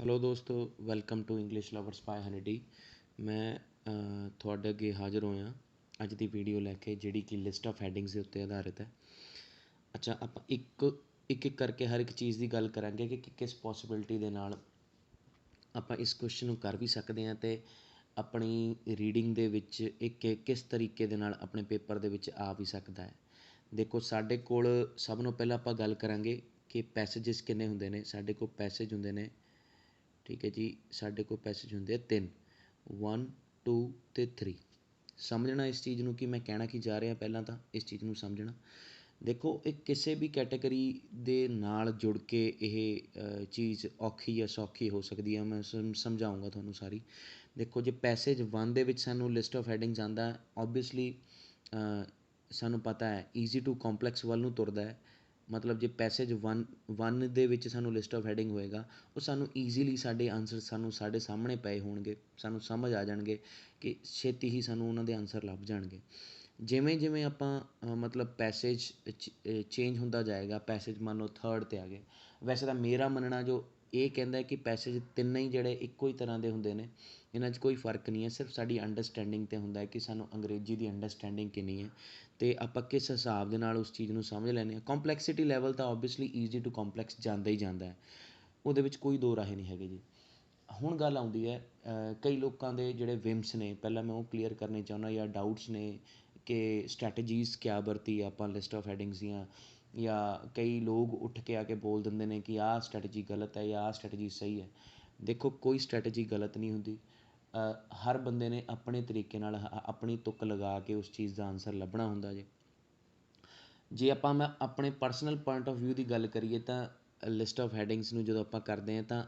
Hello ਦੋਸਤੋ, welcome to English lovers by ਹਨੀਡੀ। ਮੈਂ ਤੁਹਾਡੇ ਅੱਗੇ ਹਾਜ਼ਰ ਹੋਇਆ ਅੱਜ ਦੀ ਵੀਡੀਓ ਲੈ ਕੇ, ਜਿਹੜੀ ਕਿ ਲਿਸਟ ਆਫ ਹੈਡਿੰਗਸ ਦੇ ਉੱਤੇ ਆਧਾਰਿਤ ਹੈ। ਅੱਛਾ, ਆਪਾਂ ਇੱਕ ਇੱਕ ਕਰਕੇ ਹਰ ਇੱਕ ਚੀਜ਼ ਦੀ ਗੱਲ ਕਰਾਂਗੇ ਕਿ ਕਿਸ ਪੋਸੀਬਿਲਿਟੀ ਦੇ ਨਾਲ ਆਪਾਂ ਇਸ ਕੁਐਸਚਨ ਨੂੰ ਕਰ ਵੀ ਸਕਦੇ ਹਾਂ ਅਤੇ ਆਪਣੀ ਰੀਡਿੰਗ ਦੇ ਵਿੱਚ ਇੱਕ ਕਿਸ ਤਰੀਕੇ ਦੇ ਨਾਲ ਆਪਣੇ ਪੇਪਰ ਦੇ ਵਿੱਚ ਆ ਵੀ ਸਕਦਾ ਹੈ। ਦੇਖੋ, ਸਾਡੇ ਕੋਲ ਸਭ ਨੂੰ ਪਹਿਲਾਂ ਆਪਾਂ ਗੱਲ ਕਰਾਂਗੇ ਕਿ ਪੈਸੇਜਿਸ ਕਿੰਨੇ ਹੁੰਦੇ ਨੇ। ਸਾਡੇ ਕੋਲ ਪੈਸੇਜ ਹੁੰਦੇ ਨੇ, ਠੀਕ ਹੈ ਜੀ, ਸਾਡੇ ਕੋਲ ਪੈਸੇਜ ਹੁੰਦੇ ਆ 3, 1, 2 ਅਤੇ 3। ਸਮਝਣਾ ਇਸ ਚੀਜ਼ ਨੂੰ ਕਿ ਮੈਂ ਕਹਿਣਾ ਕੀ ਜਾ ਰਿਹਾ, ਪਹਿਲਾਂ ਤਾਂ ਇਸ ਚੀਜ਼ ਨੂੰ ਸਮਝਣਾ। ਦੇਖੋ, ਇਹ ਕਿਸੇ ਵੀ ਕੈਟਾਗਰੀ ਦੇ ਨਾਲ ਜੁੜ ਕੇ ਇਹ ਚੀਜ਼ ਔਖੀ ਜਾਂ ਸੌਖੀ ਹੋ ਸਕਦੀ ਹੈ। ਮੈਂ ਸਮਝਾਊਂਗਾ ਤੁਹਾਨੂੰ ਸਾਰੀ। ਦੇਖੋ, ਜੇ ਪੈਸੇਜ 1 ਦੇ ਵਿੱਚ ਸਾਨੂੰ ਲਿਸਟ ਆਫ ਹੈਡਿੰਗਸ ਆਉਂਦਾ, ਓਬਵੀਅਸਲੀ ਸਾਨੂੰ ਪਤਾ ਹੈ ਈਜ਼ੀ ਟੂ ਕੰਪਲੈਕਸ ਵੱਲ ਨੂੰ ਤੁਰਦਾ ਹੈ। ਮਤਲਬ ਜੇ ਪੈਸੇਜ 1 ਦੇ ਵਿੱਚ ਸਾਨੂੰ ਲਿਸਟ ਆਫ ਹੈਡਿੰਗ ਹੋਏਗਾ, ਉਹ ਸਾਨੂੰ ਈਜ਼ੀਲੀ ਸਾਡੇ ਆਨਸਰ ਸਾਡੇ ਸਾਹਮਣੇ ਪਏ ਹੋਣਗੇ, ਸਾਨੂੰ ਸਮਝ ਆ ਜਾਣਗੇ ਕਿ ਛੇਤੀ ਹੀ ਸਾਨੂੰ ਉਹਨਾਂ ਦੇ ਆਨਸਰ ਲੱਭ ਜਾਣਗੇ। ਜਿਵੇਂ ਜਿਵੇਂ ਆਪਾਂ ਮਤਲਬ ਪੈਸੇਜ ਚੇਂਜ ਹੁੰਦਾ ਜਾਏਗਾ, ਪੈਸੇਜ ਮੰਨ ਲਓ 3rd 'ਤੇ ਆ ਗਏ। ਵੈਸੇ ਤਾਂ ਮੇਰਾ ਮੰਨਣਾ ਜੋ ਇਹ ਕਹਿੰਦਾ ਕਿ ਪੈਸੇਜ ਤਿੰਨੇ ਹੀ ਜਿਹੜੇ ਇੱਕੋ ਹੀ ਤਰ੍ਹਾਂ ਦੇ ਹੁੰਦੇ ਨੇ, ਇਹਨਾਂ 'ਚ ਕੋਈ ਫ਼ਰਕ ਨਹੀਂ ਹੈ। ਸਿਰਫ ਸਾਡੀ ਅੰਡਰਸਟੈਂਡਿੰਗ 'ਤੇ ਹੁੰਦਾ ਹੈ ਕਿ ਸਾਨੂੰ ਅੰਗਰੇਜ਼ੀ ਦੀ ਅੰਡਰਸਟੈਂਡਿੰਗ ਕਿੰਨੀ ਹੈ ਅਤੇ ਆਪਾਂ ਕਿਸ ਹਿਸਾਬ ਦੇ ਨਾਲ ਉਸ ਚੀਜ਼ ਨੂੰ ਸਮਝ ਲੈਂਦੇ ਹਾਂ। ਕੰਪਲੈਕਸਿਟੀ ਲੈਵਲ ਤਾਂ ਓਬਵੀਅਸਲੀ ਈਜ਼ੀ ਟੂ ਕੰਪਲੈਕਸ ਜਾਂਦਾ ਹੀ ਜਾਂਦਾ ਹੈ, ਉਹਦੇ ਵਿੱਚ ਕੋਈ ਦੋ ਰਾਹੇ ਨਹੀਂ ਹੈਗੇ ਜੀ। ਹੁਣ ਗੱਲ ਆਉਂਦੀ ਹੈ ਕਈ ਲੋਕਾਂ ਦੇ ਜਿਹੜੇ ਵਿਮਸ ਨੇ, ਪਹਿਲਾਂ ਮੈਂ ਉਹ ਕਲੀਅਰ ਕਰਨੇ ਚਾਹੁੰਦਾ, ਜਾਂ ਡਾਊਟਸ ਨੇ ਕਿ ਸਟ੍ਰੈਟਜੀਜ਼ ਕਿਆ ਵਰਤੀ ਆਪਾਂ ਲਿਸਟ ਆਫ ਹੈਡਿੰਗਸ ਦੀਆਂ, ਜਾਂ ਕਈ ਲੋਕ ਉੱਠ ਕੇ ਆ ਕੇ ਬੋਲ ਦਿੰਦੇ ਨੇ ਕਿ ਆਹ ਸਟ੍ਰੈਟਜੀ ਗਲਤ ਹੈ ਜਾਂ ਆਹ ਸਟ੍ਰੈਟਜੀ ਸਹੀ ਹੈ। ਦੇਖੋ, ਕੋਈ ਸਟ੍ਰੈਟਜੀ ਗਲਤ ਨਹੀਂ ਹੁੰਦੀ। ਹਰ ਬੰਦੇ ਨੇ ਆਪਣੇ ਤਰੀਕੇ ਨਾਲ ਆਪਣੀ ਤੁੱਕ ਲਗਾ ਕੇ ਉਸ ਚੀਜ਼ ਦਾ ਆਨਸਰ ਲੱਭਣਾ ਹੁੰਦਾ ਜੇ ਆਪਾਂ ਮੈਂ ਆਪਣੇ ਪਰਸਨਲ ਪੁਆਇੰਟ ਆਫ ਵਿਊ ਦੀ ਗੱਲ ਕਰੀਏ ਤਾਂ ਲਿਸਟ ਆਫ ਹੈਡਿੰਗਸ ਨੂੰ ਜਦੋਂ ਆਪਾਂ ਕਰਦੇ ਹਾਂ ਤਾਂ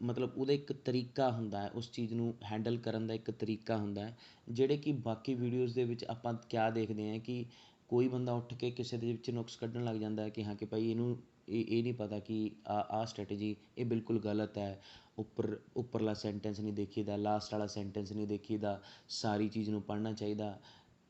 ਮਤਲਬ ਉਹਦਾ ਇੱਕ ਤਰੀਕਾ ਹੁੰਦਾ ਹੈ, ਉਸ ਚੀਜ਼ ਨੂੰ ਹੈਂਡਲ ਕਰਨ ਦਾ ਇੱਕ ਤਰੀਕਾ ਹੁੰਦਾ ਹੈ, ਜਿਹੜੇ ਕਿ ਬਾਕੀ ਵੀਡੀਓਜ਼ ਦੇ ਵਿੱਚ ਆਪਾਂ ਕਿਆ ਦੇਖਦੇ ਹਾਂ ਕਿ ਕੋਈ ਬੰਦਾ ਉੱਠ ਕੇ ਕਿਸੇ ਦੇ ਵਿੱਚ ਨੁਕਸ ਕੱਢਣ ਲੱਗ ਜਾਂਦਾ ਹੈ ਕਿ ਹਾਂ ਕਿ ਭਾਈ ਇਹਨੂੰ ਇਹ ਨਹੀਂ ਪਤਾ ਕਿ ਆਹ ਸਟ੍ਰੈਟਜੀ ਇਹ ਬਿਲਕੁਲ ਗਲਤ ਹੈ। ਉੱਪਰਲਾ ਸੈਂਟੈਂਸ ਨਹੀਂ ਦੇਖੀਦਾ, ਲਾਸਟ ਵਾਲਾ ਸੈਂਟੈਂਸ ਨਹੀਂ ਦੇਖੀਦਾ, ਸਾਰੀ ਚੀਜ਼ ਨੂੰ ਪੜ੍ਹਨਾ ਚਾਹੀਦਾ।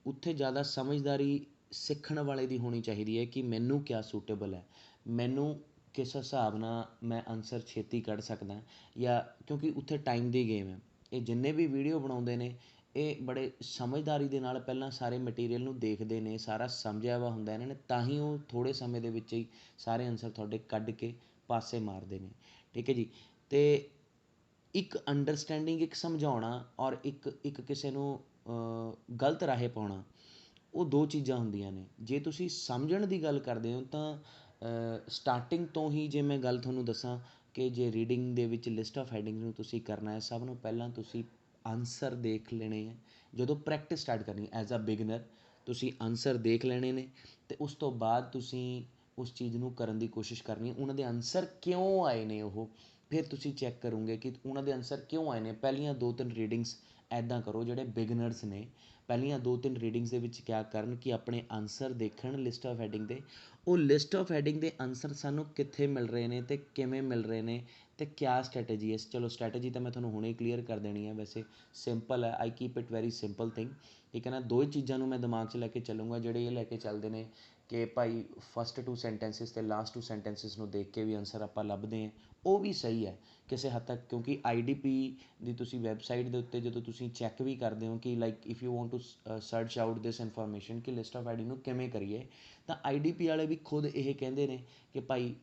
ਉੱਥੇ ਜ਼ਿਆਦਾ ਸਮਝਦਾਰੀ ਸਿੱਖਣ ਵਾਲੇ ਦੀ ਹੋਣੀ ਚਾਹੀਦੀ ਹੈ ਕਿ ਮੈਨੂੰ ਕਿਆ ਸੂਟੇਬਲ ਹੈ, ਮੈਨੂੰ ਕਿਸ ਹਿਸਾਬ ਨਾਲ ਮੈਂ ਆਨਸਰ ਛੇਤੀ ਕੱਢ ਸਕਦਾ, ਜਾਂ ਕਿਉਂਕਿ ਉੱਥੇ ਟਾਈਮ ਦੀ ਗੇਮ ਹੈ। ਇਹ ਜਿੰਨੇ ਵੀ ਵੀਡੀਓ ਬਣਾਉਂਦੇ ਨੇ ਇਹ ਬੜੇ ਸਮਝਦਾਰੀ ਦੇ ਨਾਲ ਪਹਿਲਾਂ ਸਾਰੇ ਮਟੀਰੀਅਲ ਨੂੰ ਦੇਖਦੇ ਨੇ, ਸਾਰਾ ਸਮਝਿਆ ਵਾ ਹੁੰਦਾ ਇਹਨਾਂ ਨੇ, ਤਾਂ ਹੀ ਉਹ ਥੋੜ੍ਹੇ ਸਮੇਂ ਦੇ ਵਿੱਚ ਹੀ ਸਾਰੇ ਆਨਸਰ ਤੁਹਾਡੇ ਕੱਢ ਕੇ ਪਾਸੇ ਮਾਰਦੇ ਨੇ, ਠੀਕ ਹੈ ਜੀ। ਅਤੇ ਇੱਕ ਅੰਡਰਸਟੈਂਡਿੰਗ, ਇੱਕ ਸਮਝਾਉਣਾ ਔਰ ਇੱਕ ਕਿਸੇ ਨੂੰ ਗਲਤ ਰਾਹੇ ਪਾਉਣਾ, ਉਹ ਦੋ ਚੀਜ਼ਾਂ ਹੁੰਦੀਆਂ ਨੇ। ਜੇ ਤੁਸੀਂ ਸਮਝਣ ਦੀ ਗੱਲ ਕਰਦੇ ਹੋ ਤਾਂ ਸਟਾਰਟਿੰਗ ਤੋਂ ਹੀ ਜੇ ਮੈਂ ਗੱਲ ਤੁਹਾਨੂੰ ਦੱਸਾਂ ਕਿ ਜੇ ਰੀਡਿੰਗ ਦੇ ਵਿੱਚ ਲਿਸਟ ਆਫ ਹੈਡਿੰਗ ਨੂੰ ਤੁਸੀਂ ਕਰਨਾ ਹੈ, ਸਭ ਨੂੰ ਪਹਿਲਾਂ ਤੁਸੀਂ ਆਨਸਰ ਦੇਖ ਲੈਣੇ ਹੈ। ਜਦੋਂ ਪ੍ਰੈਕਟਿਸ ਸਟਾਰਟ ਕਰਨੀ ਐਜ਼ ਅ ਬਿਗਨਰ, ਤੁਸੀਂ ਆਨਸਰ ਦੇਖ ਲੈਣੇ ਨੇ ਅਤੇ ਉਸ ਤੋਂ ਬਾਅਦ ਤੁਸੀਂ ਉਸ ਚੀਜ਼ ਨੂੰ ਕਰਨ ਦੀ ਕੋਸ਼ਿਸ਼ ਕਰਨੀ। ਉਹਨਾਂ ਦੇ ਆਨਸਰ ਕਿਉਂ ਆਏ ਨੇ, ਉਹ ਫਿਰ ਤੁਸੀਂ ਚੈੱਕ ਕਰੋਗੇ ਕਿ ਉਹਨਾਂ ਦੇ ਆਨਸਰ ਕਿਉਂ ਆਏ ਨੇ। ਪਹਿਲੀਆਂ 2-3 ਰੀਡਿੰਗਸ ਇੱਦਾਂ ਕਰੋ, ਜਿਹੜੇ ਬਿਗਨਰਸ ਨੇ ਪਹਿਲੀਆਂ 2-3 ਰੀਡਿੰਗਸ ਦੇ ਵਿੱਚ ਕਿਆ ਕਰਨ ਕਿ ਆਪਣੇ ਆਨਸਰ ਦੇਖਣ ਲਿਸਟ ਆਫ ਹੈਡਿੰਗ ਦੇ। ਉਹ ਲਿਸਟ ਆਫ ਹੈਡਿੰਗ ਦੇ ਆਨਸਰ ਸਾਨੂੰ ਕਿੱਥੇ ਮਿਲ ਰਹੇ ਨੇ ਅਤੇ ਕਿਵੇਂ ਮਿਲ ਰਹੇ ਨੇ ਅਤੇ ਕਿਆ ਸਟ੍ਰੈਟਜੀ ਹੈ। ਚਲੋ, ਸਟ੍ਰੈਟਜੀ ਤਾਂ ਮੈਂ ਤੁਹਾਨੂੰ ਹੁਣੇ ਕਲੀਅਰ ਕਰ ਦੇਣੀ ਹੈ, ਵੈਸੇ ਸਿੰਪਲ ਹੈ। ਆਈ keep it very simple thing, ਠੀਕ ਹੈ ਨਾ। ਦੋ ਹੀ ਚੀਜ਼ਾਂ ਨੂੰ ਮੈਂ ਦਿਮਾਗ 'ਚ ਲੈ ਕੇ ਚੱਲੂੰਗਾ, ਜਿਹੜੇ ਇਹ ਲੈ ਕੇ ਚੱਲਦੇ ਨੇ ਕਿ ਭਾਈ ਫਸਟ 2 ਸੈਂਟੈਂਸਿਸ ਅਤੇ ਲਾਸਟ 2 ਸੈਂਟੈਂਸਿਸ ਨੂੰ ਦੇਖ ਕੇ ਵੀ ਆਨਸਰ ਆਪਾਂ ਲੱਭਦੇ ਹਾਂ, ਉਹ ਵੀ ਸਹੀ ਹੈ ਕਿਸੇ ਹੱਦ ਤੱਕ। ਕਿਉਂਕਿ IDP ਦੀ ਤੁਸੀਂ ਵੈਬਸਾਈਟ ਦੇ ਉੱਤੇ ਜਦੋਂ ਤੁਸੀਂ ਚੈੱਕ ਵੀ ਕਰਦੇ ਹੋ ਕਿ like if you want to search out this information ਕਿ ਲਿਸਟ ਆਫ ਹੈਡਿੰਗ ਨੂੰ ਕਿਵੇਂ ਕਰੀਏ, ਤਾਂ IDP ਵਾਲੇ ਵੀ ਖੁਦ ਇਹ ਕਹਿੰਦੇ ਨੇ ਕਿ ਭਾਈ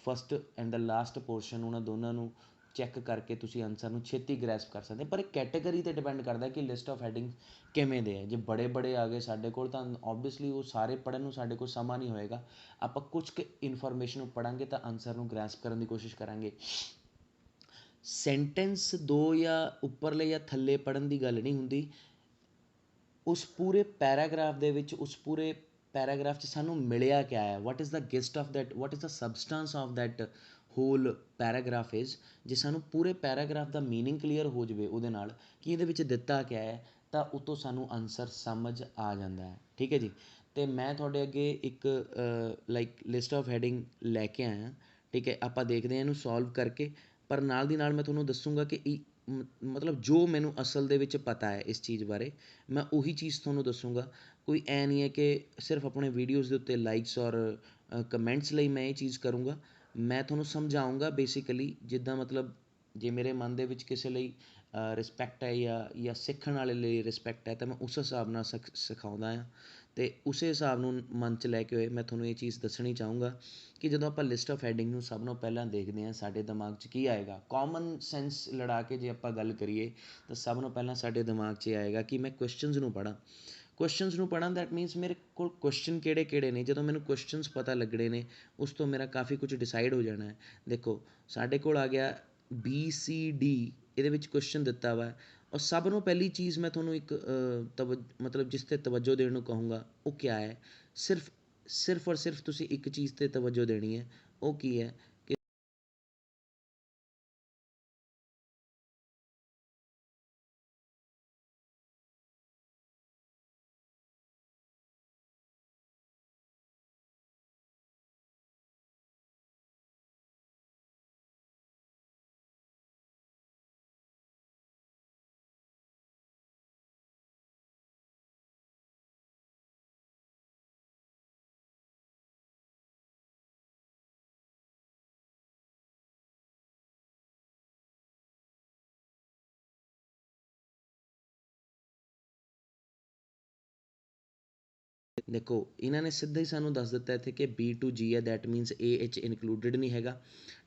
first and the last portion, ਉਹਨਾਂ ਦੋਨਾਂ ਨੂੰ ਚੈੱਕ ਕਰਕੇ ਤੁਸੀਂ ਆਨਸਰ ਨੂੰ ਛੇਤੀ ਗ੍ਰੈਸਪ ਕਰ ਸਕਦੇ। ਪਰ ਇਹ ਕੈਟੇਗਰੀ 'ਤੇ ਡਿਪੈਂਡ ਕਰਦਾ ਕਿ ਲਿਸਟ ਆਫ ਹੈਡਿੰਗ ਕਿਵੇਂ ਦੇ ਹੈ। ਜੇ ਬੜੇ ਬੜੇ ਆ ਗਏ ਸਾਡੇ ਕੋਲ ਤਾਂ ਓਬਵੀਅਸਲੀ ਉਹ ਸਾਰੇ ਪੜ੍ਹਨ ਨੂੰ ਸਾਡੇ ਕੋਲ ਸਮਾਂ ਨਹੀਂ ਹੋਏਗਾ। ਆਪਾਂ ਕੁਛ ਕੁ ਇਨਫੋਰਮੇਸ਼ਨ ਨੂੰ ਪੜ੍ਹਾਂਗੇ ਤਾਂ ਆਨਸਰ ਨੂੰ ਗ੍ਰੈਸਪ ਕਰਨ ਦੀ ਕੋਸ਼ਿਸ਼ ਕਰਾਂਗੇ। ਸੈਂਟੈਂਸ 2 ਜਾਂ ਉੱਪਰਲੇ ਜਾਂ ਥੱਲੇ ਪੜ੍ਹਨ ਦੀ ਗੱਲ ਨਹੀਂ ਹੁੰਦੀ। ਉਸ ਪੂਰੇ ਪੈਰਾਗ੍ਰਾਫ ਦੇ ਵਿੱਚ, ਉਸ ਪੂਰੇ ਪੈਰਾਗ੍ਰਾਫ 'ਚ ਸਾਨੂੰ ਮਿਲਿਆ ਕਿਆ ਹੈ, what is the gist of that, what is the substance of that whole paragraph is. ਜੇ ਸਾਨੂੰ ਪੂਰੇ ਪੈਰਾਗ੍ਰਾਫ ਦਾ ਮੀਨਿੰਗ ਕਲੀਅਰ ਹੋ ਜਾਵੇ ਉਹਦੇ ਨਾਲ ਕਿ ਇਹਦੇ ਵਿੱਚ ਦਿੱਤਾ ਕਿਆ ਹੈ, ਤਾਂ ਉਤੋਂ ਸਾਨੂੰ ਆਨਸਰ ਸਮਝ ਆ ਜਾਂਦਾ ਹੈ, ਠੀਕ ਹੈ ਜੀ। ਅਤੇ ਮੈਂ ਤੁਹਾਡੇ ਅੱਗੇ ਇੱਕ ਲਾਈਕ ਲਿਸਟ ਆਫ ਹੈਡਿੰਗ ਲੈ ਕੇ ਆਇਆ, ਠੀਕ ਹੈ। ਆਪਾਂ ਦੇਖਦੇ ਹਾਂ ਇਹਨੂੰ ਸੋਲਵ ਕਰਕੇ, ਪਰ ਨਾਲ ਦੀ ਨਾਲ ਮੈਂ ਤੁਹਾਨੂੰ ਦੱਸੂੰਗਾ ਕਿ ਮਤਲਬ ਜੋ ਮੈਨੂੰ ਅਸਲ ਦੇ ਵਿੱਚ ਪਤਾ ਹੈ ਇਸ ਚੀਜ਼ ਬਾਰੇ, ਮੈਂ ਉਹੀ ਚੀਜ਼ ਤੁਹਾਨੂੰ ਦੱਸੂੰਗਾ। ਕੋਈ ਐ ਨਹੀਂ ਹੈ ਕਿ ਸਿਰਫ ਆਪਣੇ ਵੀਡੀਓਜ਼ ਦੇ ਉੱਤੇ ਲਾਈਕਸ ਔਰ ਕਮੈਂਟਸ ਲਈ ਮੈਂ ਇਹ ਚੀਜ਼ ਕਰੂੰਗਾ। ਮੈਂ ਤੁਹਾਨੂੰ ਸਮਝਾਊਂਗਾ ਬੇਸਿਕਲੀ, ਜਿੱਦਾਂ ਮਤਲਬ ਜੇ ਮੇਰੇ ਮਨ ਦੇ ਵਿੱਚ ਕਿਸੇ ਲਈ ਰਿਸਪੈਕਟ ਹੈ ਜਾਂ ਸਿੱਖਣ ਵਾਲੇ ਲਈ ਰਿਸਪੈਕਟ ਹੈ, ਤਾਂ ਮੈਂ ਉਸ ਹਿਸਾਬ ਨਾਲ ਸਿਖਾਉਂਦਾ ਹਾਂ। ਅਤੇ ਉਸੇ ਹਿਸਾਬ ਨੂੰ ਮਨ 'ਚ ਲੈ ਕੇ ਹੋਏ ਮੈਂ ਤੁਹਾਨੂੰ ਇਹ ਚੀਜ਼ ਦੱਸਣੀ ਚਾਹੂੰਗਾ ਕਿ ਜਦੋਂ ਆਪਾਂ ਲਿਸਟ ਆਫ ਹੈਡਿੰਗ ਨੂੰ ਸਭ ਨਾਲੋਂ ਪਹਿਲਾਂ ਦੇਖਦੇ ਹਾਂ, ਸਾਡੇ ਦਿਮਾਗ 'ਚ ਕੀ ਆਏਗਾ। ਕਾਮਨ ਸੈਂਸ ਲੜਾ ਕੇ ਜੇ ਆਪਾਂ ਗੱਲ ਕਰੀਏ ਤਾਂ ਸਭ ਨਾਲੋਂ ਪਹਿਲਾਂ ਸਾਡੇ ਦਿਮਾਗ 'ਚ ਇਹ ਆਏਗਾ ਕਿ ਮੈਂ ਕੁਐਸਚਨਸ ਨੂੰ ਪੜ੍ਹਾਂ। ਕੁਐਸਚਨਸ ਨੂੰ ਪੜ੍ਹਾਂ ਦੈਟ ਮੀਨਸ ਮੇਰੇ ਕੋਲ ਕੁਐਸਚਨ ਕਿਹੜੇ ਕਿਹੜੇ ਨੇ। ਜਦੋਂ ਮੈਨੂੰ ਕੁਐਸਚਨਸ ਪਤਾ ਲੱਗਣੇ ਨੇ, ਉਸ ਤੋਂ ਮੇਰਾ ਕਾਫੀ ਕੁਝ ਡਿਸਾਈਡ ਹੋ ਜਾਣਾ ਹੈ। ਦੇਖੋ, ਸਾਡੇ ਕੋਲ ਆ ਗਿਆ BCD, ਇਹਦੇ ਵਿੱਚ ਕੁਐਸਚਨ ਦਿੱਤਾ ਵਾ, ਔਰ ਸਭ ਨੂੰ ਪਹਿਲੀ ਚੀਜ਼ ਮੈਂ ਤੁਹਾਨੂੰ ਇੱਕ ਮਤਲਬ ਜਿਸ 'ਤੇ ਤਵੱਜੋ ਦੇਣ ਨੂੰ ਕਹੂੰਗਾ, ਉਹ ਕਿਆ ਹੈ। ਸਿਰਫ ਔਰ ਸਿਰਫ ਤੁਸੀਂ ਇੱਕ ਚੀਜ਼ 'ਤੇ ਤਵੱਜੋ ਦੇਣੀ ਹੈ, ਉਹ ਕੀ ਹੈ ਕਿ ਦੇਖੋ, ਇਹਨਾਂ ਨੇ ਸਿੱਧਾ ਹੀ ਸਾਨੂੰ ਦੱਸ ਦਿੱਤਾ ਇੱਥੇ ਕਿ B to G ਹੈ, ਦੈਟ ਮੀਨਸ ਇਹ 'ਚ ਇਨਕਲੂਡਡ ਨਹੀਂ ਹੈਗਾ।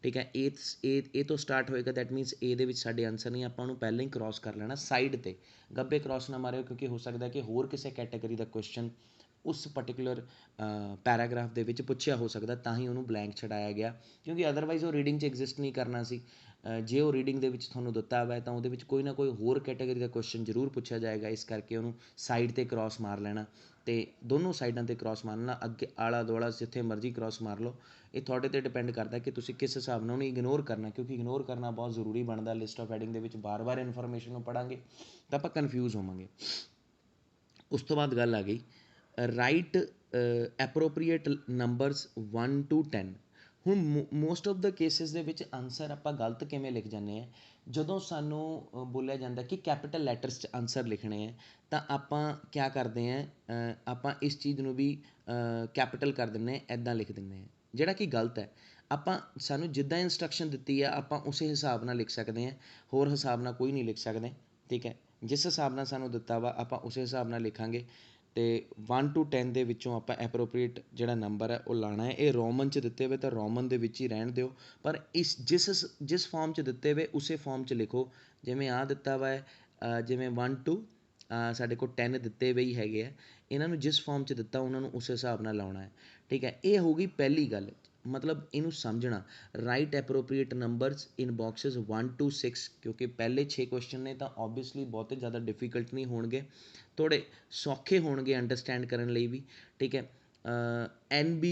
ਠੀਕ ਹੈ, ਇਹ ਤੋਂ ਸਟਾਰਟ ਹੋਏਗਾ, ਦੈਟ ਮੀਨਸ A ਦੇ ਵਿੱਚ ਸਾਡੇ ਆਨਸਰ ਨਹੀਂ। ਆਪਾਂ ਉਹਨੂੰ ਪਹਿਲਾਂ ਹੀ ਕ੍ਰੋਸ ਕਰ ਲੈਣਾ ਸਾਈਡ 'ਤੇ। ਗੱਬੇ ਕ੍ਰੋਸ ਨਾ ਮਾਰਿਓ, ਕਿਉਂਕਿ ਹੋ ਸਕਦਾ ਕਿ ਹੋਰ ਕਿਸੇ ਕੈਟਾਗਰੀ ਦਾ ਕੁਐਸਚਨ ਉਸ ਪਰਟੀਕੂਲਰ ਪੈਰਾਗ੍ਰਾਫ ਦੇ ਵਿੱਚ ਪੁੱਛਿਆ ਹੋ ਸਕਦਾ, ਤਾਂ ਹੀ ਉਹਨੂੰ ਬਲੈਂਕ ਛਡਾਇਆ ਗਿਆ, ਕਿਉਂਕਿ ਅਦਰਵਾਈਜ਼ ਉਹ ਰੀਡਿੰਗ 'ਚ ਐਗਜ਼ਿਸਟ ਨਹੀਂ ਕਰਨਾ ਸੀ। ਜੇ ਉਹ ਰੀਡਿੰਗ ਦੇ ਵਿੱਚ ਤੁਹਾਨੂੰ ਦਿੱਤਾ ਹੋਇਆ ਤਾਂ ਉਹਦੇ ਵਿੱਚ ਕੋਈ ਨਾ ਕੋਈ ਹੋਰ ਕੈਟਾਗਰੀ ਦਾ ਕੁਐਸਚਨ ਜ਼ਰੂਰ ਪੁੱਛਿਆ ਜਾਏਗਾ, ਇਸ ਕਰਕੇ ਉਹਨੂੰ ਸਾਈਡ 'ਤੇ ਕ੍ਰੋਸ ਮਾਰ ਲੈਣਾ। ਅਤੇ ਦੋਨੋਂ ਸਾਈਡਾਂ 'ਤੇ ਕ੍ਰੋਸ ਮਾਰਨਾ, ਅੱਗੇ ਆਲਾ ਦੁਆਲਾ ਜਿੱਥੇ ਮਰਜ਼ੀ ਕ੍ਰੋਸ ਮਾਰ ਲਓ। ਇਹ ਤੁਹਾਡੇ 'ਤੇ ਡਿਪੈਂਡ ਕਰਦਾ ਕਿ ਤੁਸੀਂ ਕਿਸ ਹਿਸਾਬ ਨਾਲ ਉਹਨੂੰ ਇਗਨੋਰ ਕਰਨਾ, ਕਿਉਂਕਿ ਇਗਨੋਰ ਕਰਨਾ ਬਹੁਤ ਜ਼ਰੂਰੀ ਬਣਦਾ। ਲਿਸਟ ਆਫ ਹੈਡਿੰਗ ਦੇ ਵਿੱਚ ਬਾਰ-ਬਾਰ ਇਨਫੋਰਮੇਸ਼ਨ ਨੂੰ ਪੜ੍ਹਾਂਗੇ ਤਾਂ ਆਪਾਂ ਕਨਫਿਊਜ਼ ਹੋਵਾਂਗੇ। ਉਸ ਤੋਂ ਬਾਅਦ ਗੱਲ ਆ ਗਈ ਰਾਈਟ ਐਪਰੋਪਰੀਏਟ ਨੰਬਰਸ 1 to 10। ਹੁਣ ਮੋਸਟ ਆਫ ਦਾ ਕੇਸਿਸ ਦੇ ਵਿੱਚ ਆਨਸਰ ਆਪਾਂ ਗਲਤ ਕਿਵੇਂ ਲਿਖ ਜਾਂਦੇ ਹਾਂ, ਜਦੋਂ ਸਾਨੂੰ ਬੋਲਿਆ ਜਾਂਦਾ ਕਿ ਕੈਪੀਟਲ ਲੈਟਰਸ 'ਚ ਆਨਸਰ ਲਿਖਣੇ ਹੈ, ਤਾਂ ਆਪਾਂ ਕਿਆ ਕਰਦੇ ਹਾਂ, ਆਪਾਂ ਇਸ ਚੀਜ਼ ਨੂੰ ਵੀ ਕੈਪੀਟਲ ਕਰ ਦਿੰਦੇ ਹਾਂ, ਇੱਦਾਂ ਲਿਖ ਦਿੰਦੇ ਹਾਂ, ਜਿਹੜਾ ਕਿ ਗਲਤ ਹੈ। ਆਪਾਂ ਸਾਨੂੰ ਜਿੱਦਾਂ ਇੰਸਟਰਕਸ਼ਨ ਦਿੱਤੀ ਆ, ਆਪਾਂ ਉਸੇ ਹਿਸਾਬ ਨਾਲ ਲਿਖ ਸਕਦੇ ਹਾਂ, ਹੋਰ ਹਿਸਾਬ ਨਾਲ ਕੋਈ ਨਹੀਂ ਲਿਖ ਸਕਦੇ। ਠੀਕ ਹੈ, ਜਿਸ ਹਿਸਾਬ ਨਾਲ ਸਾਨੂੰ ਦਿੱਤਾ ਵਾ ਆਪਾਂ ਉਸੇ ਹਿਸਾਬ ਨਾਲ ਲਿਖਾਂਗੇ। ਅਤੇ 1 to 10 ਦੇ ਵਿੱਚੋਂ ਆਪਾਂ ਐਪਰੋਪਰੀਏਟ ਜਿਹੜਾ ਨੰਬਰ ਹੈ ਉਹ ਲਾਉਣਾ ਹੈ। ਇਹ ਰੋਮਨ 'ਚ ਦਿੱਤੇ ਹੋਏ ਤਾਂ ਰੋਮਨ ਦੇ ਵਿੱਚ ਹੀ ਰਹਿਣ ਦਿਓ, ਪਰ ਜਿਸ ਫਾਰਮ 'ਚ ਦਿੱਤੇ ਹੋਏ ਉਸੇ ਫਾਰਮ 'ਚ ਲਿਖੋ। ਜਿਵੇਂ ਆਹ ਦਿੱਤਾ ਵਾ ਹੈ, ਜਿਵੇਂ 1 to ਸਾਡੇ ਕੋਲ 10 ਦਿੱਤੇ ਹੋਏ ਹੀ ਹੈਗੇ ਆ, ਇਹਨਾਂ ਨੂੰ ਜਿਸ ਫਾਰਮ 'ਚ ਦਿੱਤਾ ਉਹਨਾਂ ਨੂੰ ਉਸ ਹਿਸਾਬ ਨਾਲ ਲਾਉਣਾ ਹੈ। ਠੀਕ ਹੈ, ਇਹ ਹੋ ਗਈ ਪਹਿਲੀ ਗੱਲ, ਮਤਲਬ ਇਹਨੂੰ ਸਮਝਣਾ। Right appropriate numbers in boxes 1 to 6, ਕਿਉਂਕਿ ਪਹਿਲੇ 6 ਕੁਐਸਚਨ ਨੇ ਤਾਂ ਓਬਵੀਅਸਲੀ ਬਹੁਤੇ ਜ਼ਿਆਦਾ ਡਿਫੀਕਲਟ ਨਹੀਂ ਹੋਣਗੇ, ਥੋੜ੍ਹੇ ਸੌਖੇ ਹੋਣਗੇ ਅੰਡਰਸਟੈਂਡ ਕਰਨ ਲਈ ਵੀ। ਠੀਕ ਹੈ, NB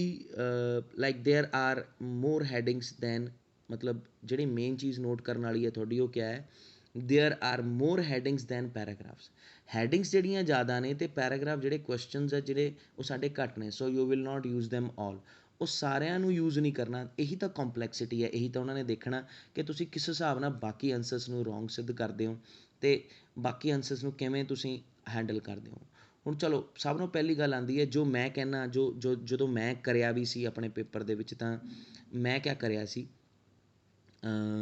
like there are more headings than, ਮਤਲਬ ਜਿਹੜੀ ਮੇਨ ਚੀਜ਼ ਨੋਟ ਕਰਨ ਵਾਲੀ ਹੈ ਤੁਹਾਡੀ ਉਹ ਕਿਆ ਹੈ, there are more headings than paragraphs. Headings ਜਿਹੜੀਆਂ ਜ਼ਿਆਦਾ ਨੇ ਅਤੇ ਪੈਰਾਗ੍ਰਾਫ ਜਿਹੜੇ ਕੁਐਸਚਨਸ ਆ ਜਿਹੜੇ ਉਹ ਸਾਡੇ ਘੱਟ ਨੇ। So you will not use them all, ਉਹ ਸਾਰਿਆਂ ਨੂੰ ਯੂਜ਼ ਨਹੀਂ ਕਰਨਾ। ਇਹੀ ਤਾਂ ਕੰਪਲੈਕਸਿਟੀ ਹੈ, ਇਹੀ ਤਾਂ ਉਹਨਾਂ ਨੇ ਦੇਖਣਾ ਕਿ ਤੁਸੀਂ ਕਿਸ ਹਿਸਾਬ ਨਾਲ ਬਾਕੀ ਆਨਸਰਸ ਨੂੰ ਰੋਂਗ ਸਿੱਧ ਕਰਦੇ ਹੋ ਅਤੇ ਬਾਕੀ ਆਨਸਰਸ ਨੂੰ ਕਿਵੇਂ ਤੁਸੀਂ ਹੈਂਡਲ ਕਰਦੇ ਹੋ। ਹੁਣ ਚਲੋ, ਸਭ ਨੂੰ ਪਹਿਲੀ ਗੱਲ ਆਉਂਦੀ ਹੈ, ਜੋ ਮੈਂ ਕਹਿੰਦਾ, ਜਦੋਂ ਮੈਂ ਕਰਿਆ ਵੀ ਸੀ ਆਪਣੇ ਪੇਪਰ ਦੇ ਵਿੱਚ, ਤਾਂ ਮੈਂ ਕਿਆ ਕਰਿਆ ਸੀ,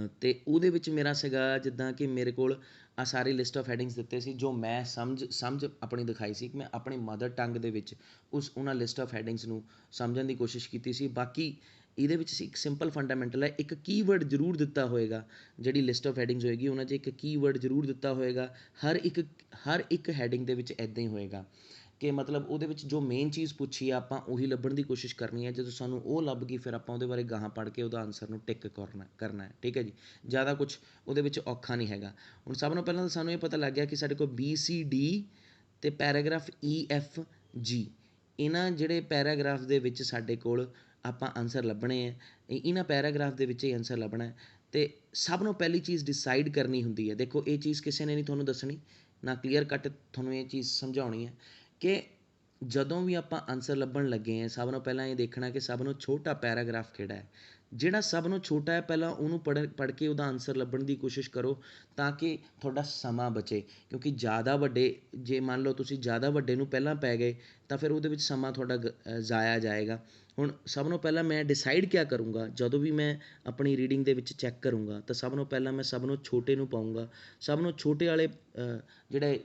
ਅਤੇ ਉਹਦੇ ਵਿੱਚ ਮੇਰਾ ਸੀਗਾ ਜਿੱਦਾਂ ਕਿ ਮੇਰੇ ਕੋਲ ਆਹ ਸਾਰੀ ਲਿਸਟ ਆਫ ਹੈਡਿੰਗਸ ਦਿੱਤੇ ਸੀ, ਜੋ ਮੈਂ ਸਮਝ ਆਪਣੀ ਦਿਖਾਈ ਸੀ ਕਿ ਮੈਂ ਆਪਣੀ ਮਦਰ ਟੰਗ ਦੇ ਵਿੱਚ ਉਹਨਾਂ ਲਿਸਟ ਆਫ ਹੈਡਿੰਗਸ ਨੂੰ ਸਮਝਣ ਦੀ ਕੋਸ਼ਿਸ਼ ਕੀਤੀ ਸੀ। ਬਾਕੀ ਇਹਦੇ ਵਿੱਚ ਇੱਕ ਸਿੰਪਲ ਫੰਡਾਮੈਂਟਲ ਹੈ, ਇੱਕ ਕੀਵਰਡ ਜ਼ਰੂਰ ਦਿੱਤਾ ਹੋਏਗਾ। ਜਿਹੜੀ ਲਿਸਟ ਆਫ ਹੈਡਿੰਗਸ ਹੋਏਗੀ ਉਹਨਾਂ 'ਚ ਇੱਕ ਕੀਵਰਡ ਜ਼ਰੂਰ ਦਿੱਤਾ ਹੋਏਗਾ। ਹਰ ਇੱਕ ਹੈਡਿੰਗ ਦੇ ਵਿੱਚ ਇੱਦਾਂ ਹੀ ਹੋਏਗਾ ਕਿ ਮਤਲਬ ਉਹਦੇ ਵਿੱਚ ਜੋ ਮੇਨ ਚੀਜ਼ ਪੁੱਛੀ ਆ ਆਪਾਂ ਉਹੀ ਲੱਭਣ ਦੀ ਕੋਸ਼ਿਸ਼ ਕਰਨੀ ਹੈ। ਜਦੋਂ ਸਾਨੂੰ ਉਹ ਲੱਭ ਗਈ, ਫਿਰ ਆਪਾਂ ਉਹਦੇ ਬਾਰੇ ਗਾਹਾਂ ਪੜ੍ਹ ਕੇ ਉਹਦਾ ਆਨਸਰ ਨੂੰ ਟਿਕ ਕਰਨਾ ਹੈ। ਠੀਕ ਹੈ ਜੀ, ਜ਼ਿਆਦਾ ਕੁਛ ਉਹਦੇ ਵਿੱਚ ਔਖਾ ਨਹੀਂ ਹੈਗਾ। ਹੁਣ ਸਭ ਨਾਲੋਂ ਪਹਿਲਾਂ ਤਾਂ ਸਾਨੂੰ ਇਹ ਪਤਾ ਲੱਗ ਗਿਆ ਕਿ ਸਾਡੇ ਕੋਲ BCD ਅਤੇ ਪੈਰਾਗ੍ਰਾਫ EFG, ਇਹਨਾਂ ਜਿਹੜੇ ਪੈਰਾਗ੍ਰਾਫ ਦੇ ਵਿੱਚ ਸਾਡੇ ਕੋਲ ਆਪਾਂ ਆਨਸਰ ਲੱਭਣੇ ਹੈ, ਇਹਨਾਂ ਪੈਰਾਗ੍ਰਾਫ ਦੇ ਵਿੱਚ ਹੀ ਆਨਸਰ ਲੱਭਣਾ ਹੈ। ਅਤੇ ਸਭ ਨੂੰ ਪਹਿਲੀ ਚੀਜ਼ ਡਿਸਾਈਡ ਕਰਨੀ ਹੁੰਦੀ ਹੈ। ਦੇਖੋ, ਇਹ ਚੀਜ਼ ਕਿਸੇ ਨੇ ਨਹੀਂ ਤੁਹਾਨੂੰ ਦੱਸਣੀ, ਨਾ ਕਲੀਅਰ ਕੱਟ ਤੁਹਾਨੂੰ ਇਹ ਚੀਜ਼ ਸਮਝਾਉਣੀ ਹੈ ਕਿ ਜਦੋਂ ਵੀ ਆਪਾਂ ਆਨਸਰ ਲੱਭਣ ਲੱਗੇ ਹਾਂ, ਸਭ ਨੂੰ ਪਹਿਲਾਂ ਇਹ ਦੇਖਣਾ ਕਿ ਸਭ ਨੂੰ ਛੋਟਾ ਪੈਰਾਗ੍ਰਾਫ ਕਿਹੜਾ ਹੈ। ਜਿਹੜਾ ਸਭ ਨੂੰ ਛੋਟਾ ਹੈ, ਪਹਿਲਾਂ ਉਹਨੂੰ ਪੜ੍ਹ ਕੇ ਉਹਦਾ ਆਨਸਰ ਲੱਭਣ ਦੀ ਕੋਸ਼ਿਸ਼ ਕਰੋ, ਤਾਂ ਕਿ ਤੁਹਾਡਾ ਸਮਾਂ ਬਚੇ। ਕਿਉਂਕਿ ਜ਼ਿਆਦਾ ਵੱਡੇ, ਜੇ ਮੰਨ ਲਓ ਤੁਸੀਂ ਜ਼ਿਆਦਾ ਵੱਡੇ ਨੂੰ ਪਹਿਲਾਂ ਪੈ ਗਏ, ਤਾਂ ਫਿਰ ਉਹਦੇ ਵਿੱਚ ਸਮਾਂ ਤੁਹਾਡਾ ਜ਼ਾਇਆ ਜਾਏਗਾ। ਹੁਣ ਸਭ ਨੂੰ ਪਹਿਲਾਂ ਮੈਂ ਡਿਸਾਈਡ ਕਿਆ ਕਰੂੰਗਾ, ਜਦੋਂ ਵੀ ਮੈਂ ਆਪਣੀ ਰੀਡਿੰਗ ਦੇ ਵਿੱਚ ਚੈੱਕ ਕਰੂੰਗਾ ਤਾਂ ਸਭ ਨੂੰ ਪਹਿਲਾਂ ਮੈਂ ਸਭ ਨੂੰ ਛੋਟੇ ਨੂੰ ਪਾਊਂਗਾ। ਸਭ ਨੂੰ ਛੋਟੇ ਵਾਲੇ ਜਿਹੜੇ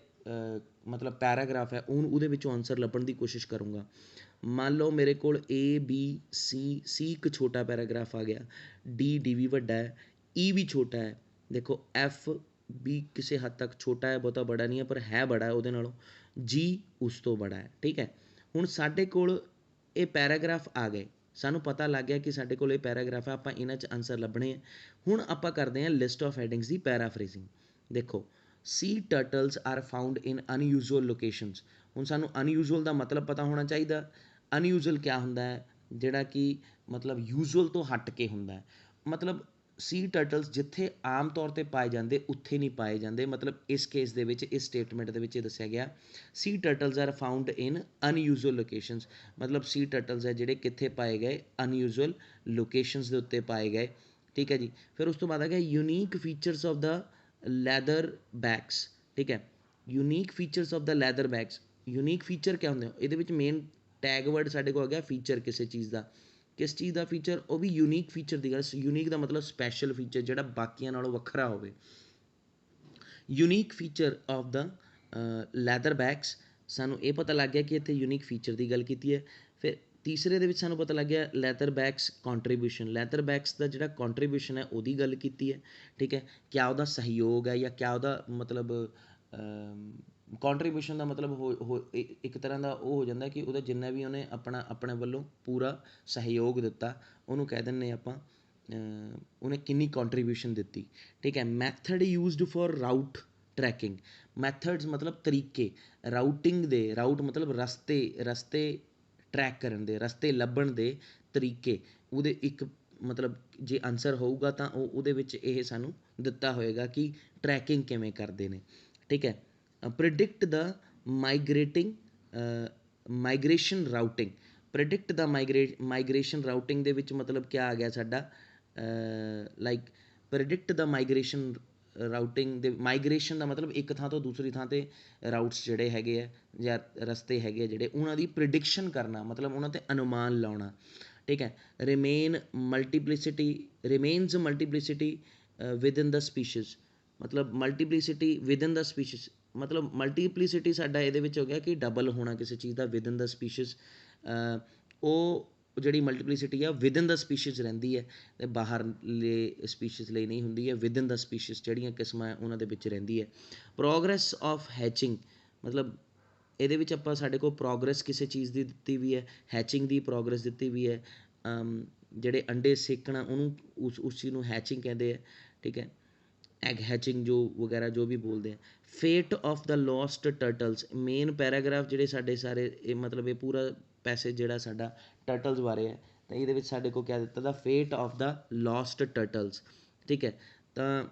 ਮਤਲਬ ਪੈਰਾਗ੍ਰਾਫ ਹੈ ਉਹਦੇ ਵਿੱਚੋਂ ਆਨਸਰ ਲੱਭਣ ਦੀ ਕੋਸ਼ਿਸ਼ ਕਰੂੰਗਾ। ਮੰਨ ਲਓ ਮੇਰੇ ਕੋਲ A B C ਇੱਕ ਛੋਟਾ ਪੈਰਾਗ੍ਰਾਫ ਆ ਗਿਆ, D ਵੀ ਵੱਡਾ ਹੈ, E ਵੀ ਛੋਟਾ ਹੈ। ਦੇਖੋ F ਵੀ ਕਿਸੇ ਹੱਦ ਤੱਕ ਛੋਟਾ ਹੈ, ਬਹੁਤਾ ਬੜਾ ਨਹੀਂ ਹੈ, ਪਰ ਹੈ ਬੜਾ ਉਹਦੇ ਨਾਲੋਂ। G ਉਸ ਤੋਂ ਬੜਾ ਹੈ, ਠੀਕ ਹੈ। ਹੁਣ ਸਾਡੇ ਕੋਲ ਇਹ ਪੈਰਾਗ੍ਰਾਫ ਆ ਗਏ, ਸਾਨੂੰ ਪਤਾ ਲੱਗ ਗਿਆ ਕਿ ਸਾਡੇ ਕੋਲ ਇਹ ਪੈਰਾਗ੍ਰਾਫ ਹੈ, ਆਪਾਂ ਇਹਨਾਂ 'ਚ ਆਨਸਰ ਲੱਭਣੇ ਹੈ। ਹੁਣ ਆਪਾਂ ਕਰਦੇ ਹਾਂ ਲਿਸਟ ਆਫ ਹੈਡਿੰਗਸ ਦੀ ਪੈਰਾਫਰੇਜ਼ਿੰਗ। ਦੇਖੋ ਸੀ ਟਰਟਲਸ ਆਰ ਫਾਊਂਡ ਇਨ ਅਨਯੂਜ਼ੁਅਲ ਲੋਕੇਸ਼ਨਸ। ਹੁਣ ਸਾਨੂੰ ਅਨਯੂਜ਼ੁਅਲ ਦਾ ਮਤਲਬ ਪਤਾ ਹੋਣਾ ਚਾਹੀਦਾ। ਅਨਯੂਜ਼ੁਅਲ ਕਿਆ ਹੁੰਦਾ ਹੈ, ਜਿਹੜਾ ਕਿ ਮਤਲਬ ਯੂਜ਼ੁਅਲ ਤੋਂ ਹਟ ਕੇ ਹੁੰਦਾ ਹੈ। ਮਤਲਬ ਸੀ ਟਰਟਲਸ ਜਿੱਥੇ ਆਮ ਤੌਰ 'ਤੇ ਪਾਏ ਜਾਂਦੇ ਉੱਥੇ ਨਹੀਂ ਪਾਏ ਜਾਂਦੇ। ਮਤਲਬ ਇਸ ਕੇਸ ਦੇ ਵਿੱਚ, ਇਸ ਸਟੇਟਮੈਂਟ ਦੇ ਵਿੱਚ ਇਹ ਦੱਸਿਆ ਗਿਆ ਸੀ ਟਰਟਲਸ ਆਰ ਫਾਊਂਡ ਇਨ ਅਨਯੂਜ਼ੁਅਲ ਲੋਕੇਸ਼ਨਸ। ਮਤਲਬ ਸੀ ਟਰਟਲਸ ਹੈ ਜਿਹੜੇ ਕਿੱਥੇ ਪਾਏ ਗਏ, ਅਨਯੂਜ਼ੁਅਲ ਲੋਕੇਸ਼ਨਸ ਦੇ ਉੱਤੇ ਪਾਏ ਗਏ, ਠੀਕ ਹੈ ਜੀ। ਫਿਰ ਉਸ ਤੋਂ ਬਾਅਦ ਆ ਗਿਆ unique features of the leather bags, ਠੀਕ ਹੈ। Unique features of the leather bags. Unique feature ਕਿਆ ਹੁੰਦੇ, ਇਹਦੇ ਵਿੱਚ ਮੇਨ ਟੈਗ ਵਰਡ ਸਾਡੇ ਕੋਲ ਆ ਗਿਆ ਫੀਚਰ, ਕਿਸੇ ਚੀਜ਼ ਦਾ। ਕਿਸ ਚੀਜ਼ ਦਾ ਫੀਚਰ, ਉਹ ਵੀ ਯੂਨੀਕ ਫੀਚਰ ਦੀ ਗੱਲ। ਯੂਨੀਕ ਦਾ ਮਤਲਬ ਸਪੈਸ਼ਲ ਫੀਚਰ, ਜਿਹੜਾ ਬਾਕੀਆਂ ਨਾਲੋਂ ਵੱਖਰਾ ਹੋਵੇ। Unique feature of the leather bags, ਸਾਨੂੰ ਇਹ ਪਤਾ ਲੱਗ ਗਿਆ ਕਿ ਇੱਥੇ ਯੂਨੀਕ ਫੀਚਰ ਦੀ ਗੱਲ ਕੀਤੀ ਹੈ। ਫਿਰ ਤੀਸਰੇ ਦੇ ਵਿੱਚ ਸਾਨੂੰ ਪਤਾ ਲੱਗ ਗਿਆ leather bags contribution. Leather bags ਦਾ ਜਿਹੜਾ ਕੰਟਰੀਬਿਊਸ਼ਨ ਹੈ ਉਹਦੀ ਗੱਲ ਕੀਤੀ ਹੈ, ਠੀਕ ਹੈ। ਕਿਆ ਉਹਦਾ ਸਹਿਯੋਗ ਹੈ ਜਾਂ ਕਿਆ ਉਹਦਾ ਮਤਲਬ ਕੰਟਰੀਬਿਊਸ਼ਨ ਦਾ ਮਤਲਬ ਇੱਕ ਤਰ੍ਹਾਂ ਦਾ ਉਹ ਹੋ ਜਾਂਦਾ ਕਿ ਉਹਦਾ ਜਿੰਨਾ ਵੀ ਉਹਨੇ ਆਪਣੇ ਵੱਲੋਂ ਪੂਰਾ ਸਹਿਯੋਗ ਦਿੱਤਾ, ਉਹਨੂੰ ਕਹਿ ਦਿੰਦੇ ਆਪਾਂ ਉਹਨੇ ਕਿੰਨੀ ਕੰਟਰੀਬਿਊਸ਼ਨ ਦਿੱਤੀ, ਠੀਕ ਹੈ। Method used for route tracking. Methods ਮਤਲਬ ਤਰੀਕੇ, ਰਾਊਟਿੰਗ ਦੇ, ਰਾਊਟ ਮਤਲਬ ਰਸਤੇ ਟਰੈਕ ਕਰਨ ਦੇ, ਰਸਤੇ ਲੱਭਣ ਦੇ ਤਰੀਕੇ। ਉਹਦੇ ਇੱਕ ਮਤਲਬ ਜੇ ਆਨਸਰ ਹੋਊਗਾ ਤਾਂ ਉਹਦੇ ਵਿੱਚ ਇਹ ਸਾਨੂੰ ਦਿੱਤਾ ਹੋਏਗਾ ਕਿ ਟਰੈਕਿੰਗ ਕਿਵੇਂ ਕਰਦੇ ਨੇ, ਠੀਕ ਹੈ। ਪ੍ਰੈਡਿਕਟ ਦਾ ਮਾਈਗ੍ਰੇਸ਼ਨ ਰਾਊਟਿੰਗ। ਪ੍ਰੈਡਿਕਟ ਦਾ ਮਾਈਗ੍ਰੇਸ਼ਨ ਰਾਊਟਿੰਗ ਦੇ ਵਿੱਚ ਮਤਲਬ ਕਿਆ ਆ ਗਿਆ ਸਾਡਾ, ਲਾਈਕ ਪ੍ਰੈਡਿਕਟ ਦਾ ਮਾਈਗ੍ਰੇਸ਼ਨ ਰਾਊਟਿੰਗ ਦੇ, ਮਾਈਗ੍ਰੇਸ਼ਨ ਦਾ ਮਤਲਬ ਇੱਕ ਥਾਂ ਤੋਂ ਦੂਸਰੀ ਥਾਂ 'ਤੇ ਰਾਊਟਸ ਜਿਹੜੇ ਹੈਗੇ ਆ ਜਾਂ ਰਸਤੇ ਹੈਗੇ ਆ ਜਿਹੜੇ, ਉਹਨਾਂ ਦੀ ਪ੍ਰਿਡਿਕਸ਼ਨ ਕਰਨਾ, ਮਤਲਬ ਉਹਨਾਂ 'ਤੇ ਅਨੁਮਾਨ ਲਾਉਣਾ, ਠੀਕ ਹੈ। ਰਿਮੇਨਸ ਮਲਟੀਪਲਿਸਿਟੀ ਵਿਦਇਨ ਦਾ ਸਪੀਸ਼ੀਜ਼। ਮਤਲਬ ਮਲਟੀਪਲਿਸਿਟੀ ਵਿਦਇਨ ਦਾ ਸਪੀਸ਼ੀਜ਼, ਮਤਲਬ ਮਲਟੀਪਲਿਸਿਟੀ ਸਾਡਾ ਇਹਦੇ ਵਿੱਚ ਹੋ ਗਿਆ ਕਿ ਡਬਲ ਹੋਣਾ ਕਿਸੇ ਚੀਜ਼ ਦਾ ਵਿਦਇਨ ਦਾ ਸਪੀਸ਼ੀਜ਼। ਉਹ ਜਿਹੜੀ ਮਲਟੀਪਲਿਸਿਟੀ ਆ ਵਿਦਇਨ ਦਾ ਸਪੀਸ਼ੀਜ਼ ਰਹਿੰਦੀ ਹੈ ਅਤੇ ਬਾਹਰਲੇ ਸਪੀਸ਼ੀਜ਼ ਲਈ ਨਹੀਂ ਹੁੰਦੀ ਹੈ। ਵਿਦਇਨ ਦਾ ਸਪੀਸ਼ੀਜ਼ ਜਿਹੜੀਆਂ ਕਿਸਮਾਂ ਉਹਨਾਂ ਦੇ ਵਿੱਚ ਰਹਿੰਦੀ ਹੈ। ਪ੍ਰੋਗਰੈਸ ਆਫ ਹੈਚਿੰਗ, ਮਤਲਬ ਇਹਦੇ ਵਿੱਚ ਆਪਾਂ ਸਾਡੇ ਕੋਲ ਪ੍ਰੋਗਰੈਸ ਕਿਸੇ ਚੀਜ਼ ਦੀ ਦਿੱਤੀ ਵੀ ਹੈ, ਹੈਚਿੰਗ ਦੀ ਪ੍ਰੋਗਰੈਸ ਦਿੱਤੀ ਵੀ ਹੈ। ਜਿਹੜੇ ਅੰਡੇ ਸੇਕਣਾ ਉਹਨੂੰ ਉਸ ਚੀਜ਼ ਨੂੰ ਹੈਚਿੰਗ ਕਹਿੰਦੇ ਆ, ਠੀਕ ਹੈ। ਐਗ ਹੈਚਿੰਗ ਜੋ ਵਗੈਰਾ ਜੋ ਵੀ ਬੋਲਦੇ ਆ। Fate of the lost turtles. Main paragraph ਜਿਹੜੇ ਸਾਡੇ ਸਾਰੇ ਇਹ ਮਤਲਬ ਇਹ ਪੂਰਾ ਪੈਸੇਜ ਜਿਹੜਾ ਸਾਡਾ ਟਰਟਲਸ ਬਾਰੇ ਹੈ, ਤਾਂ ਇਹਦੇ ਵਿੱਚ ਸਾਡੇ ਕੋਲ ਕਿਆ ਦਿੱਤਾ ਦਾ ਫੇਟ ਆਫ ਦਾ ਲੋਸਟ ਟਰਟਲਸ, ਠੀਕ ਹੈ। ਤਾਂ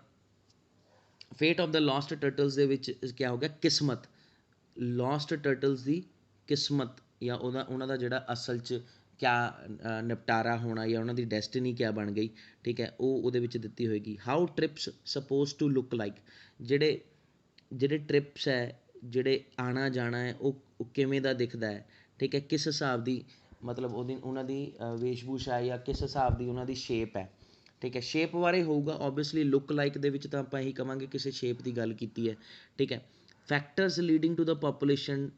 ਫੇਟ ਆਫ ਦਾ ਲੋਸਟ ਟਰਟਲਸ ਦੇ ਵਿੱਚ ਕਿਆ ਹੋ ਗਿਆ, ਕਿਸਮਤ। ਲੋਸਟ ਟਰਟਲਸ ਦੀ ਕਿਸਮਤ ਜਾਂ ਉਹਨਾਂ ਦਾ ਜਿਹੜਾ ਅਸਲ 'ਚ ਕਿਆ ਨਿਪਟਾਰਾ ਹੋਣਾ ਜਾਂ ਉਹਨਾਂ ਦੀ ਡੈਸਟੀਨੀ ਕਿਆ ਬਣ ਗਈ, ਠੀਕ ਹੈ, ਉਹ ਉਹਦੇ ਵਿੱਚ ਦਿੱਤੀ ਹੋਏਗੀ। How trips suppose to look like. ਜਿਹੜੇ ਟ੍ਰਿਪਸ ਹੈ, ਜਿਹੜੇ ਆਉਣਾ ਜਾਣਾ ਹੈ, ਉਹ ਕਿਵੇਂ ਦਾ ਦਿਖਦਾ ਹੈ, ਠੀਕ ਹੈ। ਕਿਸ ਹਿਸਾਬ ਦੀ ਮਤਲਬ ਉਹਨਾਂ ਦੀ ਵੇਸ਼ਭੂਸ਼ਾ ਜਾਂ ਕਿਸ ਹਿਸਾਬ ਦੀ ਉਹਨਾਂ ਦੀ ਸ਼ੇਪ ਹੈ, ਠੀਕ ਹੈ। ਸ਼ੇਪ ਬਾਰੇ ਹੋਊਗਾ ਓਬਵੀਅਸਲੀ। ਲੁੱਕ ਲਾਈਕ ਦੇ ਵਿੱਚ ਤਾਂ ਆਪਾਂ ਇਹੀ ਕਹਾਂਗੇ ਕਿਸੇ ਸ਼ੇਪ ਦੀ ਗੱਲ ਕੀਤੀ ਹੈ, ਠੀਕ ਹੈ। Factors leading to the population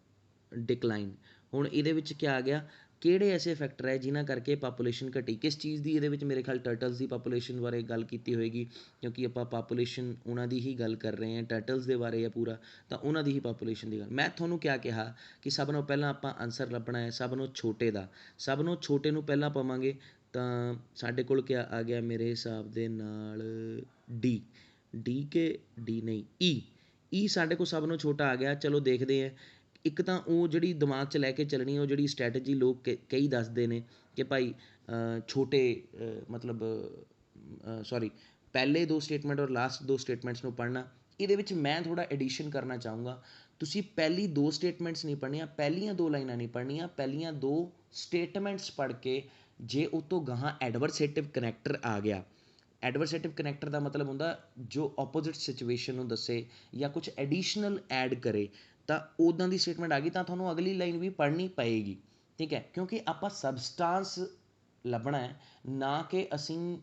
decline. ਹੁਣ ਇਹਦੇ ਵਿੱਚ ਕਿਆ ਆ ਗਿਆ, ਕਿਹੜੇ ਐਸੇ ਫੈਕਟਰ ਹੈ ਜਿਨ੍ਹਾਂ ਕਰਕੇ ਪਾਪੂਲੇਸ਼ਨ ਘਟੀ। ਕਿਸ ਚੀਜ਼ ਦੀ, ਇਹਦੇ ਵਿੱਚ ਮੇਰੇ ਖਿਆਲ ਟਰਟਲਸ ਦੀ ਪਾਪੂਲੇਸ਼ਨ ਬਾਰੇ ਗੱਲ ਕੀਤੀ ਹੋਏਗੀ, ਕਿਉਂਕਿ ਆਪਾਂ ਪਾਪੂਲੇਸ਼ਨ ਉਹਨਾਂ ਦੀ ਹੀ ਗੱਲ ਕਰ ਰਹੇ ਹਾਂ, ਟਰਟਲਸ ਦੇ ਬਾਰੇ ਹੈ ਪੂਰਾ, ਤਾਂ ਉਹਨਾਂ ਦੀ ਹੀ ਪਾਪੂਲੇਸ਼ਨ ਦੀ ਗੱਲ। ਮੈਂ ਤੁਹਾਨੂੰ ਕਿਆ ਕਿਹਾ ਕਿ ਸਭ ਨੂੰ ਪਹਿਲਾਂ ਆਪਾਂ ਆਨਸਰ ਲੱਭਣਾ ਹੈ ਸਭ ਨੂੰ ਛੋਟੇ ਦਾ। ਸਭ ਨੂੰ ਛੋਟੇ ਨੂੰ ਪਹਿਲਾਂ ਪਾਵਾਂਗੇ ਤਾਂ ਸਾਡੇ ਕੋਲ ਕਿਆ ਆ ਗਿਆ ਮੇਰੇ ਹਿਸਾਬ ਦੇ ਨਾਲ ਡੀ ਨਹੀਂ ਈ ਸਾਡੇ ਕੋਲ ਸਭ ਨੂੰ ਛੋਟਾ ਆ ਗਿਆ। ਚਲੋ ਦੇਖਦੇ ਹਾਂ। ਇੱਕ ਤਾਂ ਉਹ ਜਿਹੜੀ ਦਿਮਾਗ 'ਚ ਲੈ ਕੇ ਚੱਲਣੀ, ਉਹ ਜਿਹੜੀ ਸਟ੍ਰੈਟਜੀ ਲੋਕ ਕਈ ਦੱਸਦੇ ਨੇ ਕਿ ਭਾਈ ਛੋਟੇ ਮਤਲਬ ਪਹਿਲੇ ਦੋ ਸਟੇਟਮੈਂਟ ਔਰ ਲਾਸਟ ਦੋ ਸਟੇਟਮੈਂਟਸ ਨੂੰ ਪੜ੍ਹਨਾ। ਇਹਦੇ ਵਿੱਚ ਮੈਂ ਥੋੜ੍ਹਾ ਐਡੀਸ਼ਨ ਕਰਨਾ ਚਾਹੂੰਗਾ। ਤੁਸੀਂ ਪਹਿਲੀ ਦੋ ਸਟੇਟਮੈਂਟਸ ਨਹੀਂ ਪੜ੍ਹਨੀਆਂ, ਪਹਿਲੀਆਂ ਦੋ ਲਾਈਨਾਂ ਨਹੀਂ ਪੜ੍ਹਨੀਆਂ, ਪਹਿਲੀਆਂ ਦੋ ਸਟੇਟਮੈਂਟਸ ਪੜ੍ਹ ਕੇ ਜੇ ਉਹ ਤੋਂ ਗਾਹਾਂ ਐਡਵਰਸੇਟਿਵ ਕਨੈਕਟਰ ਆ ਗਿਆ। ਐਡਵਰਸੇਟਿਵ ਕਨੈਕਟਰ ਦਾ ਮਤਲਬ ਹੁੰਦਾ ਜੋ ਆਪੋਜ਼ਿਟ ਸਿਚੁਏਸ਼ਨ ਨੂੰ ਦੱਸੇ ਜਾਂ ਕੁਛ ਐਡੀਸ਼ਨਲ ਐਡ ਕਰੇ, ਤਾਂ ਉੱਦਾਂ ਦੀ ਸਟੇਟਮੈਂਟ ਆ ਗਈ ਤਾਂ ਤੁਹਾਨੂੰ ਅਗਲੀ ਲਾਈਨ ਵੀ ਪੜ੍ਹਨੀ ਪਏਗੀ, ठीक है, क्योंकि ਆਪਾਂ ਸਬਸਟਾਂਸ ਲੱਭਣਾ ਹੈ, ਨਾ ਕਿ ਅਸੀਂ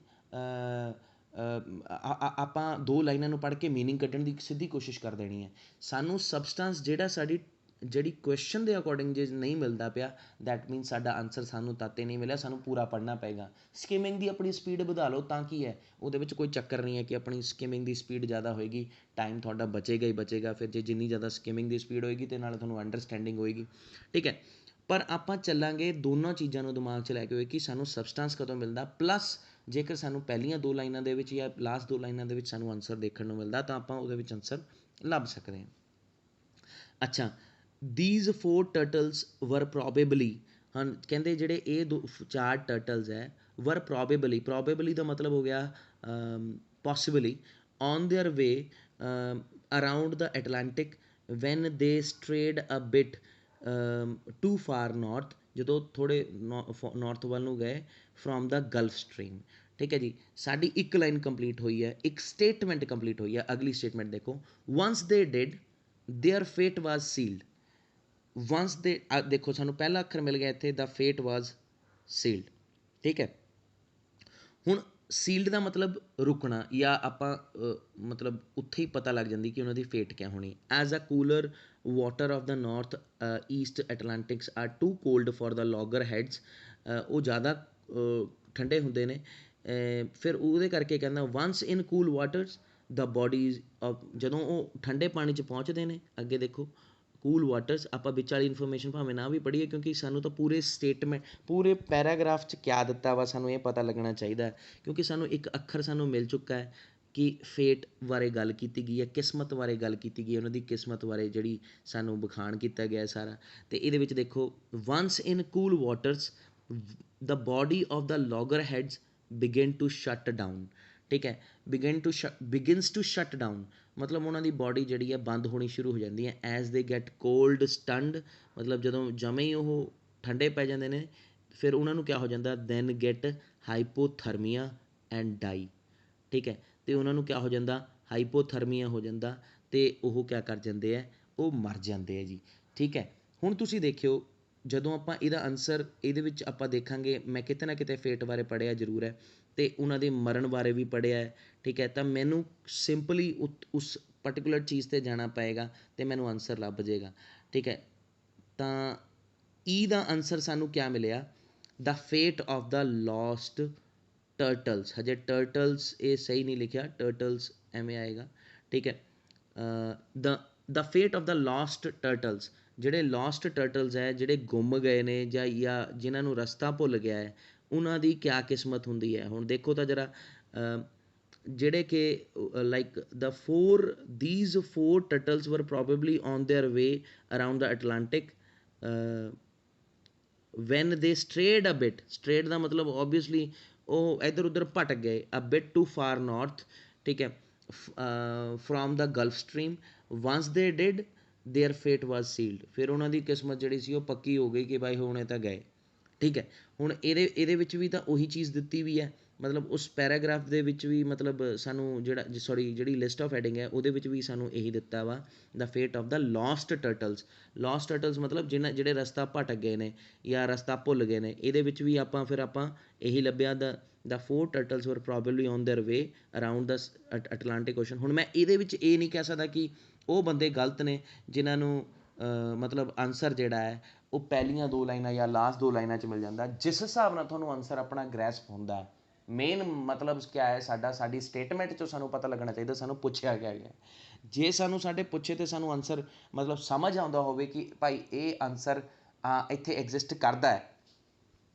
ਆਪਾਂ ਦੋ ਲਾਈਨਾਂ ਨੂੰ ਪੜ੍ਹ ਕੇ ਮੀਨਿੰਗ ਕੱਢਣ ਦੀ ਸਿੱਧੀ ਕੋਸ਼ਿਸ਼ ਕਰ ਦੇਣੀ ਹੈ। ਸਾਨੂੰ ਸਬਸਟਾਂਸ ਜਿਹੜਾ ਸਾਡੀ ਜਿਹੜੀ ਕੁਐਸਚਨ ਦੇ ਅਕੋਰਡਿੰਗ ਜੇ ਨਹੀਂ ਮਿਲਦਾ ਪਿਆ, ਦੈਟ ਮੀਨਸ ਸਾਡਾ ਆਨਸਰ ਸਾਨੂੰ ਤਾਤੇ ਨਹੀਂ ਮਿਲਿਆ, ਸਾਨੂੰ ਪੂਰਾ ਪੜ੍ਹਨਾ ਪਏਗਾ। ਸਕਿਮਿੰਗ ਦੀ ਆਪਣੀ ਸਪੀਡ ਵਧਾ ਲਓ ਤਾਂ ਕੀ ਹੈ, ਉਹਦੇ ਵਿੱਚ ਕੋਈ ਚੱਕਰ ਨਹੀਂ ਹੈ ਕਿ ਆਪਣੀ ਸਕਿਮਿੰਗ ਦੀ ਸਪੀਡ ਜ਼ਿਆਦਾ ਹੋਏਗੀ, ਟਾਈਮ ਤੁਹਾਡਾ ਬਚੇਗਾ ਹੀ ਬਚੇਗਾ। ਫਿਰ ਜੇ ਜਿੰਨੀ ਜ਼ਿਆਦਾ ਸਕਿਮਿੰਗ ਦੀ ਸਪੀਡ ਹੋਏਗੀ ਅਤੇ ਨਾਲ ਤੁਹਾਨੂੰ ਅੰਡਰਸਟੈਂਡਿੰਗ ਹੋਏਗੀ, ਠੀਕ ਹੈ। ਪਰ ਆਪਾਂ ਚੱਲਾਂਗੇ ਦੋਨਾਂ ਚੀਜ਼ਾਂ ਨੂੰ ਦਿਮਾਗ 'ਚ ਲੈ ਕੇ ਹੋਏ ਕਿ ਸਾਨੂੰ ਸਬਸਟਾਂਸ ਕਦੋਂ ਮਿਲਦਾ, ਪਲੱਸ ਜੇਕਰ ਸਾਨੂੰ ਪਹਿਲੀਆਂ ਦੋ ਲਾਈਨਾਂ ਦੇ ਵਿੱਚ ਜਾਂ ਲਾਸਟ ਦੋ ਲਾਈਨਾਂ ਦੇ ਵਿੱਚ ਸਾਨੂੰ ਆਨਸਰ ਦੇਖਣ ਨੂੰ ਮਿਲਦਾ ਤਾਂ ਆਪਾਂ ਉਹਦੇ ਵਿੱਚ ਆਨਸਰ ਲੱਭ ਸਕਦੇ ਹਾਂ। ਅੱਛਾ, these 4 turtles were probably, ਹਨ ਕਹਿੰਦੇ ਜਿਹੜੇ ਇਹ ਚਾਰ ਟਰਟਲਸ ਹੈ were probably ਦਾ ਮਤਲਬ ਹੋ ਗਿਆ possibly, on their way around the Atlantic when they strayed a bit too far north, ਜਦੋਂ ਥੋੜ੍ਹੇ ਨੌਰਥ ਵੱਲ ਨੂੰ ਗਏ from the Gulf Stream। ਠੀਕ ਹੈ ਜੀ, ਸਾਡੀ ਇੱਕ ਲਾਈਨ ਕੰਪਲੀਟ ਹੋਈ ਹੈ, ਇੱਕ ਸਟੇਟਮੈਂਟ ਕੰਪਲੀਟ ਹੋਈ ਹੈ। ਅਗਲੀ ਸਟੇਟਮੈਂਟ ਦੇਖੋ, once they did their fate was sealed। ਵੰਸ ਦੇ ਦੇਖੋ ਸਾਨੂੰ ਪਹਿਲਾ ਅੱਖਰ ਮਿਲ ਗਿਆ ਇੱਥੇ, ਦਾ ਫੇਟ ਵਾਜ਼ ਸੀਲਡ। ਠੀਕ ਹੈ, ਹੁਣ ਸੀਲਡ ਦਾ ਮਤਲਬ ਰੁਕਣਾ, ਜਾਂ ਆਪਾਂ ਮਤਲਬ ਉੱਥੇ ਹੀ ਪਤਾ ਲੱਗ ਜਾਂਦੀ ਕਿ ਉਹਨਾਂ ਦੀ ਫੇਟ ਕਿਆ ਹੋਣੀ। As a cooler water of the north east Atlantics are too cold for the loggerheads, ਉਹ ਜ਼ਿਆਦਾ ਠੰਡੇ ਹੁੰਦੇ ਨੇ। ਫਿਰ ਉਹਦੇ ਕਰਕੇ ਕਹਿੰਦਾ once in cool waters the bodies of, ਜਦੋਂ ਉਹ ਠੰਡੇ ਪਾਣੀ 'ਚ ਪਹੁੰਚਦੇ ਨੇ, ਅੱਗੇ ਦੇਖੋ ਕੂਲ ਵਾਟਰਸ, ਆਪਾਂ ਵਿੱਚ ਵਾਲੀ ਇਨਫੋਰਮੇਸ਼ਨ ਭਾਵੇਂ ਨਾ ਵੀ ਪੜ੍ਹੀਏ ਕਿਉਂਕਿ ਸਾਨੂੰ ਤਾਂ ਪੂਰੇ ਸਟੇਟਮੈਂਟ ਪੂਰੇ ਪੈਰਾਗ੍ਰਾਫ 'ਚ ਕਿਆ ਦਿੱਤਾ ਵਾ ਸਾਨੂੰ ਇਹ ਪਤਾ ਲੱਗਣਾ ਚਾਹੀਦਾ, ਕਿਉਂਕਿ ਸਾਨੂੰ ਇੱਕ ਅੱਖਰ ਸਾਨੂੰ ਮਿਲ ਚੁੱਕਾ ਹੈ ਕਿ ਫੇਟ ਬਾਰੇ ਗੱਲ ਕੀਤੀ ਗਈ ਹੈ, ਕਿਸਮਤ ਬਾਰੇ ਗੱਲ ਕੀਤੀ ਗਈ ਹੈ, ਉਹਨਾਂ ਦੀ ਕਿਸਮਤ ਬਾਰੇ ਜਿਹੜੀ ਸਾਨੂੰ ਵਿਖਾਣ ਕੀਤਾ ਗਿਆ ਸਾਰਾ। ਅਤੇ ਇਹਦੇ ਵਿੱਚ ਦੇਖੋ once in cool waters the body of the loggerheads begin to shut down. ਠੀਕ ਹੈ, ਬਿਗਿਨਸ ਟੂ ਸ਼ਟ ਡਾਊਨ ਮਤਲਬ ਉਹਨਾਂ ਦੀ ਬੋਡੀ ਜਿਹੜੀ ਹੈ ਬੰਦ ਹੋਣੀ ਸ਼ੁਰੂ ਹੋ ਜਾਂਦੀ ਹੈ। ਐਜ਼ ਦੇ ਗੈਟ ਕੋਲਡ ਸਟੰਡ, ਮਤਲਬ ਜਦੋਂ ਜਮੇ ਹੀ ਉਹ ਠੰਡੇ ਪੈ ਜਾਂਦੇ ਨੇ, ਫਿਰ ਉਹਨਾਂ ਨੂੰ ਕਿਆ ਹੋ ਜਾਂਦਾ, then get hypothermia and die. ਠੀਕ ਹੈ, ਅਤੇ ਉਹਨਾਂ ਨੂੰ ਕਿਆ ਹੋ ਜਾਂਦਾ, ਹਾਈਪੋਥਰਮੀਆ ਹੋ ਜਾਂਦਾ, ਅਤੇ ਉਹ ਕਿਆ ਕਰ ਜਾਂਦੇ ਹੈ, ਉਹ ਮਰ ਜਾਂਦੇ ਹੈ ਜੀ। ਠੀਕ ਹੈ, ਹੁਣ ਤੁਸੀਂ ਦੇਖਿਓ ਜਦੋਂ ਆਪਾਂ ਇਹਦਾ ਆਨਸਰ ਇਹਦੇ ਵਿੱਚ ਆਪਾਂ ਦੇਖਾਂਗੇ, ਮੈਂ ਕਿਤੇ ਨਾ ਕਿਤੇ ਫੇਟ ਬਾਰੇ ਪੜ੍ਹਿਆ ਜ਼ਰੂਰ ਹੈ ਅਤੇ ਉਹਨਾਂ ਦੇ ਮਰਨ ਬਾਰੇ ਵੀ ਪੜ੍ਹਿਆ ਹੈ। ਠੀਕ ਹੈ, ਤਾਂ ਮੈਨੂੰ ਸਿੰਪਲੀ ਉਸ ਪਰਟੀਕੂਲਰ ਚੀਜ਼ 'ਤੇ ਜਾਣਾ ਪਏਗਾ ਅਤੇ ਮੈਨੂੰ ਆਨਸਰ ਲੱਭ ਜਾਏਗਾ। ਠੀਕ ਹੈ, ਤਾਂ ਈ ਦਾ ਆਨਸਰ ਸਾਨੂੰ ਕਿਆ ਮਿਲਿਆ, ਦਾ ਫੇਟ ਆਫ ਦਾ ਲੋਸਟ ਟਰਟਲਸ। ਹਜੇ ਟਰਟਲਸ ਇਹ ਸਹੀ ਨਹੀਂ ਲਿਖਿਆ, ਟਰਟਲਸ ਐਵੇਂ ਆਏਗਾ। ਠੀਕ ਹੈ, ਦਾ ਫੇਟ ਆਫ ਦਾ ਲੋਸਟ ਟਰਟਲਸ, ਜਿਹੜੇ ਲੋਸਟ ਟਰਟਲਸ ਹੈ, ਜਿਹੜੇ ਗੁੰਮ ਗਏ ਨੇ ਜਾਂ ਜਿਨ੍ਹਾਂ ਨੂੰ ਰਸਤਾ ਭੁੱਲ ਗਿਆ ਹੈ, ਉਹਨਾਂ ਦੀ ਕਿਆ ਕਿਸਮਤ ਹੁੰਦੀ ਹੈ। ਹੁਣ ਦੇਖੋ ਤਾਂ ਜ਼ਰਾ, ਜਿਹੜੇ ਕਿ like these 4 turtles were probably on their way around the Atlantic when they strayed a bit, strayed ਦਾ ਮਤਲਬ ਓਬਵੀਅਸਲੀ ਉਹ ਇੱਧਰ ਉੱਧਰ ਭਟਕ ਗਏ, a bit too far north। ਠੀਕ ਹੈ, from the Gulf Stream once they did their fate was sealed, ਫਿਰ ਉਹਨਾਂ ਦੀ ਕਿਸਮਤ ਜਿਹੜੀ ਸੀ ਉਹ ਪੱਕੀ ਹੋ ਗਈ ਕਿ ਬਾਈ ਹੁਣੇ ਤਾਂ ਗਏ। ਠੀਕ ਹੈ, ਹੁਣ ਇਹਦੇ ਵਿੱਚ ਵੀ ਤਾਂ ਉਹੀ ਚੀਜ਼ ਦਿੱਤੀ ਵੀ ਹੈ, ਮਤਲਬ ਉਸ ਪੈਰਾਗ੍ਰਾਫ ਦੇ ਵਿੱਚ ਵੀ ਮਤਲਬ ਸਾਨੂੰ ਜਿਹੜੀ ਲਿਸਟ ਆਫ ਹੈਡਿੰਗ ਹੈ ਉਹਦੇ ਵਿੱਚ ਵੀ ਸਾਨੂੰ ਇਹੀ ਦਿੱਤਾ ਵਾ, ਦਾ ਫੇਟ ਆਫ ਦਾ ਲੋਸਟ ਟਰਟਲਸ। ਲੋਸਟ ਟਰਟਲਸ ਮਤਲਬ ਜਿਹੜੇ ਰਸਤਾ ਭਟਕ ਗਏ ਨੇ ਜਾਂ ਰਸਤਾ ਭੁੱਲ ਗਏ ਨੇ। ਇਹਦੇ ਵਿੱਚ ਵੀ ਆਪਾਂ ਇਹੀ ਲੱਭਿਆ, ਦਾ 4 turtles were probably on their way around the Atlantic Ocean. ਹੁਣ ਮੈਂ ਇਹਦੇ ਵਿੱਚ ਇਹ ਨਹੀਂ ਕਹਿ ਸਕਦਾ ਕਿ ਉਹ ਬੰਦੇ ਗਲਤ ਨੇ ਜਿਨ੍ਹਾਂ ਨੂੰ ਮਤਲਬ ਆਨਸਰ ਜਿਹੜਾ ਹੈ ਉਹ ਪਹਿਲੀਆਂ ਦੋ ਲਾਈਨਾਂ ਜਾਂ ਲਾਸਟ ਦੋ ਲਾਈਨਾਂ 'ਚ ਮਿਲ ਜਾਂਦਾ। ਜਿਸ ਹਿਸਾਬ ਨਾਲ ਤੁਹਾਨੂੰ ਆਨਸਰ ਆਪਣਾ ਗ੍ਰੈਸਪ ਹੁੰਦਾ, ਮੇਨ ਮਤਲਬ ਕਿਆ ਹੈ ਸਾਡੀ ਸਟੇਟਮੈਂਟ 'ਚੋਂ ਸਾਨੂੰ ਪਤਾ ਲੱਗਣਾ ਚਾਹੀਦਾ ਸਾਨੂੰ ਪੁੱਛਿਆ ਕਿਆ ਗਿਆ। ਜੇ ਸਾਨੂੰ ਸਾਡੇ ਪੁੱਛੇ 'ਤੇ ਸਾਨੂੰ ਆਨਸਰ ਮਤਲਬ ਸਮਝ ਆਉਂਦਾ ਹੋਵੇ ਕਿ ਭਾਈ ਇਹ ਆਨਸਰ ਇੱਥੇ ਐਗਜ਼ਿਸਟ ਕਰਦਾ ਹੈ,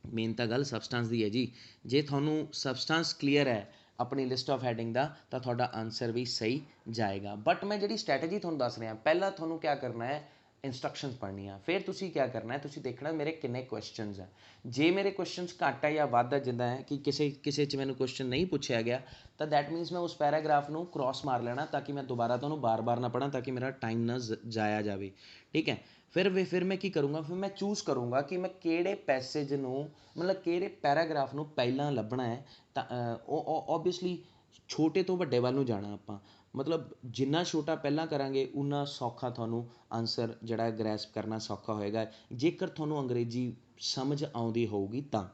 ਮੇਨ ਤਾਂ ਗੱਲ ਸਬਸਟਾਂਸ ਦੀ ਹੈ ਜੀ। ਜੇ ਤੁਹਾਨੂੰ ਸਬਸਟਾਂਸ ਕਲੀਅਰ ਹੈ ਆਪਣੀ ਲਿਸਟ ਆਫ ਹੈਡਿੰਗ ਦਾ ਤਾਂ ਤੁਹਾਡਾ ਆਨਸਰ ਵੀ ਸਹੀ ਜਾਏਗਾ। ਬਟ ਮੈਂ ਜਿਹੜੀ ਸਟ੍ਰੈਟਜੀ ਤੁਹਾਨੂੰ ਦੱਸ ਰਿਹਾ, ਪਹਿਲਾਂ ਤੁਹਾਨੂੰ ਕਿਆ ਕਰਨਾ ਹੈ, ਇੰਸਟਰਕਸ਼ਨਸ ਪੜ੍ਹਨੀਆਂ। ਫਿਰ ਤੁਸੀਂ ਕਿਆ ਕਰਨਾ ਹੈ, ਤੁਸੀਂ ਦੇਖਣਾ ਮੇਰੇ ਕਿੰਨੇ ਕੁਐਸਚਨਸ ਹੈ। ਜੇ ਮੇਰੇ ਕੁਐਸਚਨਸ ਘੱਟ ਹੈ ਜਾਂ ਵੱਧ ਹੈ, ਜਿੱਦਾਂ ਹੈ ਕਿ ਕਿਸੇ 'ਚ ਮੈਨੂੰ ਕੁਐਸਚਨ ਨਹੀਂ ਪੁੱਛਿਆ ਗਿਆ, ਤਾਂ ਦੈਟ ਮੀਨਸ ਮੈਂ ਉਸ ਪੈਰਾਗ੍ਰਾਫ ਨੂੰ ਕ੍ਰੋਸ ਮਾਰ ਲੈਣਾ ਤਾਂ ਕਿ ਮੈਂ ਦੁਬਾਰਾ ਤੋਂ ਉਹਨੂੰ ਬਾਰ-ਬਾਰ ਨਾ ਪੜ੍ਹਾਂ, ਤਾਂ ਕਿ ਮੇਰਾ ਟਾਈਮ ਨਾ ਜਾਇਆ ਜਾਵੇ। ਠੀਕ ਹੈ, ਫਿਰ ਮੈਂ ਕੀ ਕਰੂੰਗਾ, ਫਿਰ ਮੈਂ ਚੂਜ਼ ਕਰੂੰਗਾ ਕਿ ਮੈਂ ਕਿਹੜੇ ਪੈਸੇਜ ਨੂੰ ਮਤਲਬ ਕਿਹੜੇ ਪੈਰਾਗ੍ਰਾਫ ਨੂੰ ਪਹਿਲਾਂ ਲੱਭਣਾ ਹੈ। ਤਾਂ ਉਹ ਓਬਵੀਅਸਲੀ ਛੋਟੇ ਤੋਂ ਵੱਡੇ ਵੱਲ ਨੂੰ ਜਾਣਾ ਆਪਾਂ, ਮਤਲਬ ਜਿੰਨਾ ਛੋਟਾ ਪਹਿਲਾਂ ਕਰਾਂਗੇ ਉਨਾ ਸੌਖਾ ਤੁਹਾਨੂੰ ਆਨਸਰ ਜਿਹੜਾ ਗ੍ਰੈਸਪ ਕਰਨਾ ਸੌਖਾ ਹੋਏਗਾ, ਜੇਕਰ ਤੁਹਾਨੂੰ ਅੰਗਰੇਜ਼ੀ ਸਮਝ ਆਉਂਦੀ ਹੋਊਗੀ ਤਾਂ।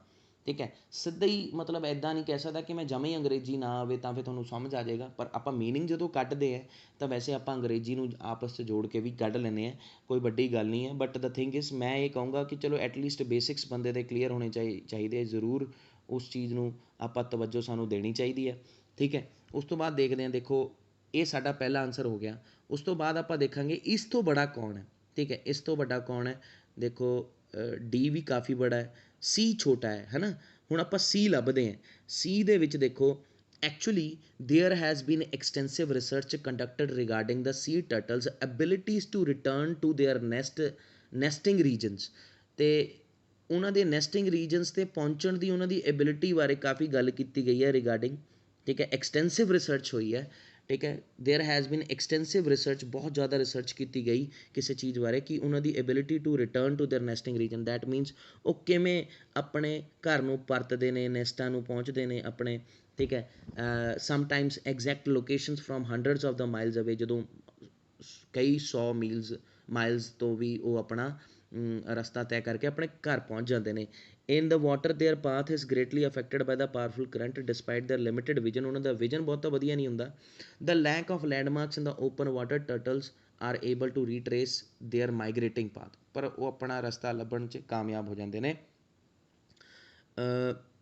ਠੀਕ ਹੈ, ਸਿੱਧਾ ਹੀ ਮਤਲਬ ਇੱਦਾਂ ਨਹੀਂ ਕਹਿ ਸਕਦਾ ਕਿ ਮੈਂ ਜਮਾਂ ਹੀ ਅੰਗਰੇਜ਼ੀ ਨਾ ਆਵੇ ਤਾਂ ਫਿਰ ਤੁਹਾਨੂੰ ਸਮਝ ਆ ਜਾਏਗਾ, ਪਰ ਆਪਾਂ ਮੀਨਿੰਗ ਜਦੋਂ ਕੱਢਦੇ ਹੈ ਤਾਂ ਵੈਸੇ ਆਪਾਂ ਅੰਗਰੇਜ਼ੀ ਨੂੰ ਆਪਸ 'ਚ ਜੋੜ ਕੇ ਵੀ ਕੱਢ ਲੈਂਦੇ ਹਾਂ, ਕੋਈ ਵੱਡੀ ਗੱਲ ਨਹੀਂ ਹੈ। ਬਟ ਦ ਥਿੰਗ ਇਜ਼, ਮੈਂ ਇਹ ਕਹੂੰਗਾ ਕਿ ਚਲੋ ਐਟਲੀਸਟ ਬੇਸਿਕਸ ਬੰਦੇ ਦੇ ਕਲੀਅਰ ਹੋਣੇ ਚਾਹੀਦੇ, ਜ਼ਰੂਰ ਉਸ ਚੀਜ਼ ਨੂੰ ਆਪਾਂ ਤਵੱਜੋ ਸਾਨੂੰ ਦੇਣੀ ਚਾਹੀਦੀ ਹੈ। ਠੀਕ ਹੈ, ਉਸ ਤੋਂ ਬਾਅਦ ਦੇਖਦੇ ਹਾਂ, ਦੇਖੋ ਇਹ ਸਾਡਾ ਪਹਿਲਾ ਆਨਸਰ ਹੋ ਗਿਆ। ਉਸ ਤੋਂ ਬਾਅਦ ਆਪਾਂ ਦੇਖਾਂਗੇ ਇਸ ਤੋਂ ਬੜਾ ਕੌਣ ਹੈ। ਠੀਕ ਹੈ, ਇਸ ਤੋਂ ਵੱਡਾ ਕੌਣ ਹੈ, ਦੇਖੋ ਡੀ ਵੀ ਕਾਫੀ ਬੜਾ ਹੈ, ਸੀ ਛੋਟਾ ਹੈ ਨਾ। ਹੁਣ ਆਪਾਂ ਸੀ ਲੱਭਦੇ ਹਾਂ, ਸੀ ਦੇ ਵਿੱਚ ਦੇਖੋ actually there has been extensive research conducted regarding the sea turtles abilities to return to their nesting regions, ਅਤੇ ਉਹਨਾਂ ਦੇ ਨੈਸਟਿੰਗ ਰੀਜਨਸ 'ਤੇ ਪਹੁੰਚਣ ਦੀ ਉਹਨਾਂ ਦੀ ਐਬਿਲਿਟੀ ਬਾਰੇ ਕਾਫੀ ਗੱਲ ਕੀਤੀ ਗਈ ਹੈ ਰਿਗਾਰਡਿੰਗ। ਠੀਕ ਹੈ, ਐਕਸਟੈਂਸਿਵ ਰਿਸਰਚ ਹੋਈ ਹੈ। ਠੀਕ ਹੈ, there has been extensive research, ਬਹੁਤ ਜ਼ਿਆਦਾ ਰਿਸਰਚ ਕੀਤੀ ਗਈ ਕਿਸੇ ਚੀਜ਼ ਬਾਰੇ ਕਿ ਉਹਨਾਂ ਦੀ ability to return to their nesting region, that means ਉਹ ਕਿਵੇਂ ਆਪਣੇ ਘਰ ਨੂੰ ਪਰਤਦੇ ਨੇ, ਨੈਸਟਾਂ ਨੂੰ ਪਹੁੰਚਦੇ ਨੇ ਆਪਣੇ। ਠੀਕ ਹੈ, sometimes exact locations from hundreds of the miles ਅਵੇ, ਜਦੋਂ ਕਈ 100 ਮਾਈਲਸ ਤੋਂ ਵੀ ਉਹ ਆਪਣਾ ਰਸਤਾ ਤੈਅ ਕਰਕੇ ਆਪਣੇ ਘਰ ਪਹੁੰਚ ਜਾਂਦੇ ਨੇ। In the water their path is greatly affected by the powerful current despite their limited vision, ਉਹਨਾਂ ਦਾ ਵਿਜ਼ਨ ਬਹੁਤਾ ਵਧੀਆ ਨਹੀਂ ਹੁੰਦਾ। The lack of landmarks in the open water turtles are able to retrace their migrating path, ਪਰ ਉਹ ਆਪਣਾ ਰਸਤਾ ਲੱਭਣ 'ਚ ਕਾਮਯਾਬ ਹੋ ਜਾਂਦੇ ਨੇ।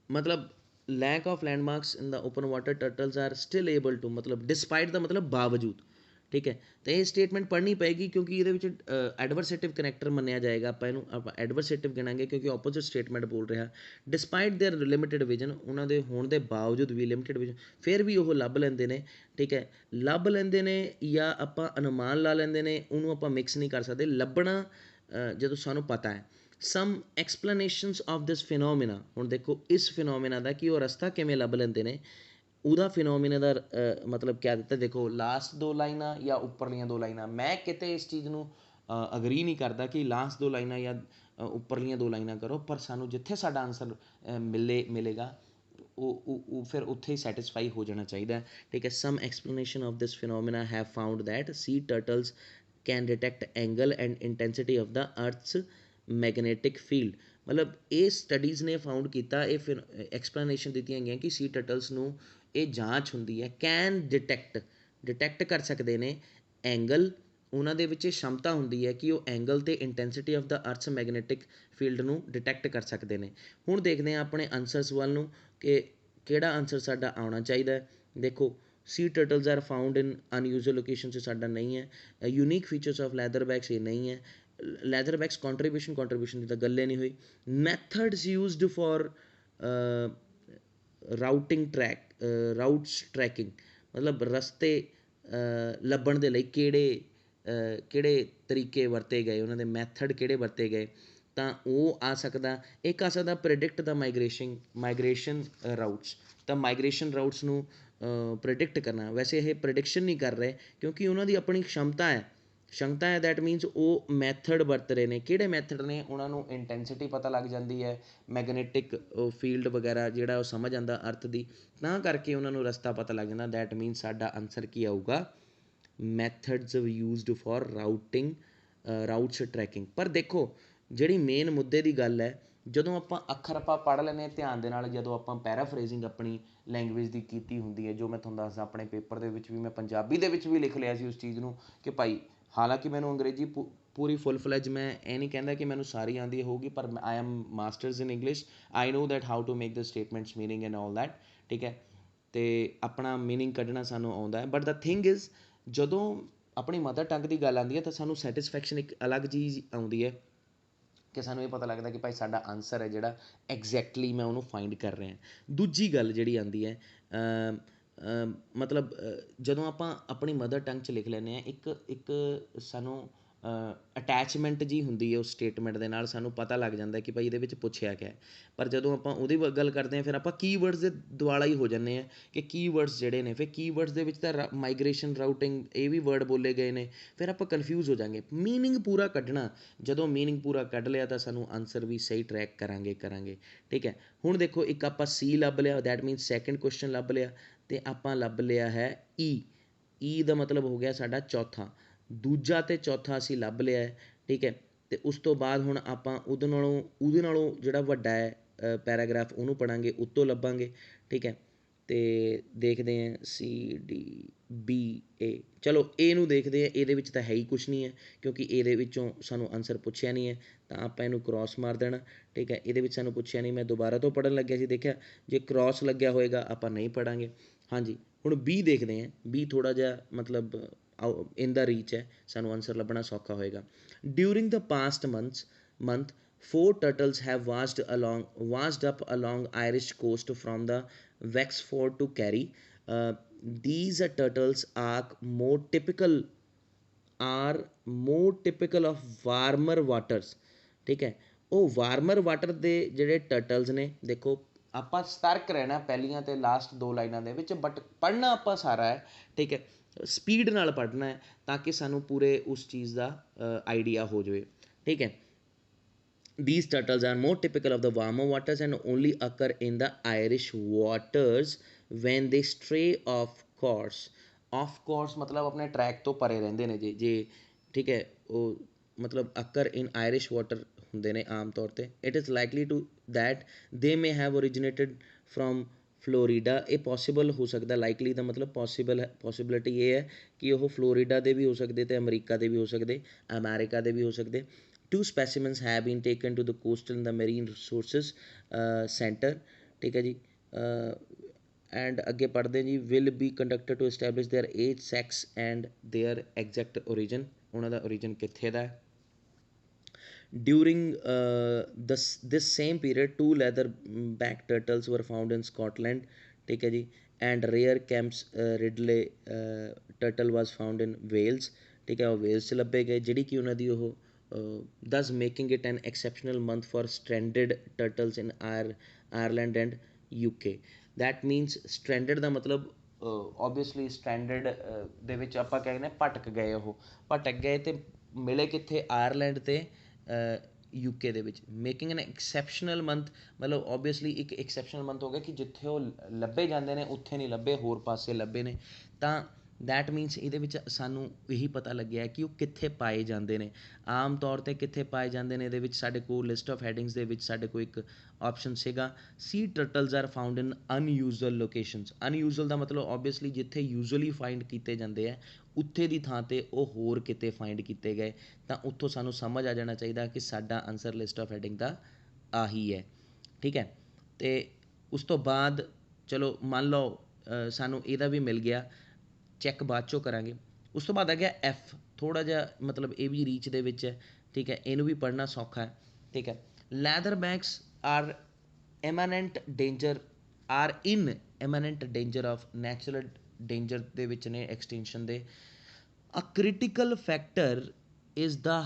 ਮਤਲਬ lack of landmarks in the open water turtles are still able to, ਮਤਲਬ ਡਿਸਪਾਈਟ ਦਾ ਮਤਲਬ ਬਾਵਜੂਦ। ਠੀਕ ਹੈ, ਅਤੇ ਇਹ ਸਟੇਟਮੈਂਟ ਪੜ੍ਹਨੀ ਪਏਗੀ ਕਿਉਂਕਿ ਇਹਦੇ ਵਿੱਚ ਐਡਵਰਸੇਟਿਵ ਕਨੈਕਟਰ ਮੰਨਿਆ ਜਾਏਗਾ, ਆਪਾਂ ਐਡਵਰਸੇਟਿਵ ਗਿਣਾਂਗੇ ਕਿਉਂਕਿ ਆਪੋਜ਼ਿਟ ਸਟੇਟਮੈਂਟ ਬੋਲ ਰਿਹਾ। ਡਿਸਪਾਈਟ ਦੇਅਰ ਲਿਮਿਟਡ ਵਿਜ਼ਨ, ਉਹਨਾਂ ਦੇ ਹੋਣ ਦੇ ਬਾਵਜੂਦ ਵੀ ਲਿਮਿਟਡ ਵਿਜ਼ਨ, ਫਿਰ ਵੀ ਉਹ ਲੱਭ ਲੈਂਦੇ ਨੇ। ਠੀਕ ਹੈ, ਲੱਭ ਲੈਂਦੇ ਨੇ ਜਾਂ ਆਪਾਂ ਅਨੁਮਾਨ ਲਾ ਲੈਂਦੇ ਨੇ, ਉਹਨੂੰ ਆਪਾਂ ਮਿਕਸ ਨਹੀਂ ਕਰ ਸਕਦੇ। ਲੱਭਣਾ ਜਦੋਂ ਸਾਨੂੰ ਪਤਾ ਹੈ। ਸਮ ਐਕਸਪਲੇਨੇਸ਼ਨਸ ਆਫ ਦਿਸ ਫਿਨੋਮੀਨਾ, ਹੁਣ ਦੇਖੋ ਇਸ ਫਿਨੋਮੀਨਾ ਦਾ ਕਿ ਉਹ ਰਸਤਾ ਕਿਵੇਂ ਲੱਭ ਲੈਂਦੇ ਨੇ, ਉਹਦਾ ਫਿਨੋਮੀਨਾ ਦਾ ਮਤਲਬ ਕਿਆ ਦਿੱਤਾ। ਦੇਖੋ ਲਾਸਟ 2 ਲਾਈਨਾਂ ਜਾਂ ਉੱਪਰਲੀਆਂ 2 ਲਾਈਨਾਂ, ਮੈਂ ਕਿਤੇ ਇਸ ਚੀਜ਼ ਨੂੰ ਅਗਰੀ ਨਹੀਂ ਕਰਦਾ ਕਿ ਲਾਸਟ 2 ਲਾਈਨਾਂ ਜਾਂ ਉੱਪਰਲੀਆਂ 2 ਲਾਈਨਾਂ ਕਰੋ, ਪਰ ਸਾਨੂੰ ਜਿੱਥੇ ਸਾਡਾ ਆਨਸਰ ਮਿਲੇਗਾ ਉਹ ਫਿਰ ਉੱਥੇ ਹੀ ਸੈਟਿਸਫਾਈ ਹੋ ਜਾਣਾ ਚਾਹੀਦਾ। ਠੀਕ ਹੈ, some explanation of this phenomena have found that sea turtles can detect angle and intensity of the earth's magnetic field, ਮਤਲਬ ਇਹ ਸਟੱਡੀਜ਼ ਨੇ ਫਾਊਂਡ ਕੀਤਾ, ਇਹ ਫਿਰ ਐਕਸਪਲੇਨੇਸ਼ਨ ਦਿੱਤੀਆਂ ਗਈਆਂ ਕਿ ਸੀ ਟਰਟਲਸ ਨੂੰ ਇਹ ਜਾਂਚ ਹੁੰਦੀ ਹੈ, ਕੈਨ ਡਿਟੈਕਟ ਕਰ ਸਕਦੇ ਨੇ ਐਂਗਲ, ਉਹਨਾਂ ਦੇ ਵਿੱਚ ਇਹ ਸ਼ਮਤਾ ਹੁੰਦੀ ਹੈ ਕਿ ਉਹ ਐਂਗਲ ਅਤੇ intensity of the earth's magnetic field ਨੂੰ ਡਿਟੈਕਟ ਕਰ ਸਕਦੇ ਨੇ। ਹੁਣ ਦੇਖਦੇ ਹਾਂ ਆਪਣੇ ਆਨਸਰਸ ਵੱਲ ਨੂੰ ਕਿ ਕਿਹੜਾ ਆਨਸਰ ਸਾਡਾ ਆਉਣਾ ਚਾਹੀਦਾ। ਦੇਖੋ ਸੀ ਟਰਟਲਸ ਆਰ ਫਾਊਂਡ ਇਨ ਅਨਯੂਜ਼ਲ ਲੋਕੇਸ਼ਨ 'ਚ ਸਾਡਾ ਨਹੀਂ ਹੈ। Unique features of leather bags ਇਹ ਨਹੀਂ ਹੈ। ਲੈਦਰ ਬੈਗਸ ਕੰਟਰੀਬਿਊਸ਼ਨ ਦੀ ਤਾਂ ਗੱਲ ਨਹੀਂ ਹੋਈ। ਮੈਥਡਸ ਯੂਜ਼ਡ ਫॉर ਰਾਊਟਸ ਟਰੈਕਿੰਗ, ਮਤਲਬ ਰਸਤੇ ਲੱਭਣ ਦੇ ਲਈ ਕਿਹੜੇ ਤਰੀਕੇ ਵਰਤੇ ਗਏ, ਉਹਨਾਂ ਦੇ ਮੈਥਡ ਕਿਹੜੇ ਵਰਤੇ ਗਏ, ਤਾਂ ਉਹ ਆ ਸਕਦਾ। ਇੱਕ ਆ ਸਕਦਾ ਪ੍ਰੈਡਿਕਟ ਦਾ ਮਾਈਗ੍ਰੇਸ਼ਨ ਰਾਊਟਸ, ਤਾਂ ਮਾਈਗ੍ਰੇਸ਼ਨ ਰਾਊਟਸ ਨੂੰ ਪ੍ਰੈਡਿਕਟ ਕਰਨਾ। ਵੈਸੇ ਇਹ ਪ੍ਰੈਡਿਕਸ਼ਨ ਨਹੀਂ ਕਰ ਰਹੇ ਕਿਉਂਕਿ ਉਹਨਾਂ ਦੀ ਆਪਣੀ ਸ਼ਮਤਾ ਹੈ, ਦੈਟ ਮੀਨਸ ਉਹ ਮੈਥਡ ਵਰਤ ਰਹੇ ਨੇ। ਕਿਹੜੇ ਮੈਥਡ ਨੇ, ਉਹਨਾਂ ਨੂੰ ਇੰਟੈਂਸਿਟੀ ਪਤਾ ਲੱਗ ਜਾਂਦੀ ਹੈ, ਮੈਗਨੈਟਿਕ ਫੀਲਡ ਵਗੈਰਾ ਜਿਹੜਾ ਉਹ ਸਮਝ ਆਉਂਦਾ ਅਰਥ ਦੀ, ਤਾਂ ਕਰਕੇ ਉਹਨਾਂ ਨੂੰ ਰਸਤਾ ਪਤਾ ਲੱਗ ਜਾਂਦਾ। ਦੈਟ ਮੀਨਸ ਸਾਡਾ ਆਨਸਰ ਕੀ ਆਊਗਾ, ਮੈਥਡਸ ਯੂਜ਼ਡ ਫॉर ਰਾਊਟਸ ਟਰੈਕਿੰਗ। ਪਰ ਦੇਖੋ ਜਿਹੜੀ ਮੇਨ ਮੁੱਦੇ ਦੀ ਗੱਲ ਹੈ, ਜਦੋਂ ਆਪਾਂ ਅੱਖਰ ਆਪਾਂ ਪੜ੍ਹ ਲੈਂਦੇ ਹਾਂ ਧਿਆਨ ਦੇ ਨਾਲ, ਜਦੋਂ ਆਪਾਂ ਪੈਰਾਫਰੇਜ਼ਿੰਗ ਆਪਣੀ ਲੈਂਗੁਏਜ ਦੀ ਕੀਤੀ ਹੁੰਦੀ ਹੈ, ਜੋ ਮੈਂ ਤੁਹਾਨੂੰ ਦੱਸਦਾ ਆਪਣੇ ਪੇਪਰ ਦੇ ਵਿੱਚ ਵੀ ਮੈਂ ਪੰਜਾਬੀ ਦੇ ਵਿੱਚ ਵੀ ਲਿਖ ਲਿਆ ਸੀ ਉਸ ਚੀਜ਼ ਨੂੰ ਕਿ ਭਾਈ, ਹਾਲਾਂਕਿ ਮੈਨੂੰ ਅੰਗਰੇਜ਼ੀ ਪੂਰੀ ਫੁੱਲ ਫਲੈਜ, ਮੈਂ ਇਹ ਨਹੀਂ ਕਹਿੰਦਾ ਕਿ ਮੈਨੂੰ ਸਾਰੀ ਆਉਂਦੀ ਹੋਊਗੀ, ਪਰ I am masters in English, I know that how to make the statements meaning and all that. ਠੀਕ ਹੈ, ਅਤੇ ਆਪਣਾ ਮੀਨਿੰਗ ਕੱਢਣਾ ਸਾਨੂੰ ਆਉਂਦਾ ਹੈ। ਬਟ ਦਾ ਥਿੰਗ ਇਜ਼, ਜਦੋਂ ਆਪਣੀ ਮਦਰ ਟੰਗ ਦੀ ਗੱਲ ਆਉਂਦੀ ਹੈ ਤਾਂ ਸਾਨੂੰ ਸੈਟਿਸਫੈਕਸ਼ਨ ਇੱਕ ਅਲੱਗ ਚੀਜ਼ ਆਉਂਦੀ ਹੈ ਕਿ ਸਾਨੂੰ ਇਹ ਪਤਾ ਲੱਗਦਾ ਕਿ ਭਾਈ ਸਾਡਾ ਆਨਸਰ ਹੈ ਜਿਹੜਾ ਐਗਜ਼ੈਕਟਲੀ ਮੈਂ ਉਹਨੂੰ ਫਾਈਂਡ ਕਰ ਰਿਹਾ। ਦੂਜੀ ਗੱਲ ਜਿਹੜੀ ਆਉਂਦੀ ਹੈ, ਮਤਲਬ ਜਦੋਂ ਆਪਾਂ ਆਪਣੀ ਮਦਰ ਟੰਗ 'ਚ ਲਿਖ ਲੈਂਦੇ ਹਾਂ, ਇੱਕ ਸਾਨੂੰ ਅਟੈਚਮੈਂਟ ਜਿਹੀ ਹੁੰਦੀ ਹੈ ਉਸ ਸਟੇਟਮੈਂਟ ਦੇ ਨਾਲ, ਸਾਨੂੰ ਪਤਾ ਲੱਗ ਜਾਂਦਾ ਕਿ ਭਾਈ ਇਹਦੇ ਵਿੱਚ ਪੁੱਛਿਆ ਕਿਆ। ਪਰ ਜਦੋਂ ਆਪਾਂ ਉਹਦੀ ਗੱਲ ਕਰਦੇ ਹਾਂ, ਫਿਰ ਆਪਾਂ ਕੀਵਰਡਸ ਦੇ ਦੁਆਲਾ ਹੀ ਹੋ ਜਾਂਦੇ ਹਾਂ ਕਿ ਕੀਵਰਡਸ ਜਿਹੜੇ ਨੇ, ਫਿਰ ਕੀਵਰਡਸ ਦੇ ਵਿੱਚ ਤਾਂ ਮਾਈਗ੍ਰੇਸ਼ਨ ਰਾਊਟਿੰਗ ਇਹ ਵੀ ਵਰਡ ਬੋਲੇ ਗਏ ਨੇ, ਫਿਰ ਆਪਾਂ ਕਨਫਿਊਜ਼ ਹੋ ਜਾਂਗੇ। ਮੀਨਿੰਗ ਪੂਰਾ ਕੱਢਣਾ, ਜਦੋਂ ਮੀਨਿੰਗ ਪੂਰਾ ਕੱਢ ਲਿਆ ਤਾਂ ਸਾਨੂੰ ਆਨਸਰ ਵੀ ਸਹੀ ਟਰੈਕ ਕਰਾਂਗੇ। ਠੀਕ ਹੈ, ਹੁਣ ਦੇਖੋ ਇੱਕ ਆਪਾਂ ਸੀ ਲੱਭ ਲਿਆ, ਦੈਟ ਮੀਨਸ ਸੈਕਿੰਡ ਕੁਐਸਚਨ ਲੱਭ ਲਿਆ। ਤੇ ਆਪਾਂ ਲੱਭ ਲਿਆ ਹੈ ਈ। ਈ ਦਾ ਮਤਲਬ ਹੋ ਗਿਆ ਸਾਡਾ ਚੌਥਾ। ਦੂਜਾ ਤੇ ਚੌਥਾ ਅਸੀਂ ਲੱਭ ਲਿਆ ਹੈ, ਠੀਕ ਹੈ। ਅਤੇ ਉਸ ਤੋਂ ਬਾਅਦ ਹੁਣ ਆਪਾਂ ਉਹਦੇ ਨਾਲੋਂ ਜਿਹੜਾ ਵੱਡਾ ਹੈ ਪੈਰਾਗ੍ਰਾਫ ਉਹਨੂੰ ਪੜ੍ਹਾਂਗੇ, ਉੱਤੋਂ ਲੱਭਾਂਗੇ, ਠੀਕ ਹੈ। ਅਤੇ ਦੇਖਦੇ ਹਾਂ CDBA, ਚਲੋ ਏ ਨੂੰ ਦੇਖਦੇ ਹਾਂ। ਇਹਦੇ ਵਿੱਚ ਤਾਂ ਹੈ ਹੀ ਕੁਛ ਨਹੀਂ ਹੈ, ਕਿਉਂਕਿ ਇਹਦੇ ਵਿੱਚੋਂ ਸਾਨੂੰ ਆਨਸਰ ਪੁੱਛਿਆ ਨਹੀਂ ਹੈ, ਤਾਂ ਆਪਾਂ ਇਹਨੂੰ ਕ੍ਰੋਸ ਮਾਰ ਦੇਣਾ, ਠੀਕ ਹੈ। ਇਹਦੇ ਵਿੱਚ ਸਾਨੂੰ ਪੁੱਛਿਆ ਨਹੀਂ, ਮੈਂ ਦੁਬਾਰਾ ਤੋਂ ਪੜ੍ਹਨ ਲੱਗਿਆ ਸੀ, ਦੇਖਿਆ ਜੇ ਕ੍ਰੋਸ ਲੱਗਿਆ ਹੋਏਗਾ ਆਪਾਂ ਨਹੀਂ ਪੜ੍ਹਾਂਗੇ। ਹਾਂਜੀ, ਹੁਣ ਬੀ ਦੇਖਦੇ ਹਾਂ। ਬੀ ਥੋੜ੍ਹਾ ਜਿਹਾ ਮਤਲਬ ਇਨ ਦਾ ਰੀਚ ਹੈ, ਸਾਨੂੰ ਆਨਸਰ ਲੱਭਣਾ ਸੌਖਾ ਹੋਏਗਾ। During the past month 4 turtles have washed up along Irish coast from the Wexford to Kerry. These turtles are more typical of warmer waters, ਠੀਕ ਹੈ। ਉਹ ਵਾਰਮਰ ਵਾਟਰ ਦੇ ਜਿਹੜੇ ਟਰਟਲਸ ਨੇ, ਦੇਖੋ ਆਪਾਂ ਸਤਰਕ ਰਹਿਣਾ ਪਹਿਲੀਆਂ ਅਤੇ ਲਾਸਟ 2 ਲਾਈਨਾਂ ਦੇ ਵਿੱਚ, ਬਟ ਪੜ੍ਹਨਾ ਆਪਾਂ ਸਾਰਾ ਹੈ, ਠੀਕ ਹੈ। ਸਪੀਡ ਨਾਲ ਪੜ੍ਹਨਾ ਹੈ ਤਾਂ ਕਿ ਸਾਨੂੰ ਪੂਰੇ ਉਸ ਚੀਜ਼ ਦਾ ਆਈਡੀਆ ਹੋ ਜਾਵੇ, ਠੀਕ ਹੈ। These turtles are more typical of the warmer waters and only occur in the Irish waters when they stray off course. Off course ਮਤਲਬ ਆਪਣੇ ਟਰੈਕ ਤੋਂ ਪਰੇ ਰਹਿੰਦੇ ਨੇ ਜੇ, ਠੀਕ ਹੈ। ਉਹ ਮਤਲਬ occur in Irish water ਹੁੰਦੇ ਨੇ ਆਮ ਤੌਰ 'ਤੇ। It is likely to that they may have originated from Florida. ਇਹ ਪੋਸੀਬਲ ਹੋ ਸਕਦਾ, ਲਾਈਕਲੀ ਦਾ ਮਤਲਬ ਪੋਸੀਬਿਲਿਟੀ ਇਹ ਹੈ ਕਿ ਉਹ ਫਲੋਰੀਡਾ ਦੇ ਵੀ ਹੋ ਸਕਦੇ ਅਤੇ ਅਮਰੀਕਾ ਦੇ ਵੀ ਹੋ ਸਕਦੇ, ਅਮੈਰੀਕਾ ਦੇ ਵੀ ਹੋ ਸਕਦੇ। 2 specimens have been taken to the coastal and the marine resources center, ਠੀਕ ਹੈ ਜੀ। ਐਂਡ ਅੱਗੇ ਪੜ੍ਹਦੇ ਜੀ, will be conducted to establish their age, sex and their exact origin, ਉਹਨਾਂ ਦਾ origin ਕਿੱਥੇ ਦਾ ਹੈ। During this same period 2 leatherback turtles were found in Scotland, ਠੀਕ ਹੈ ਜੀ। and rare Kemp's Ridley turtle was found in Wales, ਠੀਕ ਹੈ। ਉਹ Wales 'ਚ ਲੱਭੇ ਗਏ, ਜਿਹੜੀ ਕਿ ਉਹਨਾਂ ਦੀ ਉਹ thus making it an exceptional month for stranded turtles in Ireland and UK. That means stranded ਦਾ ਮਤਲਬ obviously stranded ਦੇ ਵਿੱਚ ਆਪਾਂ ਕਹਿੰਦੇ ਭਟਕ ਗਏ, ਉਹ ਭਟਕ ਗਏ ਅਤੇ ਮਿਲੇ ਕਿੱਥੇ, ਆਇਰਲੈਂਡ ਅਤੇ UK ਦੇ ਵਿੱਚ। ਮੇਕਿੰਗ ਐਨ ਐਕਸੈਪਸ਼ਨਲ ਮੰਥ ਮਤਲਬ ਓਬਵੀਅਸਲੀ ਇੱਕ ਐਕਸੈਪਸ਼ਨਲ ਮੰਥ ਹੋ ਗਿਆ ਕਿ ਜਿੱਥੇ ਉਹ ਲੱਭੇ ਜਾਂਦੇ ਨੇ ਉੱਥੇ ਨਹੀਂ ਲੱਭੇ, ਹੋਰ ਪਾਸੇ ਲੱਭੇ ਨੇ। ਤਾਂ ਦੈਟ ਮੀਨਸ ਇਹਦੇ ਵਿੱਚ ਸਾਨੂੰ ਇਹੀ ਪਤਾ ਲੱਗਿਆ ਕਿ ਉਹ ਕਿੱਥੇ ਪਾਏ ਜਾਂਦੇ ਨੇ, ਆਮ ਤੌਰ 'ਤੇ ਕਿੱਥੇ ਪਾਏ ਜਾਂਦੇ ਨੇ। ਇਹਦੇ ਵਿੱਚ ਸਾਡੇ ਕੋਲ ਲਿਸਟ ਆਫ ਹੈਡਿੰਗਸ ਦੇ ਵਿੱਚ ਸਾਡੇ ਕੋਲ ਇੱਕ ਆਪਸ਼ਨ ਸੀਗਾ, ਸੀ ਟਰਟਲਸ ਆਰ ਫਾਊਂਡ ਇਨ ਅਨਯੂਜ਼ਲ ਲੋਕੇਸ਼ਨਸ। ਅਨਯੂਜ਼ਲ ਦਾ ਮਤਲਬ ਓਬਵੀਅਸਲੀ ਜਿੱਥੇ ਯੂਜ਼ਅਲੀ ਫਾਈਂਡ ਕੀਤੇ ਜਾਂਦੇ ਹੈ ਉੱਥੇ ਦੀ ਥਾਂ 'ਤੇ ਉਹ ਹੋਰ ਕਿਤੇ ਫਾਈਂਡ ਕੀਤੇ ਗਏ, ਤਾਂ ਉੱਥੋਂ ਸਾਨੂੰ ਸਮਝ ਆ ਜਾਣਾ ਚਾਹੀਦਾ ਕਿ ਸਾਡਾ ਆਨਸਰ ਲਿਸਟ ਆਫ ਹੈਡਿੰਗ ਦਾ ਆਹੀ ਹੈ, ਠੀਕ ਹੈ। ਅਤੇ ਉਸ ਤੋਂ ਬਾਅਦ ਚਲੋ ਮੰਨ ਲਓ ਸਾਨੂੰ ਇਹਦਾ ਵੀ ਮਿਲ ਗਿਆ, ਚੈੱਕ ਬਾਅਦ 'ਚੋਂ ਕਰਾਂਗੇ। ਉਸ ਤੋਂ ਬਾਅਦ ਆ ਗਿਆ F, ਥੋੜ੍ਹਾ ਜਿਹਾ ਮਤਲਬ ਇਹ ਵੀ ਰੀਚ ਦੇ ਵਿੱਚ ਹੈ, ਠੀਕ ਹੈ। ਇਹਨੂੰ ਵੀ ਪੜ੍ਹਨਾ ਸੌਖਾ ਹੈ, ਠੀਕ ਹੈ। Leatherbacks are in imminent danger of natural danger ਦੇ ਵਿੱਚ ਨੇ ਐਕਸਟਿੰਕਸ਼ਨ ਦੇ। A critical factor is the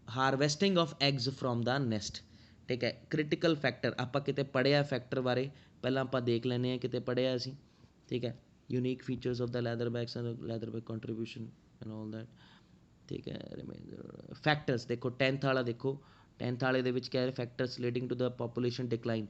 harvesting of eggs from the nest, ਠੀਕ ਹੈ। ਕ੍ਰਿਟੀਕਲ ਫੈਕਟਰ ਆਪਾਂ ਕਿਤੇ ਪੜ੍ਹਿਆ ਫੈਕਟਰ ਬਾਰੇ, ਪਹਿਲਾਂ ਆਪਾਂ ਦੇਖ ਲੈਂਦੇ ਹਾਂ ਕਿਤੇ ਪੜ੍ਹਿਆ ਅਸੀਂ, ਠੀਕ ਹੈ। Unique features of the leatherbacks and leatherback contribution and all that, ਠੀਕ ਹੈ। ਫੈਕਟਰਸ ਦੇਖੋ 10th ਵਾਲਾ ਦੇਖੋ, 10th ਵਾਲੇ ਦੇ ਵਿੱਚ ਕਿਆ ਹੈ, factors relating to the population decline.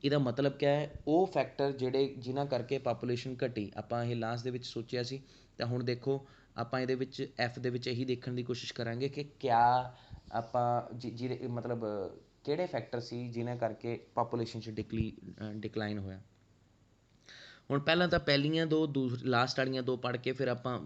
ਇਹਦਾ ਮਤਲਬ ਕਿਆ ਹੈ, ਉਹ ਫੈਕਟਰ ਜਿਨ੍ਹਾਂ ਕਰਕੇ ਪਾਪੂਲੇਸ਼ਨ ਘਟੀ। ਆਪਾਂ ਇਹ ਲਾਸਟ ਦੇ ਵਿੱਚ ਸੋਚਿਆ ਸੀ, ਤਾਂ ਹੁਣ ਦੇਖੋ ਆਪਾਂ ਇਹਦੇ ਵਿੱਚ F ਦੇ ਵਿੱਚ ਇਹੀ ਦੇਖਣ ਦੀ ਕੋਸ਼ਿਸ਼ ਕਰਾਂਗੇ ਕਿ ਕਿਆ ਆਪਾਂ ਜਿਹਦੇ ਮਤਲਬ ਕਿਹੜੇ ਫੈਕਟਰ ਸੀ ਜਿਨ੍ਹਾਂ ਕਰਕੇ ਪਾਪੂਲੇਸ਼ਨ 'ਚ ਡਿਕਲਾਈਨ ਹੋਇਆ। ਹੁਣ ਪਹਿਲਾਂ ਤਾਂ ਪਹਿਲੀਆਂ ਦੋ ਲਾਸਟ ਵਾਲੀਆਂ 2 ਪੜ੍ਹ ਕੇ ਫਿਰ ਆਪਾਂ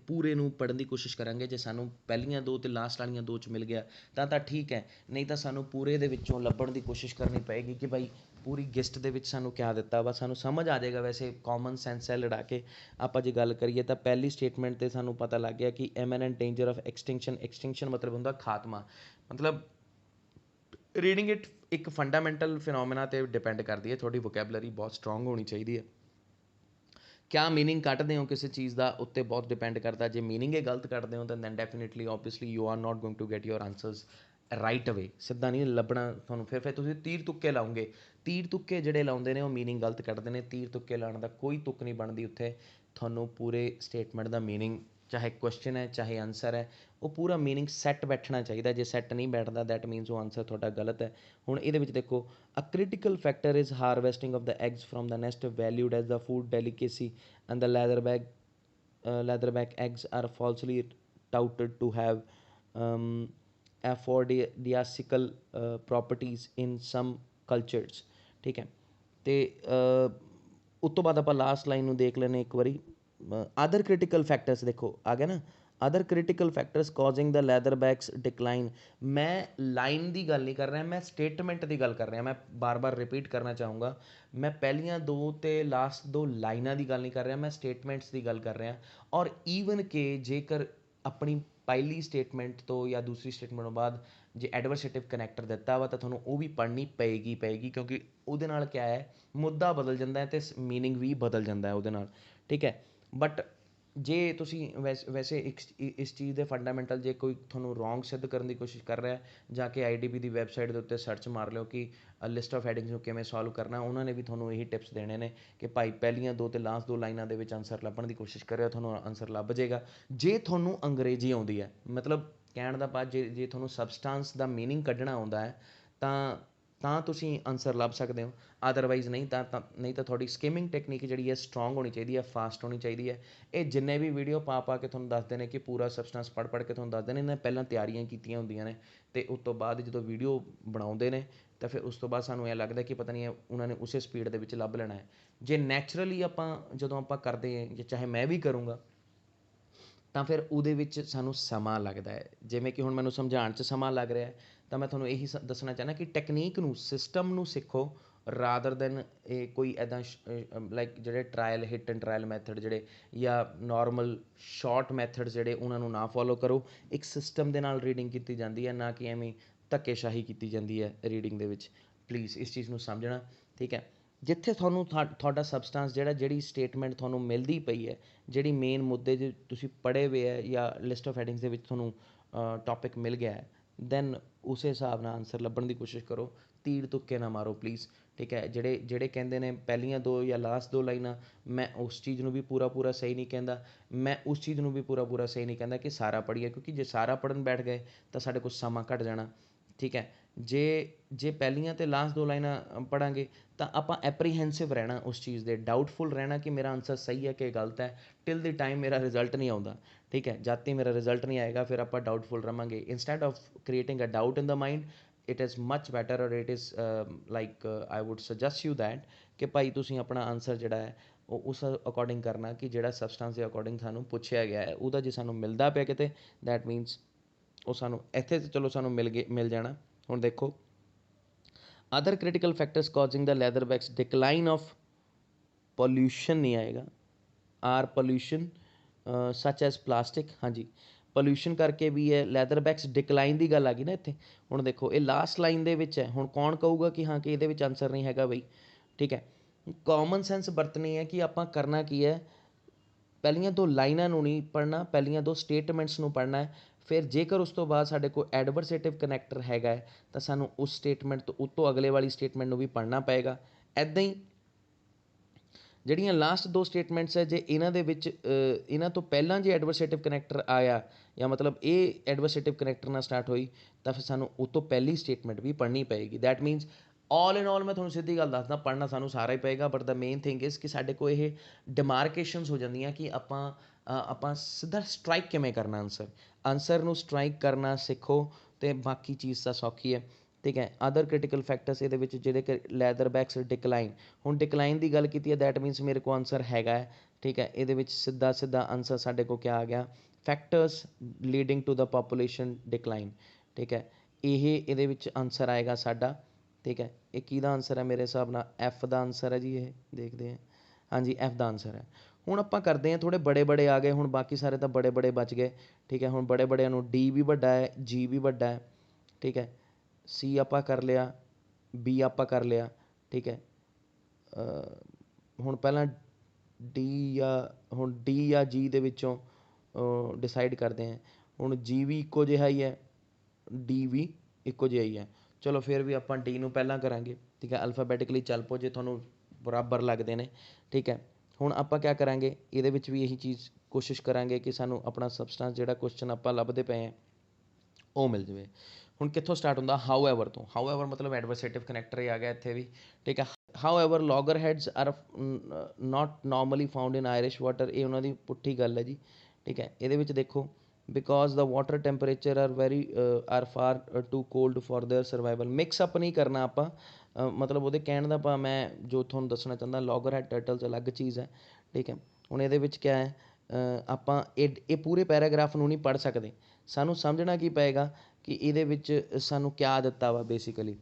ਪੂਰੇ ਨੂੰ ਪੜ੍ਹਨ ਦੀ ਕੋਸ਼ਿਸ਼ ਕਰਾਂਗੇ। ਜੇ ਸਾਨੂੰ ਪਹਿਲੀਆਂ 2 ਅਤੇ ਲਾਸਟ ਵਾਲੀਆਂ 2 'ਚ ਮਿਲ ਗਿਆ ਤਾਂ ਠੀਕ ਹੈ, ਨਹੀਂ ਤਾਂ ਸਾਨੂੰ ਪੂਰੇ ਦੇ ਵਿੱਚੋਂ ਲੱਭਣ ਦੀ ਕੋਸ਼ਿਸ਼ ਕਰਨੀ ਪਏਗੀ ਕਿ ਭਾਈ ਪੂਰੀ ਗਿਸਟ ਦੇ ਵਿੱਚ ਸਾਨੂੰ ਕਿਆ ਦਿੱਤਾ ਵਾ। ਸਾਨੂੰ ਸਮਝ ਆ ਜਾਏਗਾ ਵੈਸੇ ਕਾਮਨ ਸੈਂਸ ਹੈ ਲੜਾ ਕੇ। ਆਪਾਂ ਜੇ ਗੱਲ ਕਰੀਏ ਤਾਂ ਪਹਿਲੀ ਸਟੇਟਮੈਂਟ 'ਤੇ ਸਾਨੂੰ ਪਤਾ ਲੱਗ ਗਿਆ ਕਿ ਇਮੀਨੈਂਟ ਡੇਂਜਰ ਆਫ ਐਕਸਟਿੰਕਸ਼ਨ ਮਤਲਬ ਹੁੰਦਾ ਖਾਤਮਾ। ਮਤਲਬ ਰੀਡਿੰਗ ਇਟ ਇੱਕ ਫੰਡਾਮੈਂਟਲ ਫਿਨੋਮੀਨਾ 'ਤੇ ਡਿਪੈਂਡ ਕਰਦੀ ਹੈ, ਤੁਹਾਡੀ ਵੋਕੈਬਲਰੀ ਬਹੁਤ ਸਟਰੋਂਗ ਹੋਣੀ ਚਾਹੀਦੀ ਹੈ। ਕਿਆ ਮੀਨਿੰਗ ਕੱਢਦੇ ਹੋ ਕਿਸੇ ਚੀਜ਼ ਦਾ ਉੱਤੇ ਬਹੁਤ ਡਿਪੈਂਡ ਕਰਦਾ। ਜੇ ਮੀਨਿੰਗ ਇਹ ਗਲਤ ਕੱਢਦੇ ਹੋ ਤਾਂ then definitely obviously you are not going to get your answers right away. ਸਿੱਧਾ ਨਹੀਂ ਲੱਭਣਾ ਤੁਹਾਨੂੰ, ਫਿਰ ਤੁਸੀਂ ਤੀਰ ਤੁੱਕੇ ਲਾਉਂਗੇ। ਤੀਰ ਤੁੱਕੇ ਜਿਹੜੇ ਲਾਉਂਦੇ ਨੇ ਉਹ ਮੀਨਿੰਗ ਗਲਤ ਕੱਢਦੇ ਨੇ। ਤੀਰ ਤੁੱਕੇ ਲਾਉਣ ਦਾ ਕੋਈ ਤੁੱਕ ਨਹੀਂ ਬਣਦੀ ਉੱਥੇ, ਤੁਹਾਨੂੰ ਪੂਰੇ ਸਟੇਟਮੈਂਟ ਦਾ ਮੀਨਿੰਗ ਚਾਹੇ ਕੁਐਸਚਨ ਹੈ ਚਾਹੇ ਆਨਸਰ ਹੈ, ਉਹ ਪੂਰਾ ਮੀਨਿੰਗ ਸੈੱਟ ਬੈਠਣਾ ਚਾਹੀਦਾ। ਜੇ ਸੈੱਟ ਨਹੀਂ ਬੈਠਦਾ ਦੈਟ ਮੀਨਸ ਉਹ ਆਨਸਰ ਤੁਹਾਡਾ ਗਲਤ ਹੈ। ਹੁਣ ਇਹਦੇ ਵਿੱਚ ਦੇਖੋ, a critical factor is harvesting of the eggs from the nest valued as the food delicacy and the leatherback eggs are falsely touted to have aphrodisiacal properties in some cultures। ਠੀਕ ਹੈ, ਅਤੇ ਉਸ ਤੋਂ ਬਾਅਦ ਆਪਾਂ ਲਾਸਟ ਲਾਈਨ ਨੂੰ ਦੇਖ ਲੈਂਦੇ ਇੱਕ ਵਾਰੀ। ਅਦਰ ਕ੍ਰਿਟੀਕਲ ਫੈਕਟਰਸ ਦੇਖੋ ਆ ਗਿਆ ਨਾ, other critical factors causing the leatherbacks decline. ਮੈਂ ਲਾਈਨ ਦੀ ਗੱਲ ਨਹੀਂ ਕਰ ਰਿਹਾ, ਮੈਂ ਸਟੇਟਮੈਂਟ ਦੀ ਗੱਲ ਕਰ ਰਿਹਾ। ਮੈਂ ਬਾਰ-ਬਾਰ ਰਿਪੀਟ ਕਰਨਾ ਚਾਹੂੰਗਾ, ਮੈਂ ਪਹਿਲੀਆਂ 2 ਅਤੇ ਲਾਸਟ 2 ਲਾਈਨਾਂ ਦੀ ਗੱਲ ਨਹੀਂ ਕਰ ਰਿਹਾ, ਮੈਂ ਸਟੇਟਮੈਂਟਸ ਦੀ ਗੱਲ ਕਰ ਰਿਹਾ। ਔਰ ਈਵਨ ਕਿ ਜੇਕਰ ਆਪਣੀ ਪਹਿਲੀ ਸਟੇਟਮੈਂਟ ਤੋਂ ਜਾਂ ਦੂਸਰੀ ਸਟੇਟਮੈਂਟ ਤੋਂ ਬਾਅਦ ਜੇ ਐਡਵਰਸੇਟਿਵ ਕਨੈਕਟਰ ਦਿੱਤਾ ਵਾ ਤਾਂ ਤੁਹਾਨੂੰ ਉਹ ਵੀ ਪੜ੍ਹਨੀ ਪਏਗੀ, ਕਿਉਂਕਿ ਉਹਦੇ ਨਾਲ ਕਿਆ ਹੈ, ਮੁੱਦਾ ਬਦਲ ਜਾਂਦਾ ਹੈ ਅਤੇ ਮੀਨਿੰਗ ਵੀ ਬਦਲ ਜਾਂਦਾ ਹੈ ਉਹਦੇ ਨਾਲ। ਠੀਕ ਹੈ, ਬਟ ਜੇ ਤੁਸੀਂ ਵੈਸੇ ਇਸ ਚੀਜ਼ ਦੇ ਫੰਡਾਮੈਂਟਲ ਜੇ ਕੋਈ ਤੁਹਾਨੂੰ ਰੋਂਗ ਸਿੱਧ ਕਰਨ ਦੀ ਕੋਸ਼ਿਸ਼ ਕਰ ਰਿਹਾ, ਜਾ ਕੇ IDB ਦੀ ਵੈਬਸਾਈਟ ਦੇ ਉੱਤੇ ਸਰਚ ਮਾਰ ਲਿਓ ਕਿ ਲਿਸਟ ਆਫ ਹੈਡਿੰਗਸ ਨੂੰ ਕਿਵੇਂ ਸੋਲਵ ਕਰਨਾ। ਉਹਨਾਂ ਨੇ ਵੀ ਤੁਹਾਨੂੰ ਇਹੀ ਟਿਪਸ ਦੇਣੇ ਨੇ ਕਿ ਭਾਈ ਪਹਿਲੀਆਂ 2 ਅਤੇ ਲਾਸਟ 2 ਲਾਈਨਾਂ ਦੇ ਵਿੱਚ ਆਨਸਰ ਲੱਭਣ ਦੀ ਕੋਸ਼ਿਸ਼ ਕਰਿਓ, ਤੁਹਾਨੂੰ ਆਨਸਰ ਲੱਭ ਜਾਏਗਾ। ਜੇ ਤੁਹਾਨੂੰ ਅੰਗਰੇਜ਼ੀ ਆਉਂਦੀ ਹੈ, ਮਤਲਬ ਕਹਿਣ ਦਾ ਭਾਵ ਜੇ ਤੁਹਾਨੂੰ ਸਬਸਟਾਂਸ ਦਾ ਮੀਨਿੰਗ ਕੱਢਣਾ ਆਉਂਦਾ ਹੈ ਤਾਂ ਤੁਸੀਂ ਆਨਸਰ ਲੱਭ ਸਕਦੇ ਹੋ, ਅਦਰਵਾਈਜ਼ ਨਹੀਂ ਤਾਂ ਤੁਹਾਡੀ ਸਕਿਮਿੰਗ ਟੈਕਨੀਕ ਜਿਹੜੀ ਹੈ ਸਟਰੋਂਗ ਹੋਣੀ ਚਾਹੀਦੀ ਹੈ, ਫਾਸਟ ਹੋਣੀ ਚਾਹੀਦੀ ਹੈ। ਇਹ ਜਿੰਨੇ ਵੀ ਵੀਡੀਓ ਪਾ ਕੇ ਤੁਹਾਨੂੰ ਦੱਸਦੇ ਨੇ ਕਿ ਪੂਰਾ ਸਬਸਟੈਂਸ ਪੜ੍ਹ ਕੇ ਤੁਹਾਨੂੰ ਦੱਸਦੇ ਨੇ, ਇਹਨਾਂ ਪਹਿਲਾਂ ਤਿਆਰੀਆਂ ਕੀਤੀਆਂ ਹੁੰਦੀਆਂ ਨੇ ਅਤੇ ਉਸ ਤੋਂ ਬਾਅਦ ਜਦੋਂ ਵੀਡੀਓ ਬਣਾਉਂਦੇ ਨੇ ਤਾਂ ਫਿਰ ਉਸ ਤੋਂ ਬਾਅਦ ਸਾਨੂੰ ਇਹ ਲੱਗਦਾ ਕਿ ਪਤਾ ਨਹੀਂ ਉਹਨਾਂ ਨੇ ਉਸੇ ਸਪੀਡ ਦੇ ਵਿੱਚ ਲੱਭ ਲੈਣਾ ਹੈ। ਜੇ ਨੈਚੁਰਲੀ ਜਦੋਂ ਆਪਾਂ ਕਰਦੇ ਹਾਂ, ਚਾਹੇ ਮੈਂ ਵੀ ਕਰੂੰਗਾ, ਤਾਂ ਫਿਰ ਉਹਦੇ ਵਿੱਚ ਸਾਨੂੰ ਸਮਾਂ ਲੱਗਦਾ ਹੈ। ਜਿਵੇਂ ਕਿ ਹੁਣ ਮੈਨੂੰ ਸਮਝਾਉਣ 'ਚ ਸਮਾਂ ਲੱਗ ਰਿਹਾ, ਤਾਂ ਮੈਂ ਤੁਹਾਨੂੰ ਇਹੀ ਦੱਸਣਾ ਚਾਹੁੰਦਾ ਕਿ ਟੈਕਨੀਕ ਨੂੰ, ਸਿਸਟਮ ਨੂੰ ਸਿੱਖੋ ਰਾਦਰ ਦੈਨ ਇਹ ਕੋਈ ਇੱਦਾਂ ਲਾਈਕ ਜਿਹੜੇ trial hit and trial method ਜਿਹੜੇ ਜਾਂ ਨੋਰਮਲ ਸ਼ਾਰਟ ਮੈਥਡ ਜਿਹੜੇ ਉਹਨਾਂ ਨੂੰ ਨਾ ਫੋਲੋ ਕਰੋ। ਇੱਕ ਸਿਸਟਮ ਦੇ ਨਾਲ ਰੀਡਿੰਗ ਕੀਤੀ ਜਾਂਦੀ ਹੈ, ਨਾ ਕਿ ਐਵੇਂ ਧੱਕੇਸ਼ਾਹੀ ਕੀਤੀ ਜਾਂਦੀ ਹੈ ਰੀਡਿੰਗ ਦੇ ਵਿੱਚ। ਪਲੀਜ਼ ਇਸ ਚੀਜ਼ ਨੂੰ ਸਮਝਣਾ। ਠੀਕ ਹੈ, ਜਿੱਥੇ ਤੁਹਾਨੂੰ ਤੁਹਾਡਾ ਸਬਸਟਾਂਸ ਜਿਹੜੀ ਸਟੇਟਮੈਂਟ ਤੁਹਾਨੂੰ ਮਿਲਦੀ ਪਈ ਹੈ, ਜਿਹੜੀ ਮੇਨ ਮੁੱਦੇ ਜੇ ਤੁਸੀਂ ਪੜ੍ਹੇ ਹੋਏ ਹੈ ਜਾਂ ਲਿਸਟ ਆਫ ਹੈਡਿੰਗਸ ਦੇ ਵਿੱਚ ਤੁਹਾਨੂੰ ਟੋਪਿਕ ਮਿਲ ਗਿਆ ਹੈ, ਦੈਨ ਉਸੇ ਹਿਸਾਬ ਨਾਲ ਆਨਸਰ ਲੱਭਣ ਦੀ ਕੋਸ਼ਿਸ਼ ਕਰੋ। ਤੀਰ ਤੁੱਕੇ ਨਾ ਮਾਰੋ ਪਲੀਜ਼। ਠੀਕ ਹੈ, ਜਿਹੜੇ ਕਹਿੰਦੇ ਨੇ ਪਹਿਲੀਆਂ 2 ਜਾਂ ਲਾਸਟ 2 ਲਾਈਨਾਂ, ਮੈਂ ਉਸ ਚੀਜ਼ ਨੂੰ ਵੀ ਪੂਰਾ ਸਹੀ ਨਹੀਂ ਕਹਿੰਦਾ। ਮੈਂ ਉਸ ਚੀਜ਼ ਨੂੰ ਵੀ ਪੂਰਾ ਸਹੀ ਨਹੀਂ ਕਹਿੰਦਾ ਕਿ ਸਾਰਾ ਪੜ੍ਹੀਏ, ਕਿਉਂਕਿ ਜੇ ਸਾਰਾ ਪੜ੍ਹਨ ਬੈਠ ਗਏ ਤਾਂ ਸਾਡੇ ਕੋਲ ਸਮਾਂ ਘੱਟ ਜਾਣਾ। ਠੀਕ ਹੈ, ਜੇ ਪਹਿਲੀਆਂ ਅਤੇ ਲਾਸਟ 2 ਲਾਈਨਾਂ ਪੜ੍ਹਾਂਗੇ ਤਾਂ ਆਪਾਂ ਐਪਰੀਹੈਂਸਿਵ ਰਹਿਣਾ ਉਸ ਚੀਜ਼ ਦੇ, ਡਾਊਟਫੁਲ ਰਹਿਣਾ ਕਿ ਮੇਰਾ ਆਨਸਰ ਸਹੀ ਹੈ ਕਿ ਗਲਤ ਹੈ, ਟਿਲ ਦੀ ਟਾਈਮ ਮੇਰਾ ਰਿਜ਼ਲਟ ਨਹੀਂ ਆਉਂਦਾ। ਠੀਕ ਹੈ, ਜਦ ਤੱਕ ਮੇਰਾ ਰਿਜ਼ਲਟ ਨਹੀਂ ਆਏਗਾ ਫਿਰ ਆਪਾਂ ਡਾਊਟਫੁਲ ਰਹਾਂਗੇ। Instead of creating a doubt in the mind, it is much better or it is like I would suggest you that ਕਿ ਭਾਈ ਤੁਸੀਂ ਆਪਣਾ ਆਨਸਰ ਜਿਹੜਾ ਹੈ ਉਹ ਉਸ ਅਕੋਰਡਿੰਗ ਕਰਨਾ ਕਿ ਜਿਹੜਾ ਸਬਸਟੈਂਸ ਦੇ ਅਕੋਰਡਿੰਗ ਸਾਨੂੰ ਪੁੱਛਿਆ ਗਿਆ ਹੈ, ਉਹਦਾ ਜੇ ਸਾਨੂੰ ਮਿਲਦਾ ਪਿਆ ਕਿਤੇ, ਦੈਟ ਮੀਨਸ ਉਹ ਸਾਨੂੰ ਇੱਥੇ ਤਾਂ ਚਲੋ ਸਾਨੂੰ ਮਿਲ ਜਾਣਾ। ਹੁਣ ਦੇਖੋ, other critical factors causing the leatherbacks decline of pollution ਨਹੀਂ ਆਏਗਾ, or pollution such as plastic. ਹਾਂਜੀ, ਪੋਲਿਊਸ਼ਨ ਕਰਕੇ ਵੀ ਹੈ, ਲੈਦਰਬੈਕਸ ਡਿਕਲਾਈਨ ਦੀ ਗੱਲ ਆ ਗਈ ਨਾ ਇੱਥੇ। ਹੁਣ ਦੇਖੋ ਇਹ ਲਾਸਟ ਲਾਈਨ ਦੇ ਵਿੱਚ ਹੈ, ਹੁਣ ਕੌਣ ਕਹੂਗਾ ਕਿ ਹਾਂ ਕਿ ਇਹਦੇ ਵਿੱਚ ਆਨਸਰ ਨਹੀਂ ਹੈਗਾ ਬਈ। ਠੀਕ ਹੈ, ਕਾਮਨ ਸੈਂਸ ਵਰਤਣੀ ਹੈ ਕਿ ਆਪਾਂ ਕਰਨਾ ਕੀ ਹੈ, ਪਹਿਲੀਆਂ 2 ਲਾਈਨਾਂ ਨੂੰ ਨਹੀਂ ਪੜ੍ਹਨਾ, ਪਹਿਲੀਆਂ 2 ਸਟੇਟਮੈਂਟਸ ਨੂੰ ਪੜ੍ਹਨਾ ਹੈ। ਫਿਰ ਜੇਕਰ ਉਸ ਤੋਂ ਬਾਅਦ ਸਾਡੇ ਕੋਲ ਐਡਵਰਸੇਟਿਵ ਕਨੈਕਟਰ ਹੈਗਾ ਹੈ ਤਾਂ ਸਾਨੂੰ ਉਸ ਸਟੇਟਮੈਂਟ ਤੋਂ ਉੱਤੋਂ ਅਗਲੇ ਵਾਲੀ ਸਟੇਟਮੈਂਟ ਨੂੰ ਵੀ ਪੜ੍ਹਨਾ ਪਏਗਾ। ਇੱਦਾਂ ਹੀ ਜਿਹੜੀਆਂ ਲਾਸਟ 2 ਸਟੇਟਮੈਂਟਸ ਹੈ, ਜੇ ਇਹਨਾਂ ਦੇ ਵਿੱਚ ਇਹਨਾਂ ਤੋਂ ਪਹਿਲਾਂ ਜੇ ਐਡਵਰਸੇਟਿਵ ਕਨੈਕਟਰ ਆਇਆ ਜਾਂ ਮਤਲਬ ਇਹ ਐਡਵਰਸੇਟਿਵ ਕਨੈਕਟਰ ਨਾਲ ਸਟਾਰਟ ਹੋਈ ਤਾਂ ਫਿਰ ਸਾਨੂੰ ਉਹ ਤੋਂ ਪਹਿਲੀ ਸਟੇਟਮੈਂਟ ਵੀ ਪੜ੍ਹਨੀ ਪਏਗੀ। ਦੈਟ ਮੀਨਸ ਆਲ ਇਨ ਆਲ ਮੈਂ ਤੁਹਾਨੂੰ ਸਿੱਧੀ ਗੱਲ ਦੱਸਦਾ, ਪੜ੍ਹਨਾ ਸਾਨੂੰ ਸਾਰਾ ਹੀ ਪਏਗਾ, but the main thing is ਕਿ ਸਾਡੇ ਕੋਲ ਇਹ ਡਿਮਾਰਕੇਸ਼ਨਸ ਹੋ ਜਾਂਦੀਆਂ ਕਿ ਆਪਾਂ ਸਿੱਧਾ ਸਟਰਾਈਕ ਕਿਵੇਂ ਕਰਨਾ ਆਨਸਰ ਨੂੰ ਸਟਰਾਈਕ ਕਰਨਾ ਸਿੱਖੋ ਅਤੇ ਬਾਕੀ ਚੀਜ਼ ਤਾਂ ਸੌਖੀ ਹੈ। ਠੀਕ ਹੈ, ਅਦਰ ਕ੍ਰਿਟੀਕਲ ਫੈਕਟਰਸ ਇਹਦੇ ਵਿੱਚ ਜਿਹੜੇ ਕਿ ਲੈਦਰਬੈਕਸ ਡਿਕਲਾਈਨ, ਹੁਣ ਡਿਕਲਾਈਨ ਦੀ ਗੱਲ ਕੀਤੀ ਹੈ, ਦੈਟ ਮੀਨਸ ਮੇਰੇ ਕੋਲ ਆਨਸਰ ਹੈਗਾ ਹੈ। ਠੀਕ ਹੈ, ਇਹਦੇ ਵਿੱਚ ਸਿੱਧਾ ਆਨਸਰ ਸਾਡੇ ਕੋਲ ਕਿਆ ਆ ਗਿਆ, factors leading to the population decline. ਠੀਕ ਹੈ, ਇਹਦੇ ਵਿੱਚ ਆਨਸਰ ਆਏਗਾ ਸਾਡਾ। ਠੀਕ ਹੈ, ਇਹ ਕਿਹਦਾ ਆਨਸਰ ਹੈ, ਮੇਰੇ ਹਿਸਾਬ ਨਾਲ ਐਫ ਦਾ ਆਨਸਰ ਹੈ ਜੀ। ਇਹ ਦੇਖਦੇ ਹਾਂ, ਹਾਂਜੀ ਐਫ ਦਾ ਆਨਸਰ ਹੈ। ਹੁਣ ਆਪਾਂ ਕਰਦੇ ਹਾਂ, ਥੋੜ੍ਹੇ ਬੜੇ ਆ ਗਏ, ਹੁਣ ਬਾਕੀ ਸਾਰੇ ਤਾਂ ਬੜੇ ਬਚ ਗਏ। ਠੀਕ ਹੈ, ਹੁਣ ਬੜਿਆਂ ਨੂੰ ਡੀ ਵੀ ਵੱਡਾ ਹੈ, ਜੀ ਵੀ ਵੱਡਾ ਹੈ। ਠੀਕ ਹੈ, ਸੀ ਆਪਾਂ ਕਰ ਲਿਆ, ਬੀ ਆਪਾਂ ਕਰ ਲਿਆ। ਠੀਕ ਹੈ, ਹੁਣ ਪਹਿਲਾਂ ਡੀ ਜਾਂ ਜੀ ਦੇ ਵਿੱਚੋਂ ਡਿਸਾਈਡ ਕਰਦੇ ਹਾਂ। ਹੁਣ ਜੀ ਵੀ ਇੱਕੋ ਜਿਹਾ ਹੀ ਹੈ, ਡੀ ਵੀ ਇੱਕੋ ਜਿਹਾ ਹੀ ਹੈ। ਚਲੋ ਫਿਰ ਵੀ ਆਪਾਂ ਡੀ ਨੂੰ ਪਹਿਲਾਂ ਕਰਾਂਗੇ। ਠੀਕ ਹੈ, ਅਲਫਾਬੈਟਿਕਲੀ ਚੱਲ ਪਓ ਜੇ ਤੁਹਾਨੂੰ ਬਰਾਬਰ ਲੱਗਦੇ ਨੇ। ਠੀਕ ਹੈ, ਹੁਣ ਆਪਾਂ ਕਿਆ ਕਰਾਂਗੇ, ਇਹਦੇ ਵਿੱਚ ਵੀ ਇਹੀ ਚੀਜ਼ ਕੋਸ਼ਿਸ਼ ਕਰਾਂਗੇ ਕਿ ਸਾਨੂੰ ਆਪਣਾ ਸਬਸਟੈਂਸ ਜਿਹੜਾ ਕੁਐਸਚਨ ਆਪਾਂ ਲੱਭਦੇ ਪਏ ਹਾਂ ਉਹ ਮਿਲ ਜਾਵੇ। ਹੁਣ ਕਿੱਥੋਂ ਸਟਾਰਟ ਹੁੰਦਾ, ਹਾਊ ਐਵਰ ਤੋਂ। ਹਾਊ ਐਵਰ ਮਤਲਬ ਐਡਵਰਸੇਟਿਵ ਕਨੈਕਟਰ ਹੀ ਆ ਗਿਆ ਇੱਥੇ ਵੀ, ਠੀਕ ਹੈ। However loggerheads are not normally found in Irish water, ਇਹ ਉਹਨਾਂ ਦੀ ਪੁੱਠੀ ਗੱਲ ਹੈ ਜੀ, ਠੀਕ ਹੈ। ਇਹਦੇ ਵਿੱਚ ਦੇਖੋ, because the water temperature are very are far too cold for their survival. Mix up ਨਹੀਂ ਕਰਨਾ ਆਪਾਂ, ਮਤਲਬ ਉਹਦੇ ਕਹਿਣ ਦਾ ਭਾਵ ਮੈਂ ਜੋ ਤੁਹਾਨੂੰ ਦੱਸਣਾ ਚਾਹੁੰਦਾ, ਲੌਗਰ ਹੈਡ ਟਰਟਲਸ ਅਲੱਗ ਚੀਜ਼ ਹੈ, ਠੀਕ ਹੈ। ਹੁਣ ਇਹਦੇ ਵਿੱਚ ਕਿਆ ਹੈ, ਆਪਾਂ ਇਹ ਪੂਰੇ ਪੈਰਾਗ੍ਰਾਫ ਨੂੰ ਨਹੀਂ ਪੜ੍ਹ ਸਕਦੇ, ਸਾਨੂੰ ਸਮਝਣਾ ਕੀ ਪਏਗਾ ਕਿ ਇਹਦੇ ਵਿੱਚ ਸਾਨੂੰ ਕਿਆ ਦਿੱਤਾ ਵਾ basically.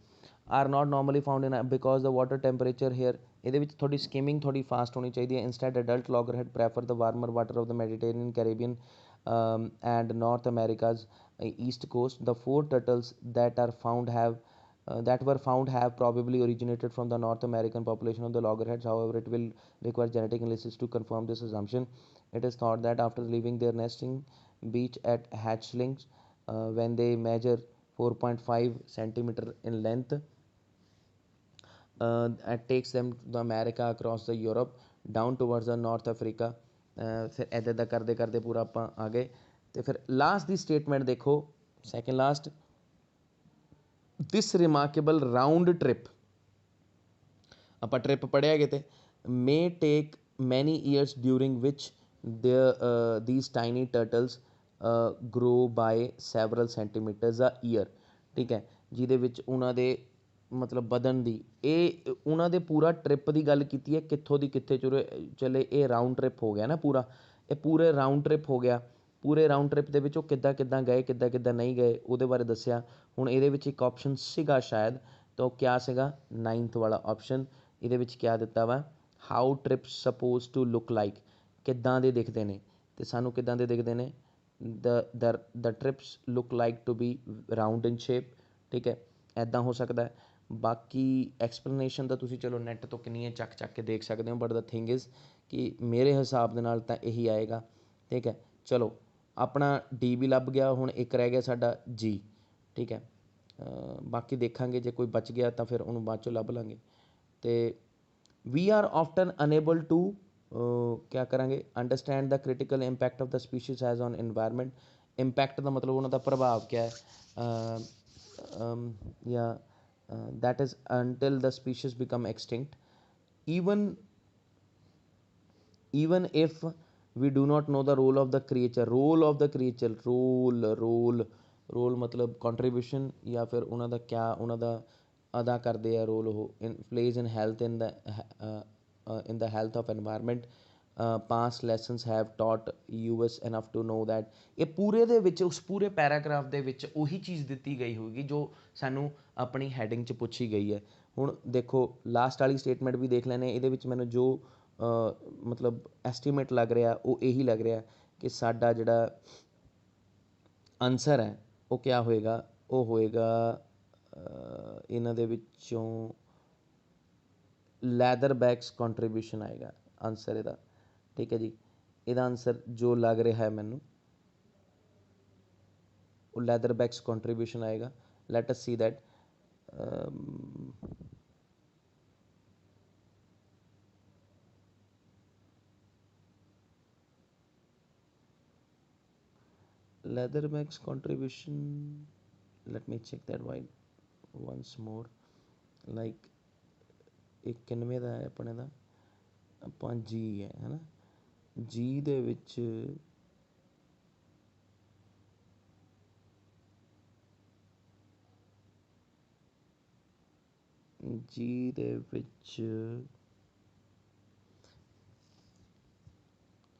Are not normally found in because the water temperature here, ਇਹਦੇ ਵਿੱਚ ਥੋੜੀ ਸਕੀਮਿੰਗ ਥੋੜੀ ਫਾਸਟ ਹੋਣੀ ਚਾਹੀਦੀ ਹੈ। Instead adult loggerhead prefer the warmer water of the Mediterranean, Caribbean and North America's east coast. The four turtles that are found have that were found have probably originated from the North American population of the loggerheads. However, it will require genetic analysis to confirm this assumption. It is thought that after leaving their nesting beach at hatchlings, when they measure 4.5 centimeter in length, it takes them to the America, across the Europe, down towards the North Africa. ਫਿਰ ਇੱਦਾਂ ਇੱਦਾਂ ਕਰਦੇ ਕਰਦੇ ਪੂਰਾ ਆਪਾਂ ਆ ਗਏ। ਅਤੇ ਫਿਰ ਲਾਸਟ ਦੀ ਸਟੇਟਮੈਂਟ ਦੇਖੋ, ਸੈਕਿੰਡ ਲਾਸਟ, ਦਿਸ ਰਿਮਾਰਕੇਬਲ ਰਾਊਂਡ ਟ੍ਰਿਪ, ਆਪਾਂ ਟ੍ਰਿਪ ਪੜ੍ਹਿਆ ਕਿਤੇ, ਮੇ ਟੇਕ ਮੈਨੀ years during which these tiny turtles grow by several centimeters a year, ਠੀਕ ਹੈ, ਜਿਹਦੇ ਵਿੱਚ ਉਹਨਾਂ ਦੇ ਮਤਲਬ ਵਧਣ ਦੀ, ਇਹ ਉਹਨਾਂ ਦੇ ਪੂਰਾ ਟ੍ਰਿਪ ਦੀ ਗੱਲ ਕੀਤੀ ਹੈ, ਕਿੱਥੋਂ ਦੀ ਕਿੱਥੇ ਚਲੇ, ਇਹ ਰਾਊਂਡ ਟ੍ਰਿਪ ਹੋ ਗਿਆ ਨਾ ਪੂਰਾ, ਇਹ ਪੂਰੇ ਰਾਊਂਡ ਟ੍ਰਿਪ ਹੋ ਗਿਆ। ਪੂਰੇ ਰਾਊਂਡ ਟ੍ਰਿਪ ਦੇ ਵਿੱਚ ਉਹ ਕਿੱਦਾਂ ਕਿੱਦਾਂ ਗਏ, ਕਿੱਦਾਂ ਕਿੱਦਾਂ ਨਹੀਂ ਗਏ, ਉਹਦੇ ਬਾਰੇ ਦੱਸਿਆ। ਹੁਣ ਇਹਦੇ ਵਿੱਚ ਇੱਕ ਆਪਸ਼ਨ ਸੀਗਾ ਸ਼ਾਇਦ, ਤਾਂ ਉਹ ਕਿਆ ਸੀਗਾ, 9th ਵਾਲਾ ਆਪਸ਼ਨ। ਇਹਦੇ ਵਿੱਚ ਕਿਆ ਦਿੱਤਾ ਵਾ, how trips suppose to look like, ਕਿੱਦਾਂ ਦੇ ਦਿਖਦੇ ਨੇ, ਅਤੇ ਸਾਨੂੰ ਕਿੱਦਾਂ ਦੇ ਦਿਖਦੇ ਨੇ, the trips look like to be round in shape, ਠੀਕ ਹੈ, ਇੱਦਾਂ ਹੋ ਸਕਦਾ। ਬਾਕੀ ਐਕਸਪਲੇਨੇਸ਼ਨ ਤਾਂ ਤੁਸੀਂ ਚਲੋ ਨੈੱਟ ਤੋਂ ਕਿੰਨੀਆਂ ਚੱਕ ਚੱਕ ਕੇ ਦੇਖ ਸਕਦੇ ਹੋ, ਬਟ ਦਾ ਥਿੰਗ ਇਜ਼ ਕਿ ਮੇਰੇ ਹਿਸਾਬ ਦੇ ਨਾਲ ਤਾਂ ਇਹੀ ਆਏਗਾ, ਠੀਕ ਹੈ। ਚਲੋ ਆਪਣਾ ਡੀ ਵੀ ਲੱਭ ਗਿਆ, ਹੁਣ ਇੱਕ ਰਹਿ ਗਿਆ ਸਾਡਾ ਜੀ, ਠੀਕ ਹੈ। ਬਾਕੀ ਦੇਖਾਂਗੇ ਜੇ ਕੋਈ ਬਚ ਗਿਆ ਤਾਂ ਫਿਰ ਉਹਨੂੰ ਬਾਅਦ 'ਚੋਂ ਲੱਭ ਲਾਂਗੇ। ਅਤੇ we are often unable to ਕਿਆ ਕਰਾਂਗੇ, understand the critical impact of the species has on environment. Impact ਦਾ ਮਤਲਬ ਉਹਨਾਂ ਦਾ ਪ੍ਰਭਾਵ ਕਿਆ ਹੈ, ਜਾਂ that is until the species become extinct, even if we do not know the role of the creature, role ਮਤਲਬ ਕੰਟਰੀਬਿਊਸ਼ਨ, ਜਾਂ ਫਿਰ ਉਹਨਾਂ ਦਾ ਕਿਆ ਉਹਨਾਂ ਦਾ ਅਦਾ ਕਰਦੇ ਆ ਰੋਲ, ਉਹ plays in health in the health of environment. Past lessons have taught us enough to know that, ਇਹ ਪੂਰੇ ਦੇ ਵਿੱਚ, ਉਸ ਪੂਰੇ ਪੈਰਾਗ੍ਰਾਫ ਦੇ ਵਿੱਚ ਉਹੀ ਚੀਜ਼ ਦਿੱਤੀ ਗਈ ਹੋਏਗੀ ਜੋ ਸਾਨੂੰ ਆਪਣੀ ਹੈਡਿੰਗ 'ਚ ਪੁੱਛੀ ਗਈ ਹੈ। ਹੁਣ ਦੇਖੋ ਲਾਸਟ ਵਾਲੀ ਸਟੇਟਮੈਂਟ ਵੀ ਦੇਖ ਲੈਂਦੇ, ਇਹਦੇ ਵਿੱਚ ਮੈਨੂੰ ਜੋ ਮਤਲਬ ਐਸਟੀਮੇਟ ਲੱਗ ਰਿਹਾ ਉਹ ਇਹੀ ਲੱਗ ਰਿਹਾ ਕਿ ਸਾਡਾ ਜਿਹੜਾ ਆਨਸਰ ਹੈ ਉਹ ਕਿਆ ਹੋਏਗਾ, ਉਹ ਹੋਏਗਾ ਇਹਨਾਂ ਦੇ ਵਿੱਚੋਂ ਲੈਦਰਬੈਕਸ ਕੰਟਰੀਬਿਊਸ਼ਨ ਆਏਗਾ ਆਨਸਰ ਇਹਦਾ, ਠੀਕ ਹੈ ਜੀ। ਇਹਦਾ ਆਨਸਰ ਜੋ ਲੱਗ ਰਿਹਾ ਹੈ ਮੈਨੂੰ, ਉਹ ਲੈਦਰਬੈਕਸ ਕੰਟਰੀਬਿਊਸ਼ਨ ਆਏਗਾ। Let us C that, Leatherback's contribution, let me check that once more, like ਇਹ ਕਿੰਨਵੇਂ ਦਾ ਹੈ ਆਪਣੇ ਦਾ, ਆਪਾਂ ਜੀ ਹੈ ਨਾ, ਜੀ ਦੇ ਵਿੱਚ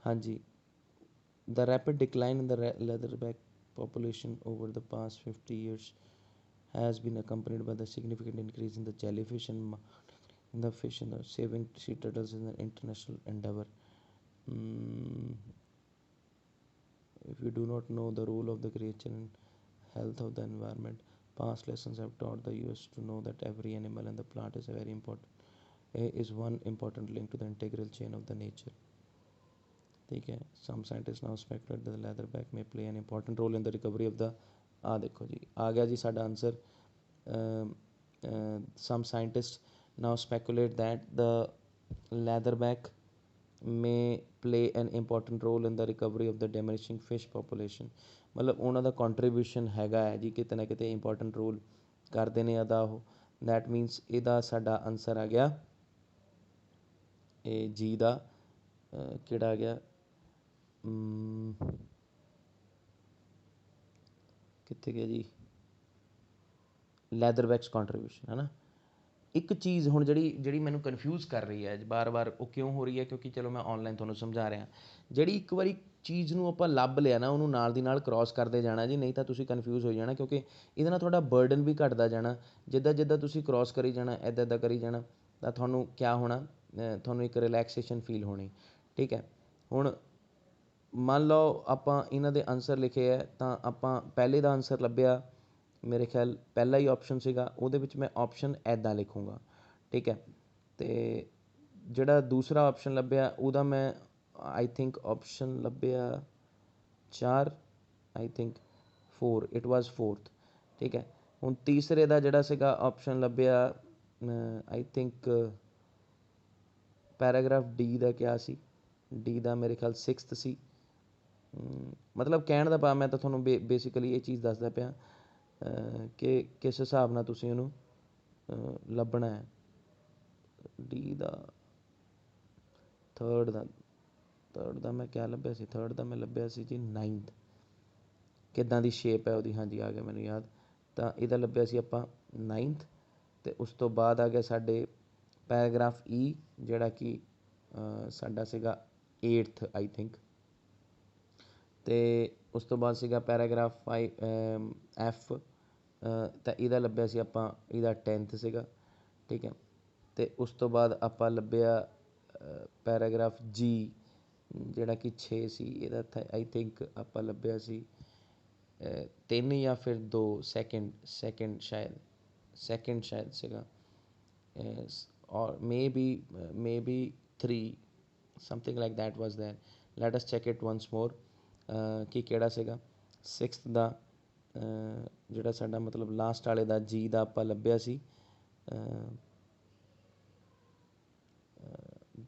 ਹਾਂਜੀ, the rapid decline in the leatherback population over the past 50 years has been accompanied by the significant increase in the jellyfish and in the fish and the saving sea turtles in an international endeavor. If you do not know the role of the creature in health of the environment, past lessons have taught the US to know that every animal and the plant is very important, is one important link to the integral chain of the nature, ठीक है। some scientists now speculate that the leatherback may play an important role in the recovery of the, ਆ ਦੇਖੋ ਜੀ ਆ ਗਿਆ ਜੀ ਸਾਡਾ answer. some scientists now speculate that the leatherback may play an important role in the recovery of the diminishing fish population. मतलब उन्हों का कॉन्ट्रीब्यूशन हैगा है जी किते ना किते इंपॉर्टेंट रोल करते हैं अदा वो। दैट मीनस ਇਹਦਾ ਸਾਡਾ आंसर आ गया ਇਹ जी ਦਾ ਕਿਹੜਾ आ गया कितने गया जी ਲੈਦਰਬੈਕਸ ਕੰਟਰੀਬਿਊਸ਼ਨ है ना। एक चीज़ हुण ਜਿਹੜੀ ਮੈਨੂੰ ਕਨਫਿਊਜ਼ ਕਰ ਰਹੀ ਹੈ ਬਾਰ-ਬਾਰ ਉਹ ਕਿਉਂ ਹੋ ਰਹੀ ਹੈ ਕਿਉਂਕਿ ਚਲੋ ਮੈਂ ਆਨਲਾਈਨ ਤੁਹਾਨੂੰ ਸਮਝਾ ਰਿਹਾ ਜਿਹੜੀ ਇੱਕ ਵਾਰੀ ਚੀਜ਼ ਨੂੰ ਆਪਾਂ ਲੱਭ ਲਿਆ ਨਾ ਉਹਨੂੰ ਨਾਲ ਦੀ ਨਾਲ ਕ੍ਰਾਸ ਕਰਦੇ ਜਾਣਾ ਜੀ ਨਹੀਂ ਤਾਂ ਤੁਸੀਂ ਕਨਫਿਊਜ਼ ਹੋ ਜਾਣਾ ਕਿਉਂਕਿ ਇਹਦੇ ਨਾਲ ਤੁਹਾਡਾ ਬਰਡਨ ਵੀ ਘਟਦਾ ਜਾਣਾ ਜਿੱਦਾਂ ਜਿੱਦਾਂ ਤੁਸੀਂ ਕ੍ਰਾਸ ਕਰੀ ਜਾਣਾ ਇੱਦਾਂ ਇੱਦਾਂ ਕਰੀ ਜਾਣਾ ਤਾਂ ਤੁਹਾਨੂੰ ਕਿਆ ਹੋਣਾ ਤੁਹਾਨੂੰ ਇੱਕ ਰਿਲੈਕਸੇਸ਼ਨ ਫੀਲ ਹੋਣੀ ਠੀਕ ਹੈ। ਹੁਣ ਮੰਨ ਲਓ ਆਪਾਂ ਇਹਨਾਂ ਦੇ ਆਨਸਰ ਲਿਖੇ ਹੈ ਤਾਂ ਆਪਾਂ ਪਹਿਲੇ ਦਾ ਆਨਸਰ ਲੱਭਿਆ ਮੇਰੇ ਖਿਆਲ ਪਹਿਲਾ ਹੀ ਆਪਸ਼ਨ ਸੀਗਾ ਉਹਦੇ ਵਿੱਚ ਮੈਂ ਆਪਸ਼ਨ ਇੱਦਾਂ ਲਿਖੂੰਗਾ ਠੀਕ ਹੈ। ਅਤੇ ਜਿਹੜਾ ਦੂਸਰਾ ਆਪਸ਼ਨ ਲੱਭਿਆ ਉਹਦਾ ਮੈਂ ਆਈ ਥਿੰਕ ਆਪਸ਼ਨ ਲੱਭਿਆ 4 I think 4 it was 4th ਠੀਕ ਹੈ। ਹੁਣ ਤੀਸਰੇ ਦਾ ਜਿਹੜਾ ਸੀਗਾ ਆਪਸ਼ਨ ਲੱਭਿਆ ਆਈ ਥਿੰਕ ਪੈਰਾਗ੍ਰਾਫ ਡੀ ਦਾ ਕਿਆ ਸੀ ਡੀ ਦਾ ਮੇਰੇ ਖਿਆਲ 6th ਸੀ। ਮਤਲਬ ਕਹਿਣ ਦਾ ਭਾਵ ਮੈਂ ਤਾਂ ਤੁਹਾਨੂੰ ਬੇਸਿਕਲੀ ਇਹ ਚੀਜ਼ ਦੱਸਦਾ ਪਿਆ ਕਿ ਕਿਸ ਹਿਸਾਬ ਨਾਲ ਤੁਸੀਂ ਉਹਨੂੰ ਲੱਭਣਾ ਹੈ। ਡੀ ਦਾ ਥਰਡ ਦਾ ਮੈਂ ਕਿਆ ਲੱਭਿਆ ਸੀ ਥਰਡ ਦਾ ਮੈਂ ਲੱਭਿਆ ਸੀ ਜੀ 9th ਕਿੱਦਾਂ ਦੀ ਸ਼ੇਪ ਹੈ ਉਹਦੀ ਹਾਂਜੀ ਆ ਗਿਆ ਮੈਨੂੰ ਯਾਦ ਤਾਂ ਇਹਦਾ ਲੱਭਿਆ ਸੀ ਆਪਾਂ 9th ਅਤੇ ਉਸ ਤੋਂ ਬਾਅਦ ਆ ਗਿਆ ਸਾਡੇ ਪੈਰਾਗ੍ਰਾਫ ਈ ਜਿਹੜਾ ਕਿ ਸਾਡਾ ਸੀਗਾ 8th ਆਈ ਥਿੰਕ ਅਤੇ ਉਸ ਤੋਂ ਬਾਅਦ ਸੀਗਾ ਪੈਰਾਗ੍ਰਾਫ ਐਫ ਤਾਂ ਇਹਦਾ ਲੱਭਿਆ ਸੀ ਆਪਾਂ ਇਹਦਾ 10th ਸੀਗਾ ਠੀਕ ਹੈ। ਅਤੇ ਉਸ ਤੋਂ ਬਾਅਦ ਆਪਾਂ ਲੱਭਿਆ ਪੈਰਾਗ੍ਰਾਫ ਜੀ ਜਿਹੜਾ ਕਿ 6 ਸੀ ਇਹਦਾ ਆਈ ਥਿੰਕ ਆਪਾਂ ਲੱਭਿਆ ਸੀ 3 ਜਾਂ ਫਿਰ 2 ਸੈਕਿੰਡ ਸ਼ਾਇਦ ਸੀਗਾ ਔਰ ਮੇ ਬੀ 3 something like that was there let us check it once more ਕਿ ਕਿਹੜਾ ਸੀਗਾ 6th ਦਾ ਜਿਹੜਾ ਸਾਡਾ ਮਤਲਬ ਲਾਸਟ ਵਾਲੇ ਦਾ ਜੀ ਦਾ ਆਪਾਂ ਲੱਭਿਆ ਸੀ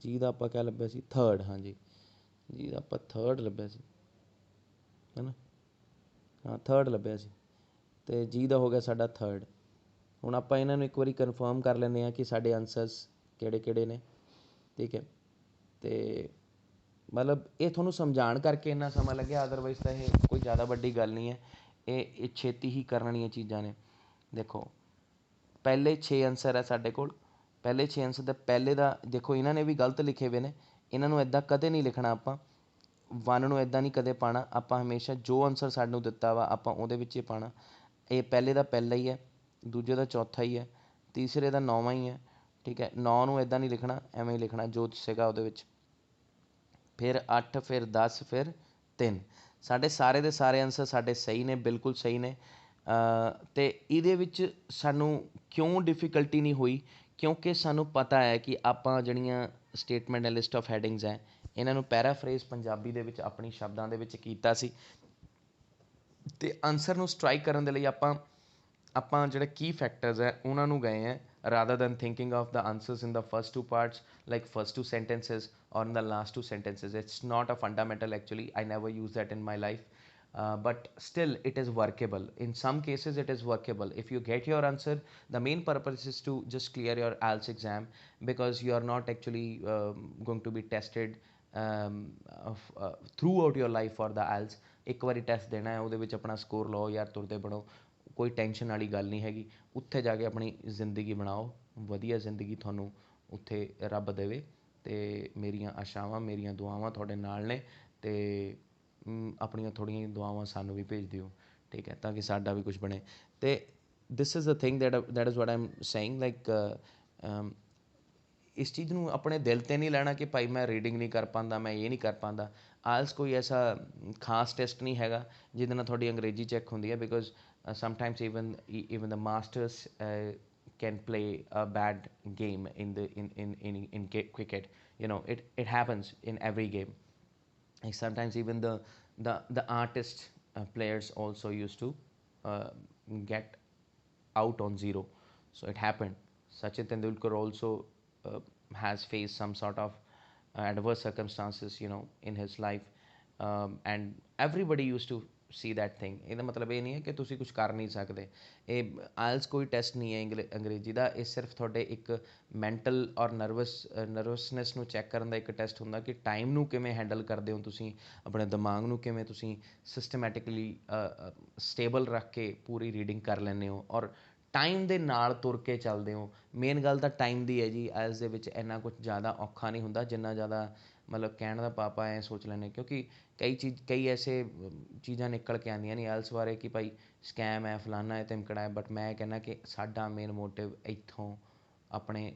ਜੀ ਦਾ ਆਪਾਂ ਕਿਆ ਲੱਭਿਆ ਸੀ ਥਰਡ ਹਾਂਜੀ ਜੀ ਦਾ ਆਪਾਂ ਥਰਡ ਲੱਭਿਆ ਸੀ ਹੈ ਨਾ ਹਾਂ ਥਰਡ ਲੱਭਿਆ ਸੀ ਅਤੇ ਜੀ ਦਾ ਹੋ ਗਿਆ ਸਾਡਾ ਥਰਡ। ਹੁਣ ਆਪਾਂ ਇਹਨਾਂ ਨੂੰ ਇੱਕ ਵਾਰੀ ਕਨਫਰਮ ਕਰ ਲੈਂਦੇ ਹਾਂ ਕਿ ਸਾਡੇ ਆਨਸਰਸ ਕਿਹੜੇ ਕਿਹੜੇ ਨੇ ਠੀਕ ਹੈ। ਅਤੇ ਮਤਲਬ ਇਹ ਤੁਹਾਨੂੰ ਸਮਝਾਉਣ ਕਰਕੇ ਇੰਨਾ ਸਮਾਂ ਲੱਗਿਆ ਅਦਰਵਾਈਜ਼ ਤਾਂ ਇਹ ਕੋਈ ਜ਼ਿਆਦਾ ਵੱਡੀ ਗੱਲ ਨਹੀਂ ਹੈ ਇਹ ਛੇਤੀ ਹੀ ਕਰਨ ਵਾਲੀਆਂ ਚੀਜ਼ਾਂ ਨੇ। ਦੇਖੋ ਪਹਿਲੇ 6 ਆਨਸਰ ਹੈ ਸਾਡੇ ਕੋਲ ਪਹਿਲੇ 6 ਆਨਸਰ ਦਾ ਪਹਿਲੇ ਦਾ ਦੇਖੋ ਇਹਨਾਂ ਨੇ ਵੀ ਗਲਤ ਲਿਖੇ ਹੋਏ ਨੇ ਇਹਨਾਂ ਨੂੰ ਇੱਦਾਂ ਕਦੇ ਨਹੀਂ ਲਿਖਣਾ ਆਪਾਂ 1 ਨੂੰ ਇੱਦਾਂ ਨਹੀਂ ਕਦੇ ਪਾਉਣਾ ਆਪਾਂ ਹਮੇਸ਼ਾ ਜੋ ਆਨਸਰ ਸਾਨੂੰ ਦਿੱਤਾ ਵਾ ਆਪਾਂ ਉਹਦੇ ਵਿੱਚ ਹੀ ਪਾਉਣਾ। ਇਹ ਪਹਿਲੇ ਦਾ ਪਹਿਲਾ ਹੀ ਹੈ ਦੂਜੇ ਦਾ ਚੌਥਾ ਹੀ ਹੈ ਤੀਸਰੇ ਦਾ 9ਵਾਂ ਹੀ ਹੈ ਠੀਕ ਹੈ। 9 ਨੂੰ ਇੱਦਾਂ ਨਹੀਂ ਲਿਖਣਾ ਐਵੇਂ ਹੀ ਲਿਖਣਾ ਜੋ ਸੀਗਾ ਉਹਦੇ ਵਿੱਚ ਫਿਰ 8 ਫਿਰ 10 ਫਿਰ 3 ਸਾਡੇ ਸਾਰੇ ਦੇ ਸਾਰੇ ਆਨਸਰ ਸਾਡੇ ਸਹੀ ਨੇ ਬਿਲਕੁਲ ਸਹੀ ਨੇ। ਅਤੇ ਇਹਦੇ ਵਿੱਚ ਸਾਨੂੰ ਕਿਉਂ ਡਿਫੀਕਲਟੀ ਨਹੀਂ ਹੋਈ ਕਿਉਂਕਿ ਸਾਨੂੰ ਪਤਾ ਹੈ ਕਿ ਆਪਾਂ ਜਿਹੜੀਆਂ ਸਟੇਟਮੈਂਟ ਲਿਸਟ ਆਫ ਹੈਡਿੰਗਸ ਹੈ ਇਹਨਾਂ ਨੂੰ ਪੈਰਾਫਰੇਜ਼ ਪੰਜਾਬੀ ਦੇ ਵਿੱਚ ਆਪਣੀ ਸ਼ਬਦਾਂ ਦੇ ਵਿੱਚ ਕੀਤਾ ਸੀ ਅਤੇ ਆਨਸਰ ਨੂੰ ਸਟਰਾਈਕ ਕਰਨ ਦੇ ਲਈ ਆਪਾਂ ਜਿਹੜੇ ਕੀ ਫੈਕਟਰਸ ਹੈ ਉਹਨਾਂ ਨੂੰ ਗਏ ਹੈ rather than thinking of the answers in the first two parts like first two sentences or in the last two sentences. It's not a fundamental actually, I never use that in my life. But still it is workable in some cases it is workable if you get your answer. The main purpose is to just clear your IELTS exam because you are not actually going to be tested throughout your life for the IELTS. ਇੱਕ ਵਾਰੀ test ਦੇਣਾ ਹੈ ਉਹਦੇ ਵਿੱਚ ਆਪਣਾ score ਲਓ ਯਾਰ ਤੁਰਦੇ ਬਣੋ ਕੋਈ ਟੈਨਸ਼ਨ ਵਾਲੀ ਗੱਲ ਨਹੀਂ ਹੈਗੀ ਉੱਥੇ ਜਾ ਕੇ ਆਪਣੀ ਜ਼ਿੰਦਗੀ ਬਣਾਓ ਵਧੀਆ ਜ਼ਿੰਦਗੀ ਤੁਹਾਨੂੰ ਉੱਥੇ ਰੱਬ ਦੇਵੇ। ਅਤੇ ਮੇਰੀਆਂ ਆਸ਼ਾਵਾਂ ਮੇਰੀਆਂ ਦੁਆਵਾਂ ਤੁਹਾਡੇ ਨਾਲ ਨੇ ਅਤੇ ਆਪਣੀਆਂ ਥੋੜ੍ਹੀਆਂ ਦੁਆਵਾਂ ਸਾਨੂੰ ਵੀ ਭੇਜ ਦਿਓ ਠੀਕ ਹੈ ਤਾਂ ਕਿ ਸਾਡਾ ਵੀ ਕੁਛ ਬਣੇ। ਅਤੇ this is the thing that is what I am saying like ਇਸ ਚੀਜ਼ ਨੂੰ ਆਪਣੇ ਦਿਲ 'ਤੇ ਨਹੀਂ ਲੈਣਾ ਕਿ ਭਾਈ ਮੈਂ ਰੀਡਿੰਗ ਨਹੀਂ ਕਰ ਪਾਉਂਦਾ ਮੈਂ ਇਹ ਨਹੀਂ ਕਰ ਪਾਉਂਦਾ। ਆਇਲਸ ਕੋਈ ਐਸਾ ਖਾਸ ਟੈਸਟ ਨਹੀਂ ਹੈਗਾ ਜਿਹਦੇ ਨਾਲ ਤੁਹਾਡੀ ਅੰਗਰੇਜ਼ੀ ਚੈੱਕ ਹੁੰਦੀ ਹੈ because sometimes even the masters can play a bad game in cricket. You know it happens in every game. Like sometimes even the artist players also used to get out on zero. So it happened. Sachin Tendulkar also has faced some sort of adverse circumstances, you know, in his life, and everybody used to see that thing. ਇਹਦਾ ਮਤਲਬ ਇਹ ਨਹੀਂ ਹੈ ਕਿ ਤੁਸੀਂ ਕੁਝ ਕਰ ਨਹੀਂ ਸਕਦੇ। ਇਹ ਆਇਲਸ ਕੋਈ ਟੈਸਟ ਨਹੀਂ ਹੈ ਅੰਗਰੇਜ਼ੀ ਦਾ, ਇਹ ਸਿਰਫ ਤੁਹਾਡੇ ਇੱਕ ਮੈਂਟਲ ਔਰ ਨਰਵਸਨੈਸ ਨੂੰ ਚੈੱਕ ਕਰਨ ਦਾ ਇੱਕ ਟੈਸਟ ਹੁੰਦਾ ਕਿ ਟਾਈਮ ਨੂੰ ਕਿਵੇਂ ਹੈਂਡਲ ਕਰਦੇ ਹੋ ਤੁਸੀਂ, ਆਪਣੇ ਦਿਮਾਗ ਨੂੰ ਕਿਵੇਂ ਤੁਸੀਂ ਸਿਸਟਮੈਟਿਕਲੀ ਸਟੇਬਲ ਰੱਖ ਕੇ ਪੂਰੀ ਰੀਡਿੰਗ ਕਰ ਲੈਂਦੇ ਹੋ ਔਰ ਟਾਈਮ ਦੇ ਨਾਲ ਤੁਰ ਕੇ ਚੱਲਦੇ ਹੋ। ਮੇਨ ਗੱਲ ਤਾਂ ਟਾਈਮ ਦੀ ਹੈ ਜੀ। ਆਇਲਸ ਦੇ ਵਿੱਚ ਇੰਨਾ ਕੁਝ ਜ਼ਿਆਦਾ ਔਖਾ ਨਹੀਂ ਹੁੰਦਾ ਜਿੰਨਾ ਜ਼ਿਆਦਾ ਮਤਲਬ ਕਹਿਣ ਦਾ ਪਾਪਾ ਐਂ ਸੋਚ ਲੈਂਦੇ, ਕਿਉਂਕਿ ਕਈ ਐਸੇ ਚੀਜ਼ਾਂ ਨਿਕਲ ਕੇ ਆਉਂਦੀਆਂ ਨੇ ਆਇਲਸ ਬਾਰੇ ਕਿ ਭਾਈ ਸਕੈਮ ਹੈ, ਫਲਾਨਾ ਹੈ, ਧਮਕੜਾ ਹੈ। ਬਟ ਮੈਂ ਕਹਿੰਦਾ ਕਿ ਸਾਡਾ ਮੇਨ ਮੋਟਿਵ ਇੱਥੋਂ ਆਪਣੇ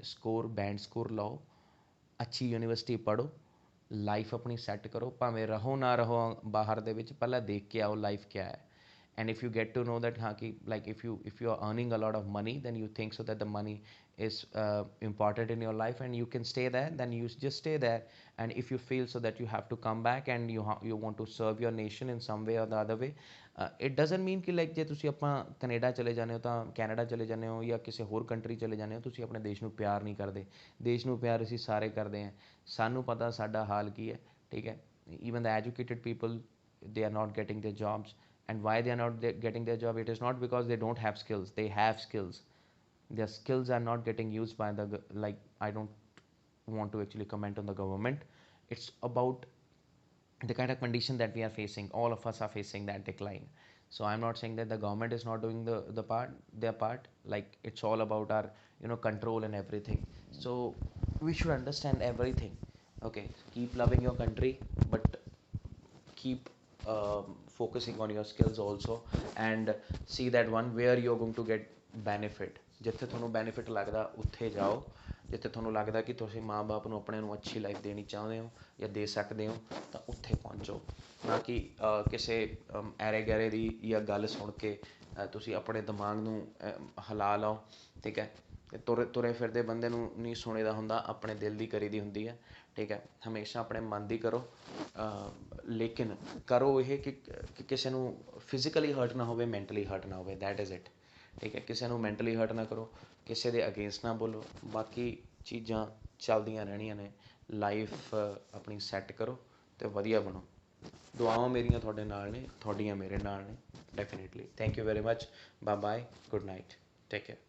ਬੈਂਡ ਸਕੋਰ ਲਾਓ, ਅੱਛੀ ਯੂਨੀਵਰਸਿਟੀ ਪੜ੍ਹੋ, ਲਾਈਫ ਆਪਣੀ ਸੈੱਟ ਕਰੋ, ਭਾਵੇਂ ਰਹੋ ਨਾ ਰਹੋ ਬਾਹਰ ਦੇ ਵਿੱਚ, ਪਹਿਲਾਂ ਦੇਖ ਕੇ ਆਓ ਲਾਈਫ ਕਿਆ ਹੈ। And if you get to know that like if you are earning a lot of money, then you think so that the money is important in your life and you can stay there, then you just stay there. And if you feel so that you have to come back and you want to serve your nation in some way or the other way, it doesn't mean ਕਿ like ਜੇ ਤੁਸੀਂ ਆਪਾਂ Canada ਚਲੇ ਜਾਂਦੇ ਹੋ ਤਾਂ Canada ਚਲੇ ਜਾਂਦੇ ਹੋ ਜਾਂ ਕਿਸੇ ਹੋਰ ਕੰਟਰੀ ਚਲੇ ਜਾਂਦੇ ਹੋ, ਤੁਸੀਂ ਆਪਣੇ ਦੇਸ਼ ਨੂੰ ਪਿਆਰ ਨਹੀਂ ਕਰਦੇ। ਦੇਸ਼ ਨੂੰ ਪਿਆਰ ਅਸੀਂ ਸਾਰੇ ਕਰਦੇ ਹਾਂ। ਸਾਨੂੰ ਪਤਾ ਸਾਡਾ ਹਾਲ ਕੀ ਹੈ, ਠੀਕ ਹੈ। even the educated people, they are not getting their jobs. And why they are not getting their job, it is not because they don't have skills. They have skills. Their skills are not getting used by like, I don't want to actually comment on the government. It's about the kind of condition that we are facing. All of us are facing that decline. So I'm not saying that the government is not doing their part. Like, it's all about our, you know, control and everything. So we should understand everything. Okay, keep loving your country, but keep focusing on your skills also, and see that one where you're going to get benefit. ਜਿੱਥੇ ਤੁਹਾਨੂੰ benefit ਲੱਗਦਾ ਉੱਥੇ ਜਾਓ। ਜਿੱਥੇ ਤੁਹਾਨੂੰ ਲੱਗਦਾ ਕਿ ਤੁਸੀਂ ਮਾਂ ਬਾਪ ਨੂੰ ਆਪਣੇ ਨੂੰ ਅੱਛੀ ਲਾਈਫ ਦੇਣੀ ਚਾਹੁੰਦੇ ਹੋ ਜਾਂ ਦੇ ਸਕਦੇ ਹੋ ਤਾਂ ਉੱਥੇ ਪਹੁੰਚੋ, ਨਾ ਕਿ ਕਿਸੇ ਐਰੇ ਗੈਰੇ ਦੀ ਜਾਂ ਗੱਲ ਸੁਣ ਕੇ ਤੁਸੀਂ ਆਪਣੇ ਦਿਮਾਗ ਨੂੰ ਹਿਲਾ ਲਓ, ਠੀਕ ਹੈ। ਤੁਰੇ ਫਿਰਦੇ ਬੰਦੇ ਨੂੰ ਨਹੀਂ ਸੁਣੀਦਾ ਹੁੰਦਾ, ਆਪਣੇ ਦਿਲ ਦੀ ਕਰੀ ਦੀ ਹੁੰਦੀ ਹੈ, ਠੀਕ ਹੈ। ਹਮੇਸ਼ਾ ਆਪਣੇ ਮਨ ਦੀ ਕਰੋ, ਲੇਕਿਨ ਕਰੋ ਇਹ ਕਿ ਕਿਸੇ ਨੂੰ ਫਿਜ਼ੀਕਲੀ ਹਰਟ ਨਾ ਹੋਵੇ, ਮੈਂਟਲੀ ਹਰਟ ਨਾ ਹੋਵੇ। ਦੈਟ ਇਜ਼ ਇਟ, ਠੀਕ ਹੈ। ਕਿਸੇ ਨੂੰ ਮੈਂਟਲੀ ਹਰਟ ਨਾ ਕਰੋ, ਕਿਸੇ ਦੇ ਅਗੇਂਸਟ ਨਾ ਬੋਲੋ। ਬਾਕੀ ਚੀਜ਼ਾਂ ਚੱਲਦੀਆਂ ਰਹਿਣੀਆਂ ਨੇ। ਲਾਈਫ ਆਪਣੀ ਸੈੱਟ ਕਰੋ ਅਤੇ ਵਧੀਆ ਬਣੋ। ਦੁਆਵਾਂ ਮੇਰੀਆਂ ਤੁਹਾਡੇ ਨਾਲ ਨੇ, ਤੁਹਾਡੀਆਂ ਮੇਰੇ ਨਾਲ ਨੇ, definitely. Thank you very much. Bye bye, good night, take care.